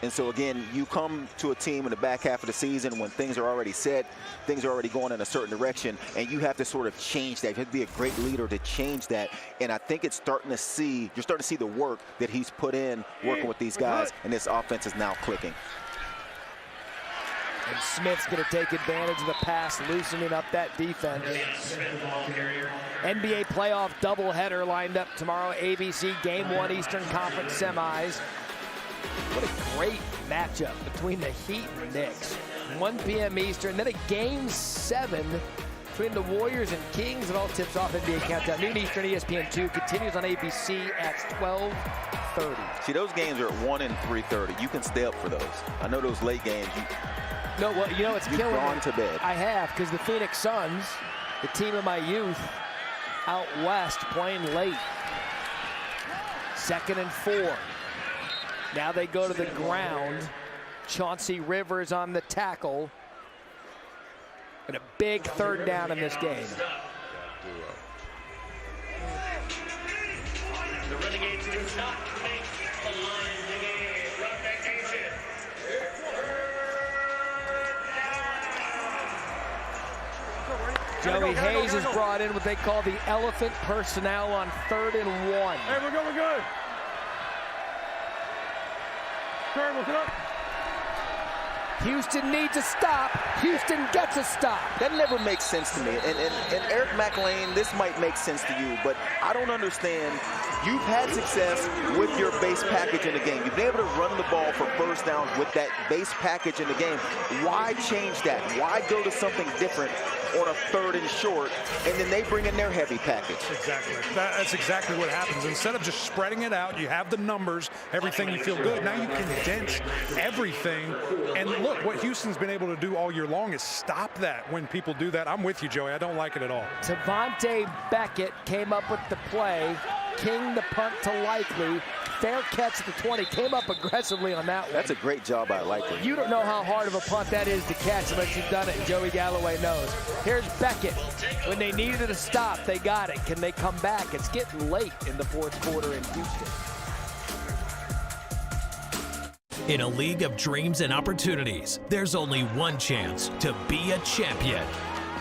Speaker 7: And so, again, you come to a team in the back half of the season when things are already set, things are already going in a certain direction, and you have to sort of change that. You have to be a great leader to change that. And I think it's starting to see, you're starting to see the work that he's put in working with these guys, and this offense is now clicking.
Speaker 3: And Smith's going to take advantage of the pass, loosening up that defense. NBA playoff doubleheader lined up tomorrow. ABC Game 1 Eastern Conference semis. What a great matchup between the Heat and Knicks. 1 p.m. Eastern, then a Game 7 between the Warriors and Kings. It all tips off NBA Countdown. Noon Eastern, ESPN2 continues on ABC at 12:30.
Speaker 7: See, those games are at 1 and 3:30. You can stay up for those. I know those late games.
Speaker 3: No, well, you know it's
Speaker 7: you've
Speaker 3: killing
Speaker 7: gone
Speaker 3: me.
Speaker 7: to bed.
Speaker 3: I have, because the Phoenix Suns, the team of my youth, out west playing late. 2nd and 4. Now they go to the ground. Chauncey Rivers on the tackle. And a big 3rd down in this game.
Speaker 20: The Renegades do not make the line to game. Roughneck Nation.
Speaker 3: Joey Hayes is brought in what they call the elephant personnel on 3rd and 1.
Speaker 14: Hey, we're good, we're good. Turn, look it up.
Speaker 3: Houston needs a stop. Houston gets a stop.
Speaker 7: That never makes sense to me. And Eric McLean, this might make sense to you, but I don't understand. You've had success with your base package in the game. You've been able to run the ball for 1st downs with that base package in the game. Why change that? Why go to something different on a 3rd and short, and then they bring in their heavy package?
Speaker 10: Exactly. That's exactly what happens. Instead of just spreading it out, you have the numbers, everything, you feel good. Now you condense everything. And look, what Houston's been able to do all year long is stop that when people do that. I'm with you, Joey. I don't like it at all.
Speaker 3: Tavante Beckett came up with the play. King the punt to Likely. Fair catch at the 20. Came up aggressively on that one.
Speaker 7: That's a great job by Likely.
Speaker 3: You don't know how hard of a punt that is to catch unless you've done it, and Joey Galloway knows. Here's Beckett. When they needed a stop, they got it. Can they come back? It's getting late in the 4th quarter in Houston.
Speaker 11: In a league of dreams and opportunities, there's only one chance to be a champion.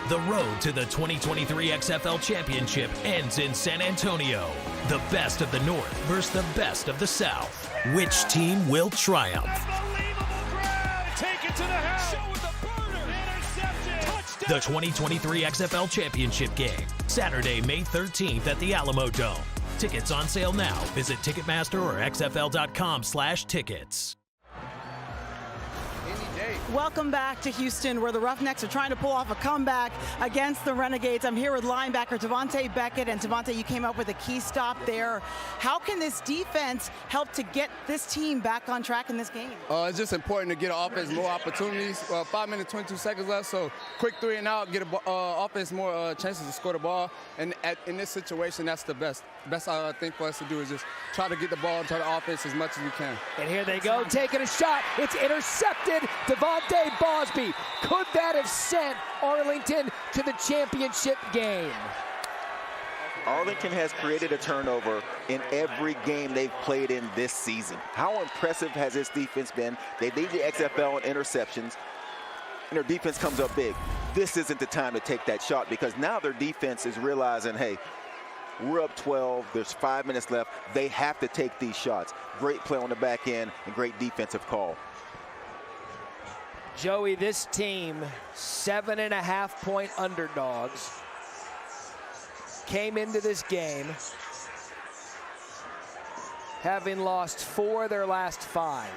Speaker 11: The road to the 2023 XFL Championship ends in San Antonio. The best of the North versus the best of the South. Which team will triumph?
Speaker 4: Take it to the house. Show with the burner. Intercepted. Touchdown.
Speaker 11: The 2023 XFL Championship game. Saturday, May 13th at the Alamo Dome. Tickets on sale now. Visit Ticketmaster or xfl.com/tickets.
Speaker 9: Welcome back to Houston, where the Roughnecks are trying to pull off a comeback against the Renegades. I'm here with linebacker Tavante Beckett. And Tavante, you came up with a key stop there. How can this defense help to get this team back on track in this game?
Speaker 21: It's just important to get an offense more opportunities. 5 minutes, 22 seconds left, so quick 3 and out, get an offense more chances to score the ball. And in this situation, that's the best. Best thing for us to do is just try to get the ball into the offense as much as we can.
Speaker 3: And here they go, taking a shot. It's intercepted. Devontae Bosby. Could that have sent Arlington to the championship game?
Speaker 7: Arlington has created a turnover in every game they've played in this season. How impressive has this defense been? They lead the XFL in interceptions, and their defense comes up big. This isn't the time to take that shot, because now their defense is realizing, hey, we're up 12. There's 5 minutes left. They have to take these shots. Great play on the back end and great defensive call.
Speaker 3: Joey, this team, 7.5-point underdogs, came into this game having lost 4 of their last 5.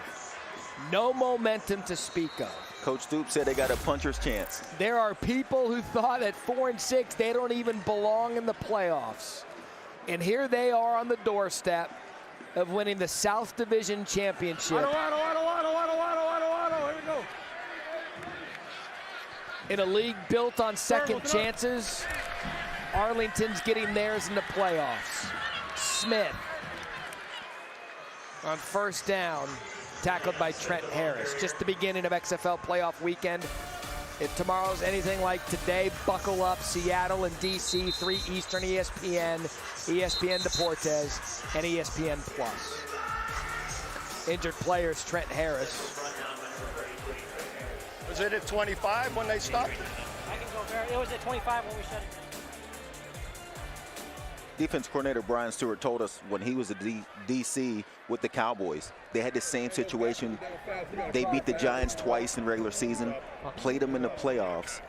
Speaker 3: No momentum to speak of.
Speaker 7: Coach Stoops said they got a puncher's chance.
Speaker 3: There are people who thought at 4-6 they don't even belong in the playoffs. And here they are on the doorstep of winning the South Division Championship.
Speaker 14: Here we go.
Speaker 3: In a league built on second chances, Arlington's getting theirs in the playoffs. Smith on first down, tackled by Trent Harris. Just the beginning of XFL playoff weekend. If tomorrow's anything like today, buckle up. Seattle and DC, 3 Eastern, ESPN, ESPN Deportes, and ESPN Plus. Injured players, Trent Harris.
Speaker 8: Was it at 25 when they stopped?
Speaker 22: I can go very. It was at 25 when we shut it.
Speaker 7: Defense coordinator Brian Stewart told us when he was at DC with the Cowboys, they had the same situation. They beat the Giants twice in regular season, played them in the playoffs,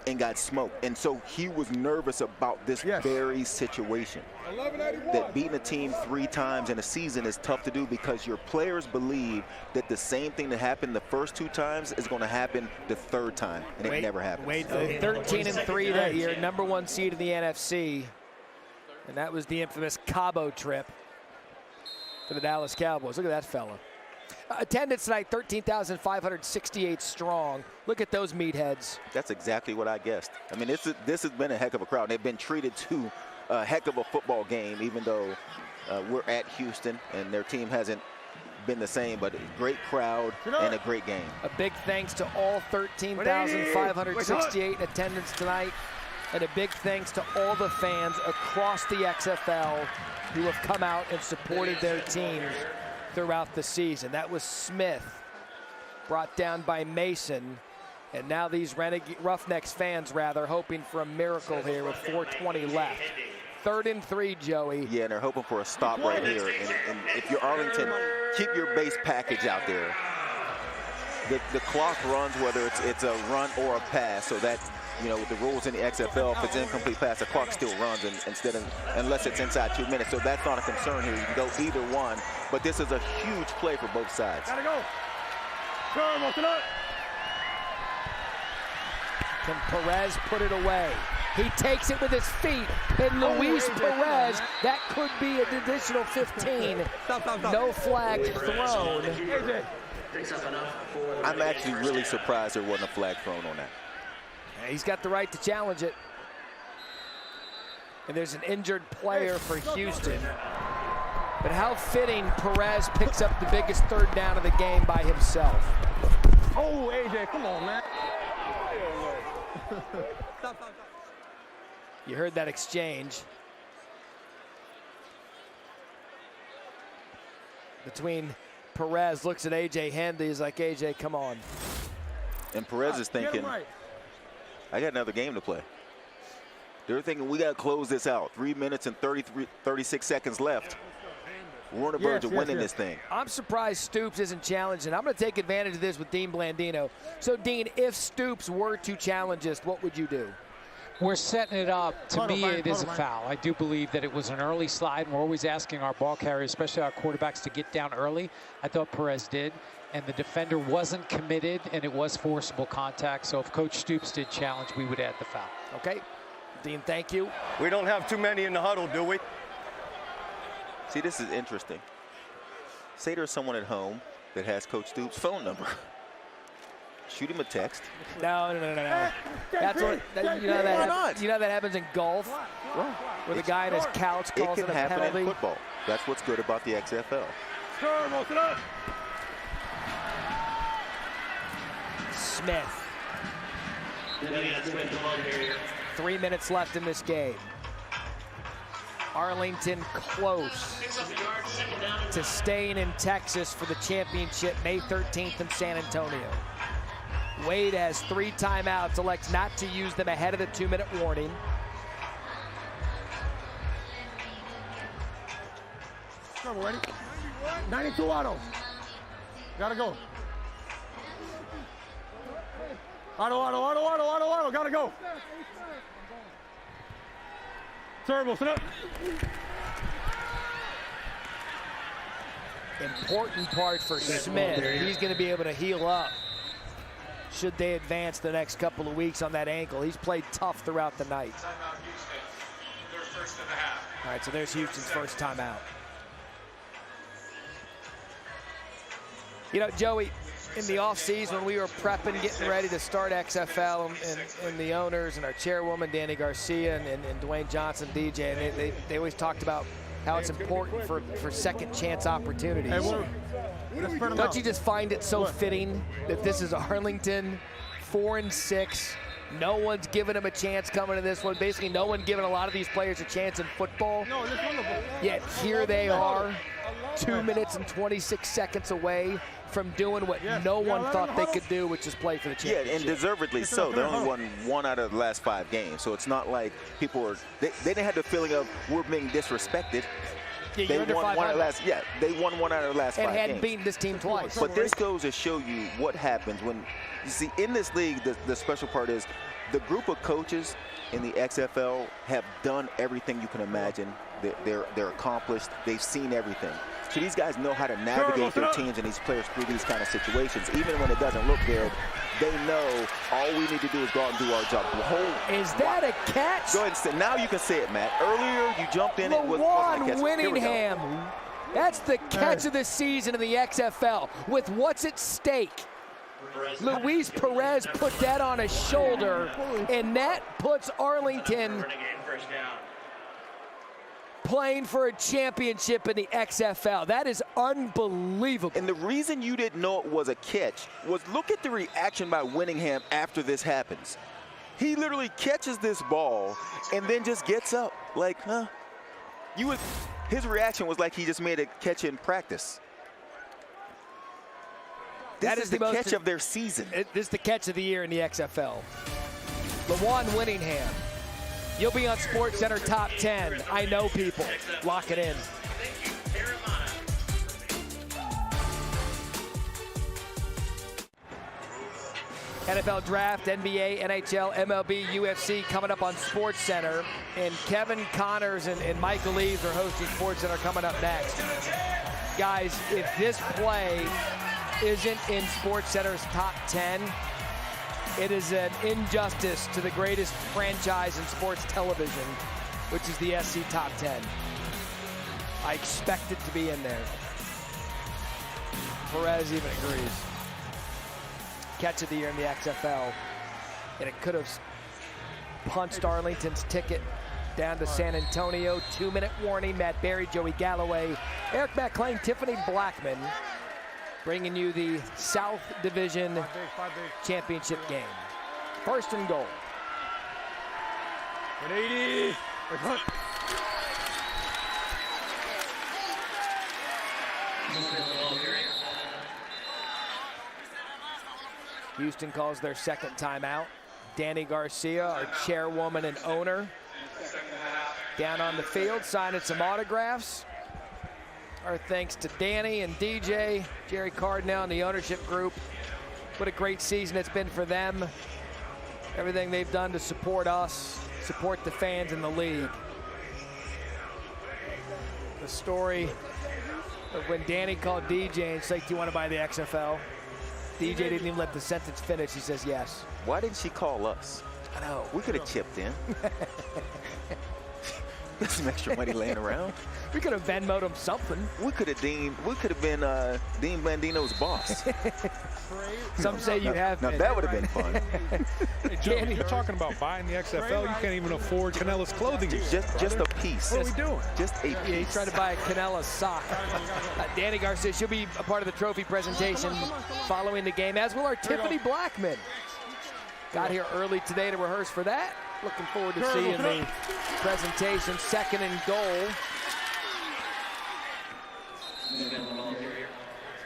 Speaker 7: and got smoked. And so he was nervous about this very situation. That beating a team 3 times in a season is tough to do because your players believe that the same thing that happened the first 2 times is going to happen the 3rd time, and it never happens.
Speaker 3: 13-3 that year, #1 seed in the NFC. And that was the infamous Cabo trip for the Dallas Cowboys. Look at that fella. Attendance tonight, 13,568 strong. Look at those meatheads.
Speaker 7: That's exactly what I guessed. I mean, this has been a heck of a crowd. They've been treated to a heck of a football game, even though we're at Houston and their team hasn't been the same, but a great crowd and a great game.
Speaker 3: A big thanks to all 13,568 in attendance tonight. And a big thanks to all the fans across the XFL who have come out and supported their teams throughout the season. That was Smith, brought down by Mason. And now these Roughnecks fans, hoping for a miracle here with 4:20 left. 3rd and 3, Joey.
Speaker 7: Yeah, and they're hoping for a stop right here. And if you're Arlington, keep your base package out there. The clock runs whether it's a run or a pass, so that, you know, with the rules in the XFL, if it's an incomplete pass, the clock still runs unless it's inside 2 minutes. So that's not a concern here. You can go either one, but this is a huge play for both sides.
Speaker 14: Gotta go. Turn, open up.
Speaker 3: Can Perez put it away? He takes it with his feet, and Luis Perez, that could be an additional 15. No flag thrown.
Speaker 7: I'm actually really surprised there wasn't a flag thrown on that.
Speaker 3: He's got the right to challenge it. And there's an injured player for Houston. But how fitting Perez picks up the biggest 3rd down of the game by himself.
Speaker 14: Oh, AJ, come on, man.
Speaker 3: You heard that exchange between Perez, looks at AJ Hendy, he's like, AJ, come on.
Speaker 7: And Perez is thinking, I got another game to play. They're thinking, we got to close this out. 3 minutes and 36 seconds left. We're on the verge of winning this thing.
Speaker 3: I'm surprised Stoops isn't challenging. I'm going to take advantage of this with Dean Blandino. So, Dean, if Stoops were to challenge this, what would you do?
Speaker 23: We're setting it up. To me, it is a foul. I do believe that it was an early slide, and we're always asking our ball carriers, especially our quarterbacks, to get down early. I thought Perez did, and the defender wasn't committed, and it was forcible contact. So if Coach Stoops did challenge, we would add the foul.
Speaker 3: Okay. Dean, thank you.
Speaker 8: We don't have too many in the huddle, do we?
Speaker 7: See, this is interesting. Say there's someone at home that has Coach Stoops' phone number. Shoot him a text.
Speaker 3: No. That's what you know that happens in golf, where the guy on his couch calls it a penalty.
Speaker 7: It can happen in football. That's what's good about the XFL.
Speaker 3: Smith. 3 minutes left in this game. Arlington close to staying in Texas for the championship May 13th in San Antonio. Wade has 3 timeouts, elects not to use them ahead of the 2-minute warning.
Speaker 14: Come on, ready? 92 auto. Gotta go. Auto. Gotta go. Turbo, sit up.
Speaker 3: Important part for Smith. He's going to be able to heal up should they advance the next couple of weeks on that ankle. He's played tough throughout the night. All right, so there's Houston's first timeout. You know, Joey, in the offseason when we were prepping, getting ready to start XFL, and the owners and our chairwoman, Danny Garcia, and Dwayne Johnson, DJ, and they always talked about how it's important for second chance opportunities. Don't you just find it so fitting that this is Arlington, 4-6? No one's giving them a chance coming to this one. Basically, no one giving a lot of these players a chance in football. Yet here they are, 2 minutes and 26 seconds away from doing what no one thought they could do, which is play for the championship.
Speaker 7: Yeah, and deservedly so. They only won 1 out of the last 5 games, so it's not like people are. They didn't have the feeling of we're being disrespected.
Speaker 3: Yeah,
Speaker 7: they won 1 out of the last. Yeah, they won 1 out of the last 5 games.
Speaker 3: And hadn't beaten this team twice.
Speaker 7: But this goes to show you what happens when you see in this league. The special part is the group of coaches in the XFL have done everything you can imagine. They're accomplished. They've seen everything. So these guys know how to navigate their teams and these players through these kind of situations. Even when it doesn't look good, they know all we need to do is go out and do our job.
Speaker 3: Is that a catch?
Speaker 7: Go ahead and say. Now you can say it, Matt. Earlier you jumped in.
Speaker 3: Lawan Winningham. That's the catch of the season in the XFL. With what's at stake, Luis Perez put that on his shoulder, and that puts Arlington playing for a championship in the XFL. That is unbelievable.
Speaker 7: And the reason you didn't know it was a catch was look at the reaction by Winningham after this happens. He literally catches this ball and then just gets up like, huh? His reaction was like he just made a catch in practice. This is the catch of their season.
Speaker 3: This is the catch of the year in the XFL. Lawan Winningham. You'll be on SportsCenter Top 10. I know people. Lock it in. NFL Draft, NBA, NHL, MLB, UFC coming up on SportsCenter. And Kevin Connors and Michael Eaves are hosting SportsCenter coming up next. Guys, if this play isn't in SportsCenter's Top 10, it is an injustice to the greatest franchise in sports television, which is the SC Top 10. I expect it to be in there. Perez even agrees. Catch of the year in the XFL. And it could have punched Arlington's ticket down to San Antonio. 2-minute warning. Matt Berry, Joey Galloway, Eric McClain, Tiffany Blackman, bringing you the South Division Championship game. First and goal.
Speaker 14: 180.
Speaker 3: Houston calls their second timeout. Danny Garcia, our chairwoman and owner, down on the field signing some autographs. Our thanks to Danny and DJ, Jerry Cardinal and the ownership group. What a great season it's been for them. Everything they've done to support us, support the fans in the league. The story of when Danny called DJ and said, do you want to buy the XFL? DJ didn't even let the sentence finish. He says yes.
Speaker 7: Why didn't she call us?
Speaker 3: I know.
Speaker 7: We could have chipped in. There's some extra money laying around.
Speaker 3: We could have Venmo'd him something.
Speaker 7: We could have been Dean Blandino's boss.
Speaker 3: Some say you have
Speaker 7: been. Now that would have been fun.
Speaker 10: Hey, Joe, you're talking about buying the XFL. You can't even afford Canella's clothing.
Speaker 7: Just a piece.
Speaker 10: What are we doing?
Speaker 7: Just a piece.
Speaker 3: Yeah, he's trying to buy a Canella sock. Danny Garcia, she'll be a part of the trophy presentation following the game, as will our Tiffany Blackman. Got here early today to rehearse for that. Looking forward to seeing the presentation. Second and goal.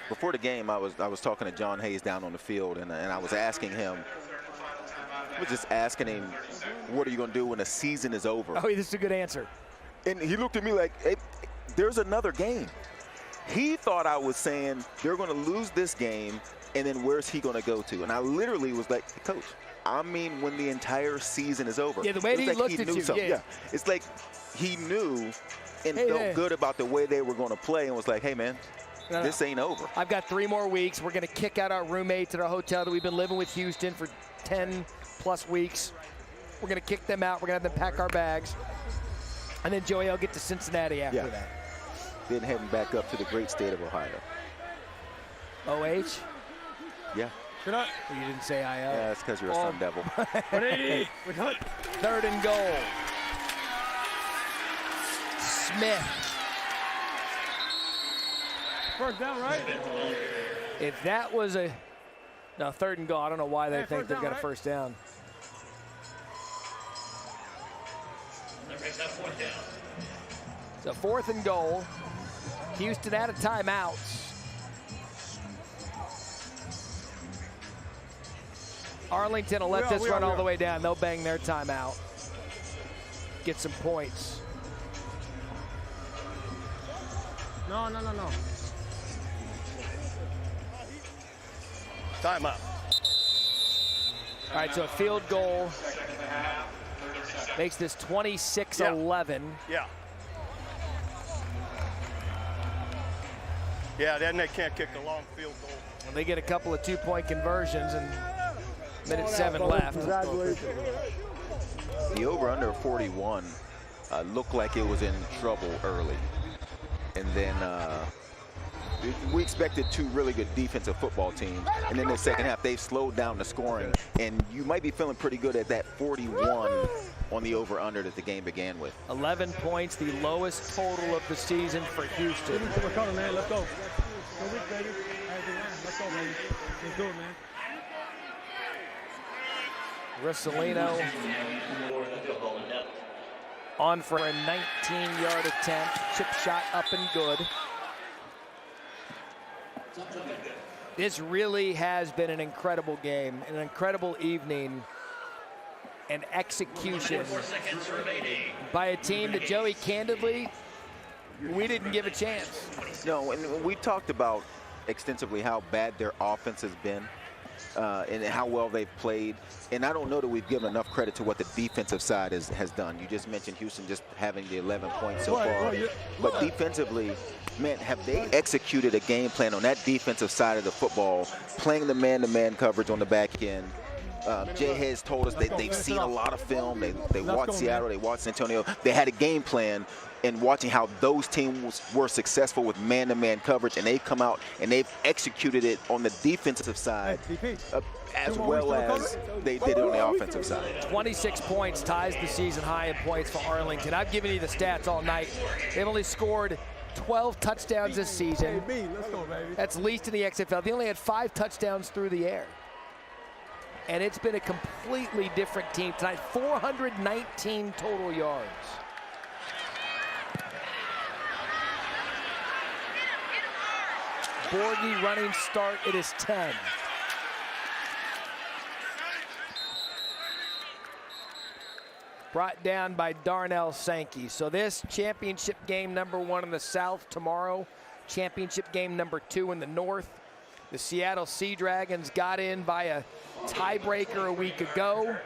Speaker 7: Before the game, I was talking to John Hayes down on the field, and I was asking him, what are you going to do when the season is over?
Speaker 3: Oh, this is a good answer.
Speaker 7: And he looked at me like, hey, there's another game. He thought I was saying they're going to lose this game, and then where's he going to go to? And I literally was like, hey, Coach, I mean when the entire season is over.
Speaker 3: Yeah, the way he looked at you.
Speaker 7: Yeah. It's like he knew and felt good about the way they were going to play and was like, hey, man, this ain't over.
Speaker 3: I've got 3 more weeks. We're going to kick out our roommates at our hotel that we've been living with Houston for 10+ weeks. We're going to kick them out. We're going to have them pack our bags. And then Joey will get to Cincinnati after that.
Speaker 7: Then heading back up to the great state of Ohio.
Speaker 3: OH?
Speaker 7: Yeah.
Speaker 3: You didn't say IO.
Speaker 7: Yeah, that's because you're a Sun Devil.
Speaker 3: 180. Third and goal. Smith
Speaker 14: first down, right?
Speaker 3: If that was a third and goal, I don't know why they think they've got a first down. So 4th and goal. Houston out of timeouts. Arlington will let this run all the way down. They'll bang their timeout. Get some points.
Speaker 14: No.
Speaker 8: Timeout.
Speaker 3: All right, so a field goal makes this 26-11.
Speaker 8: Yeah. Yeah, then they can't kick the long field goal.
Speaker 3: And they get a couple of 2-point conversions and minute 7 left.
Speaker 7: The over-under 41 looked like it was in trouble early. And then we expected 2 really good defensive football teams. And then in the second half, they've slowed down the scoring. And you might be feeling pretty good at that 41 on the over-under that the game began with.
Speaker 3: 11 points, the lowest total of the season for Houston.
Speaker 14: Let's go, man. Let's go. Baby. Let's go, baby. Let's do it, man.
Speaker 3: Rissolino on for a 19-yard attempt. Chip shot up and good. This really has been an incredible game, an incredible evening, and execution by a team that, Joey, candidly, we didn't give a chance.
Speaker 7: No, and we talked about extensively how bad their offense has been. And how well they've played. And I don't know that we've given enough credit to what the defensive side has done. You just mentioned Houston just having the 11 points so far. But defensively, man, have they executed a game plan on that defensive side of the football, playing the man-to-man coverage on the back end. Jay has told us that they've seen a lot of film. They watched Seattle, they watched San Antonio. They had a game plan, and watching how those teams were successful with man-to-man coverage, and they've come out and they've executed it on the defensive side as well as they did it on the offensive side.
Speaker 3: 26 points ties the season high in points for Arlington. I've given you the stats all night. They've only scored 12 touchdowns this season. That's least in the XFL. They only had 5 touchdowns through the air. And it's been a completely different team tonight. 419 total yards. Borghi running start, it is 10. Brought down by Darnell Sankey. So this championship game number 1 in the South tomorrow. Championship game number 2 in the North. The Seattle Sea Dragons got in by a tiebreaker a week ago.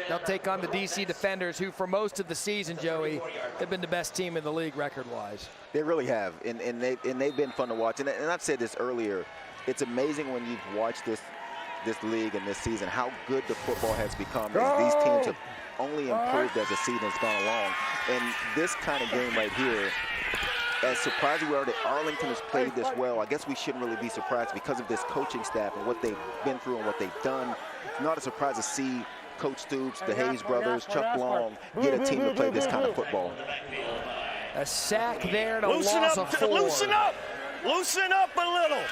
Speaker 3: They'll take on the DC Defenders, who for most of the season, Joey, have been the best team in the league record-wise.
Speaker 7: They really have, and they've been fun to watch. And I've said this earlier, it's amazing when you've watched this league and this season, how good the football has become. These teams have only improved as the season has gone along. And this kind of game right here, as surprised we are that Arlington has played this well, I guess we shouldn't really be surprised because of this coaching staff and what they've been through and what they've done. It's not a surprise to see Coach Stoops, the Hayes brothers, Chuck Long get a team to play this kind of football.
Speaker 3: A sack there and a loss of 4.
Speaker 8: Loosen up! Loosen up a little!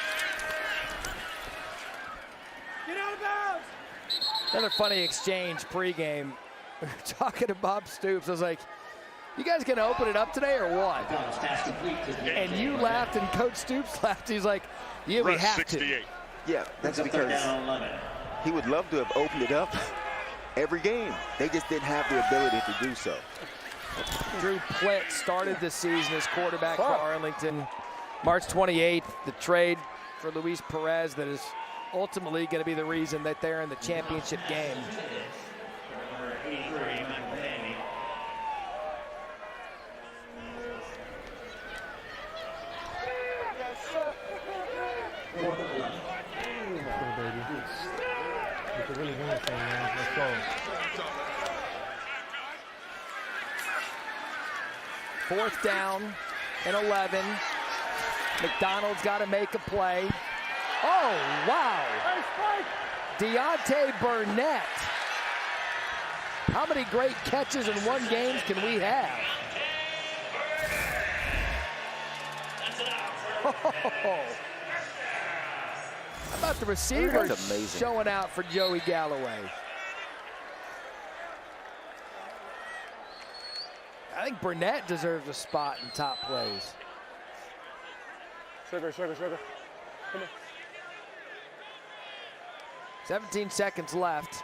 Speaker 14: Get out of bounds!
Speaker 3: Another funny exchange pregame. We were talking to Bob Stoops. I was like, you guys gonna open it up today or what? And you laughed and Coach Stoops laughed. He's like, yeah, we have to.
Speaker 7: Yeah, that's because he would love to have opened it up every game. They just didn't have the ability to do so.
Speaker 3: Drew Plitt started this season as quarterback for Arlington. March 28th, the trade for Luis Perez that is ultimately going to be the reason that they're in the championship game. Fourth down and 11. McDonald's got to make a play. Oh, wow. Deontay Burnett. How many great catches in one game can we have? How about the receivers
Speaker 7: That's amazing.
Speaker 3: showing out for Joey Galloway? I think Burnett deserves a spot in top plays.
Speaker 14: Sugar. Come on.
Speaker 3: 17 seconds left.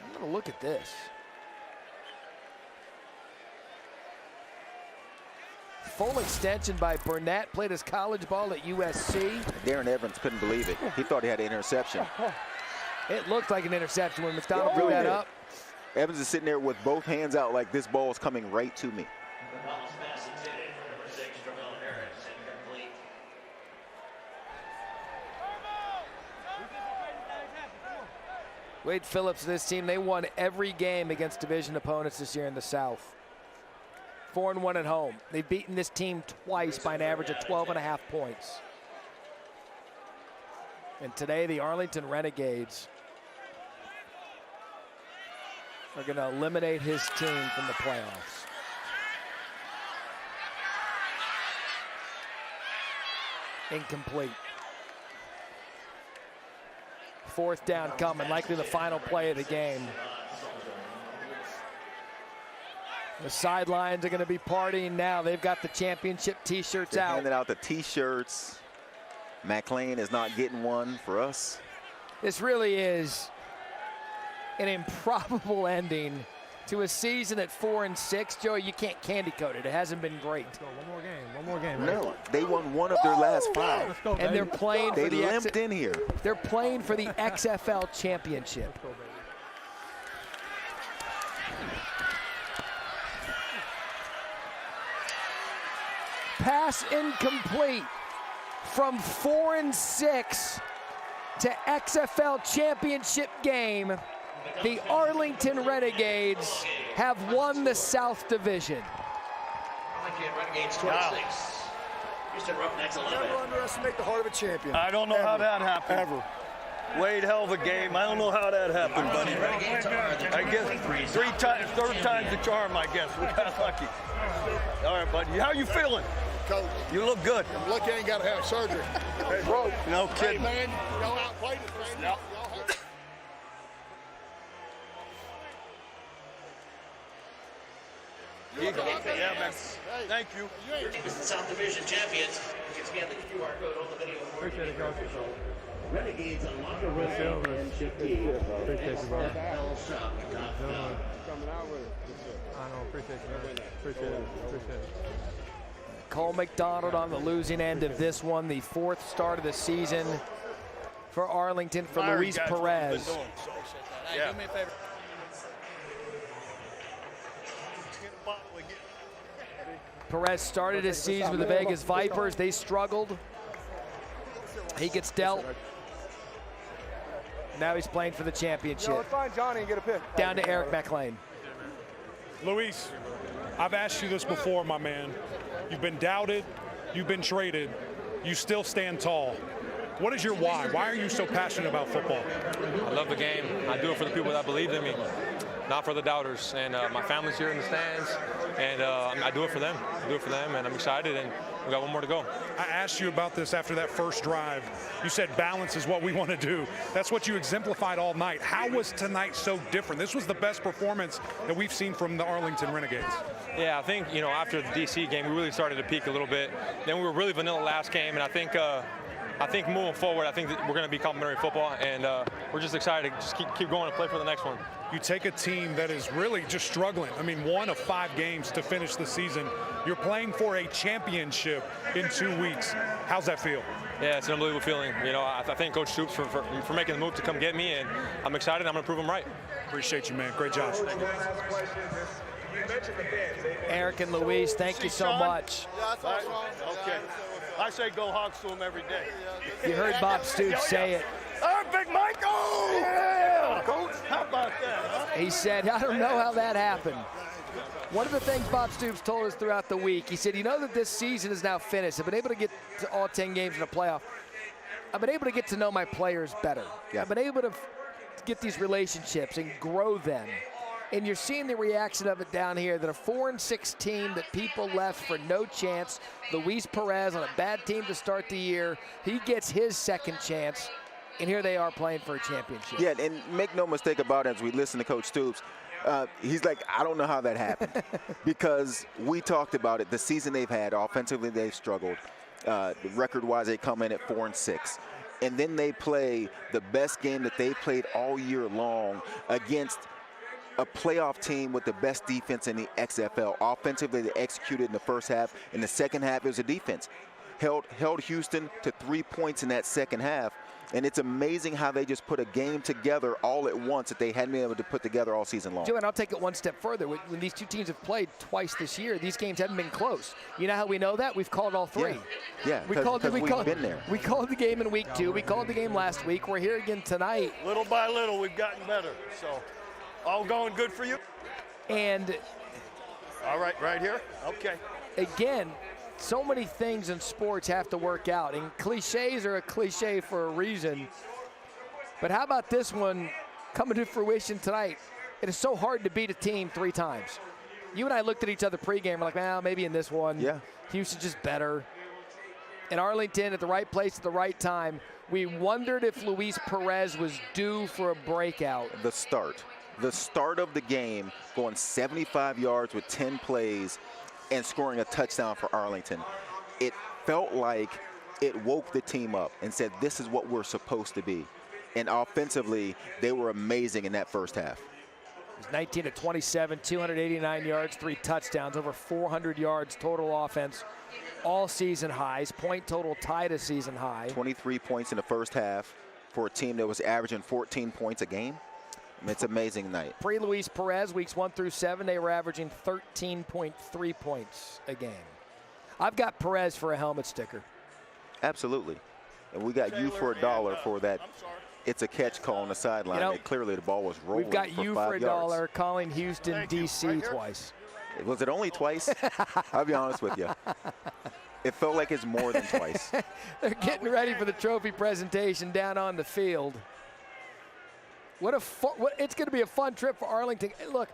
Speaker 3: I'm going to look at this. Full extension by Burnett. Played his college ball at USC.
Speaker 7: Darren Evans couldn't believe it. He thought he had an interception.
Speaker 3: It looked like an interception when McDonald threw that up.
Speaker 7: Evans is sitting there with both hands out like this ball is coming right to me.
Speaker 3: Wade Phillips and his team, they won every game against division opponents this year in the South. 4-1 at home. They've beaten this team twice by an average of 12.5 points. And today, the Arlington Renegades are going to eliminate his team from the playoffs. Incomplete. Fourth down coming, likely the final play of the game. The sidelines are going to be partying now. They've got the championship T-shirts out.
Speaker 7: Handing out the T-shirts. McLean is not getting one for us.
Speaker 3: This really is an improbable ending to a season at 4-6. Joey, you can't candy coat it. It hasn't been great.
Speaker 14: One more game.
Speaker 7: No, they won one of their last 5.
Speaker 14: Let's go,
Speaker 3: And they're playing for
Speaker 7: They
Speaker 3: the
Speaker 7: limped in here.
Speaker 3: They're playing for the XFL championship. Pass incomplete from 4-6 to XFL championship game. The Arlington Renegades have won the South Division.
Speaker 20: Arlington Renegades 26. Houston Roughnecks 11.
Speaker 15: Never underestimate the heart of a champion.
Speaker 8: I don't know how that happened.
Speaker 15: Ever.
Speaker 8: Wade, hell of a game. I don't know how that happened, buddy. I guess third time's the charm, I guess. We got lucky. All right, buddy. How you feeling?
Speaker 15: Coach,
Speaker 8: You look good.
Speaker 15: I'm lucky I ain't got to have surgery. Hey, bro.
Speaker 8: No kidding.
Speaker 15: Hey, man, y'all outplayed us, man. Y'all had...
Speaker 8: Yeah, man. Thank you.
Speaker 20: This is the South Division champions. You can scan the QR code on the video.
Speaker 14: Appreciate it, Coach.
Speaker 20: Renegades on locker room championship team.
Speaker 14: Appreciate you, bro.
Speaker 20: XFL shop.
Speaker 14: Coming out with it. I know. Appreciate you, man. Appreciate it.
Speaker 3: Cole McDonald on the losing end of this one, the 4th start of the season for Arlington for Luis Perez.
Speaker 8: Yeah.
Speaker 15: Do me a favor.
Speaker 3: Perez started his season with the Vegas Vipers. They struggled. He gets dealt. Now he's playing for the championship.
Speaker 14: Let's find Johnny and get a pick.
Speaker 3: Down to Eric McLean.
Speaker 10: Luis, I've asked you this before, my man. You've been doubted, you've been traded, you still stand tall. What is your why? Why are you so passionate about football?
Speaker 5: I love the game. I do it for the people that believe in me, not for the doubters. And my family's here in the stands, and I do it for them. And I'm excited, and we got one more to go.
Speaker 10: I asked you about this after that first drive. You said balance is what we want to do. That's what you exemplified all night. How was tonight so different? This was the best performance that we've seen from the Arlington Renegades.
Speaker 5: Yeah, I think, after the DC game, we really started to peak a little bit. Then we were really vanilla last game, and I think moving forward, I think that we're going to be complimentary football, and we're just excited to just keep going and play for the next one.
Speaker 10: You take a team that is really just struggling. I mean, 1 of 5 games to finish the season. You're playing for a championship in 2 weeks. How's that feel?
Speaker 5: Yeah, it's an unbelievable feeling. I thank Coach Stoops for making the move to come get me, and I'm excited. I'm going to prove him right.
Speaker 10: Appreciate you, man. Great job.
Speaker 3: Eric and Luis, thank you so much.
Speaker 8: Okay. I say go Hawks to him every day.
Speaker 3: You heard Bob Stoops say it.
Speaker 8: Big Michael! Yeah! Coach, how about that? Huh?
Speaker 3: He said, I don't know how that happened. One of the things Bob Stoops told us throughout the week, he said, that this season is now finished. I've been able to get to all 10 games in a playoff. I've been able to get to know my players better.
Speaker 7: Yeah.
Speaker 3: I've been able to get these relationships and grow them. And you're seeing the reaction of it down here, that a 4-6 team that people left for no chance. Luis Perez on a bad team to start the year. He gets his second chance, and here they are playing for a championship.
Speaker 7: Yeah, and make no mistake about it, as we listen to Coach Stoops, he's like, I don't know how that happened. Because we talked about it, the season they've had, offensively they've struggled. Record-wise, they come in at 4-6. And then they play the best game that they played all year long against a playoff team with the best defense in the XFL. Offensively, they executed in the first half. In the second half, it was a defense. Held Houston to 3 points in that second half. And it's amazing how they just put a game together all at once that they hadn't been able to put together all season long.
Speaker 3: Joe, and I'll take it one step further. When these two teams have played twice this year, these games haven't been close. You know how we know that? We've called all three.
Speaker 7: Yeah,
Speaker 3: we've
Speaker 7: been there.
Speaker 3: We called the game in week 2. We called the game last week. We're here again tonight.
Speaker 8: Little by little, we've gotten better. So, all going good for you?
Speaker 3: And
Speaker 8: all right here? Okay.
Speaker 3: Again, so many things in sports have to work out, and cliches are a cliche for a reason. But how about this one coming to fruition tonight? It is so hard to beat a team 3 times. You and I looked at each other pregame. We're like, well, maybe in this one, Houston's just better. And Arlington at the right place at the right time. We wondered if Luis Perez was due for a breakout.
Speaker 7: The start of the game, going 75 yards with 10 plays and scoring a touchdown for Arlington. It felt like it woke the team up and said, this is what we're supposed to be. And offensively, they were amazing in that first half.
Speaker 3: It was 19 to 27, 289 yards, 3 touchdowns, over 400 yards total offense. All season highs, point total tied a season high.
Speaker 7: 23 points in the first half for a team that was averaging 14 points a game. I mean, it's an amazing night.
Speaker 3: Pre-Luis Perez, weeks 1 through 7, they were averaging 13.3 points a game. I've got Perez for a helmet sticker.
Speaker 7: Absolutely. And we got you for $1 for that. It's a catch call on the sideline. You know, clearly the ball was rolling.
Speaker 3: We've got
Speaker 7: for
Speaker 3: you
Speaker 7: 5
Speaker 3: for $1
Speaker 7: yards.
Speaker 3: calling Houston, D.C. twice.
Speaker 7: Was it only twice? I'll be honest with you. It felt like it's more than twice.
Speaker 3: They're getting ready for the trophy presentation down on the field. It's going to be a fun trip for Arlington. Look,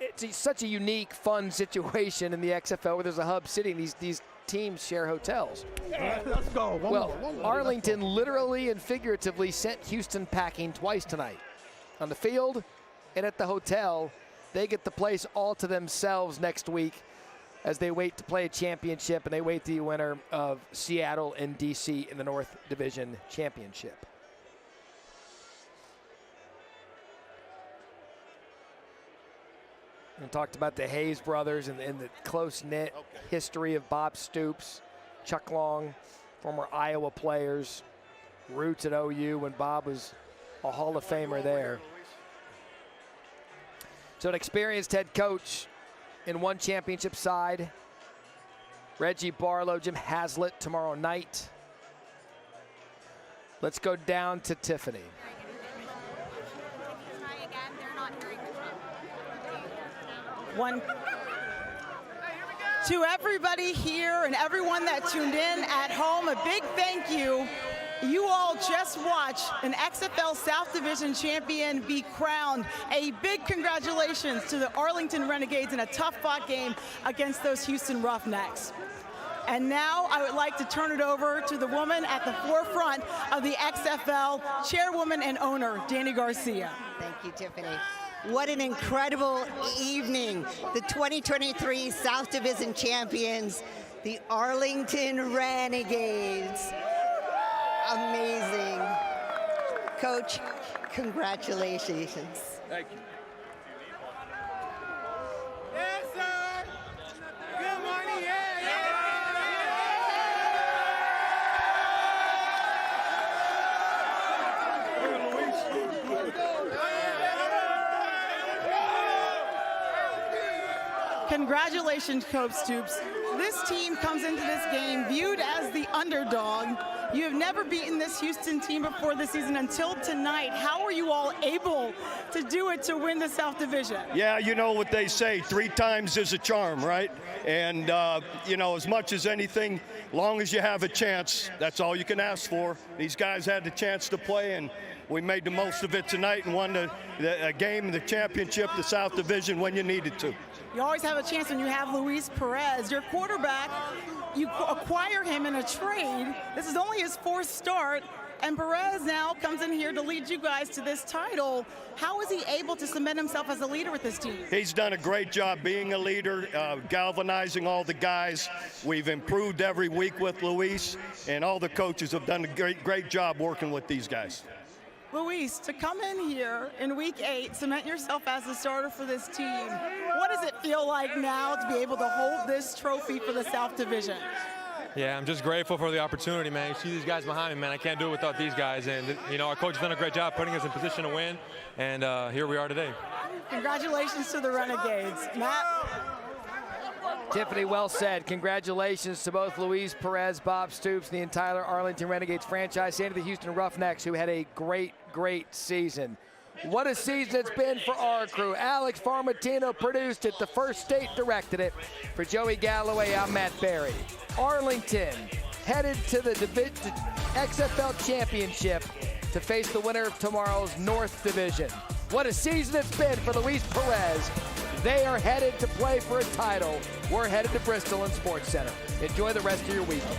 Speaker 3: it's such a unique, fun situation in the XFL where there's a hub city and these teams share hotels.
Speaker 14: Let's go.
Speaker 3: Well, Arlington literally and figuratively sent Houston packing twice tonight. On the field and at the hotel, they get the place all to themselves next week as they wait to play a championship and they wait the winner of Seattle and D.C. in the North Division Championship. And talked about the Hayes brothers and the close-knit history of Bob Stoops, Chuck Long, former Iowa players, roots at OU when Bob was a Hall of Famer there. So an experienced head coach in one championship side, Reggie Barlow, Jim Haslett tomorrow night. Let's go down to Tiffany.
Speaker 9: To everybody here and everyone that tuned in at home, a big thank you. You all just watched an XFL South Division champion be crowned. A big congratulations to the Arlington Renegades in a tough-fought game against those Houston Roughnecks. And now I would like to turn it over to the woman at the forefront of the XFL, chairwoman and owner, Danny Garcia.
Speaker 2: Thank you, Tiffany. What an incredible evening. The 2023 South Division champions, the Arlington Renegades. Amazing. Coach, congratulations.
Speaker 8: Thank you.
Speaker 15: Yes, sir. Good morning.
Speaker 9: Congratulations, Coach Stoops. This team comes into this game viewed as the underdog. You have never beaten this Houston team before this season until tonight. How are you all able to do it to win the South Division?
Speaker 8: Yeah, you know what they say, 3 times is a charm, right? And, you know, as much as anything, long as you have a chance, that's all you can ask for. These guys had the chance to play, and we made the most of it tonight and won the game, the championship, the South Division when you needed to.
Speaker 9: You always have a chance when you have Luis Perez, your quarterback. You acquire him in a trade. This is only his 4th start, and Perez now comes in here to lead you guys to this title. How is he able to cement himself as a leader with this team?
Speaker 8: He's done a great job being a leader, galvanizing all the guys. We've improved every week with Luis, and all the coaches have done a great job working with these guys.
Speaker 9: Luis, to come in here in week 8, cement yourself as the starter for this team, what does it feel like now to be able to hold this trophy for the South Division?
Speaker 5: Yeah, I'm just grateful for the opportunity, man. You see these guys behind me, man. I can't do it without these guys. And, you know, our coach has done a great job putting us in position to win. And here we are today.
Speaker 9: Congratulations to the Renegades. Matt?
Speaker 3: Tiffany, well said. Congratulations to both Luis Perez, Bob Stoops, and the entire Arlington Renegades franchise, and to the Houston Roughnecks, who had a great season. What a season it's been for our crew. Alex Farmatino produced it. The First State directed it. For Joey Galloway, I'm Matt Berry. Arlington headed to the XFL Championship to face the winner of tomorrow's North Division. What a season it's been for Luis Perez. They are headed to play for a title. We're headed to Bristol and Sports Center. Enjoy the rest of your weekend.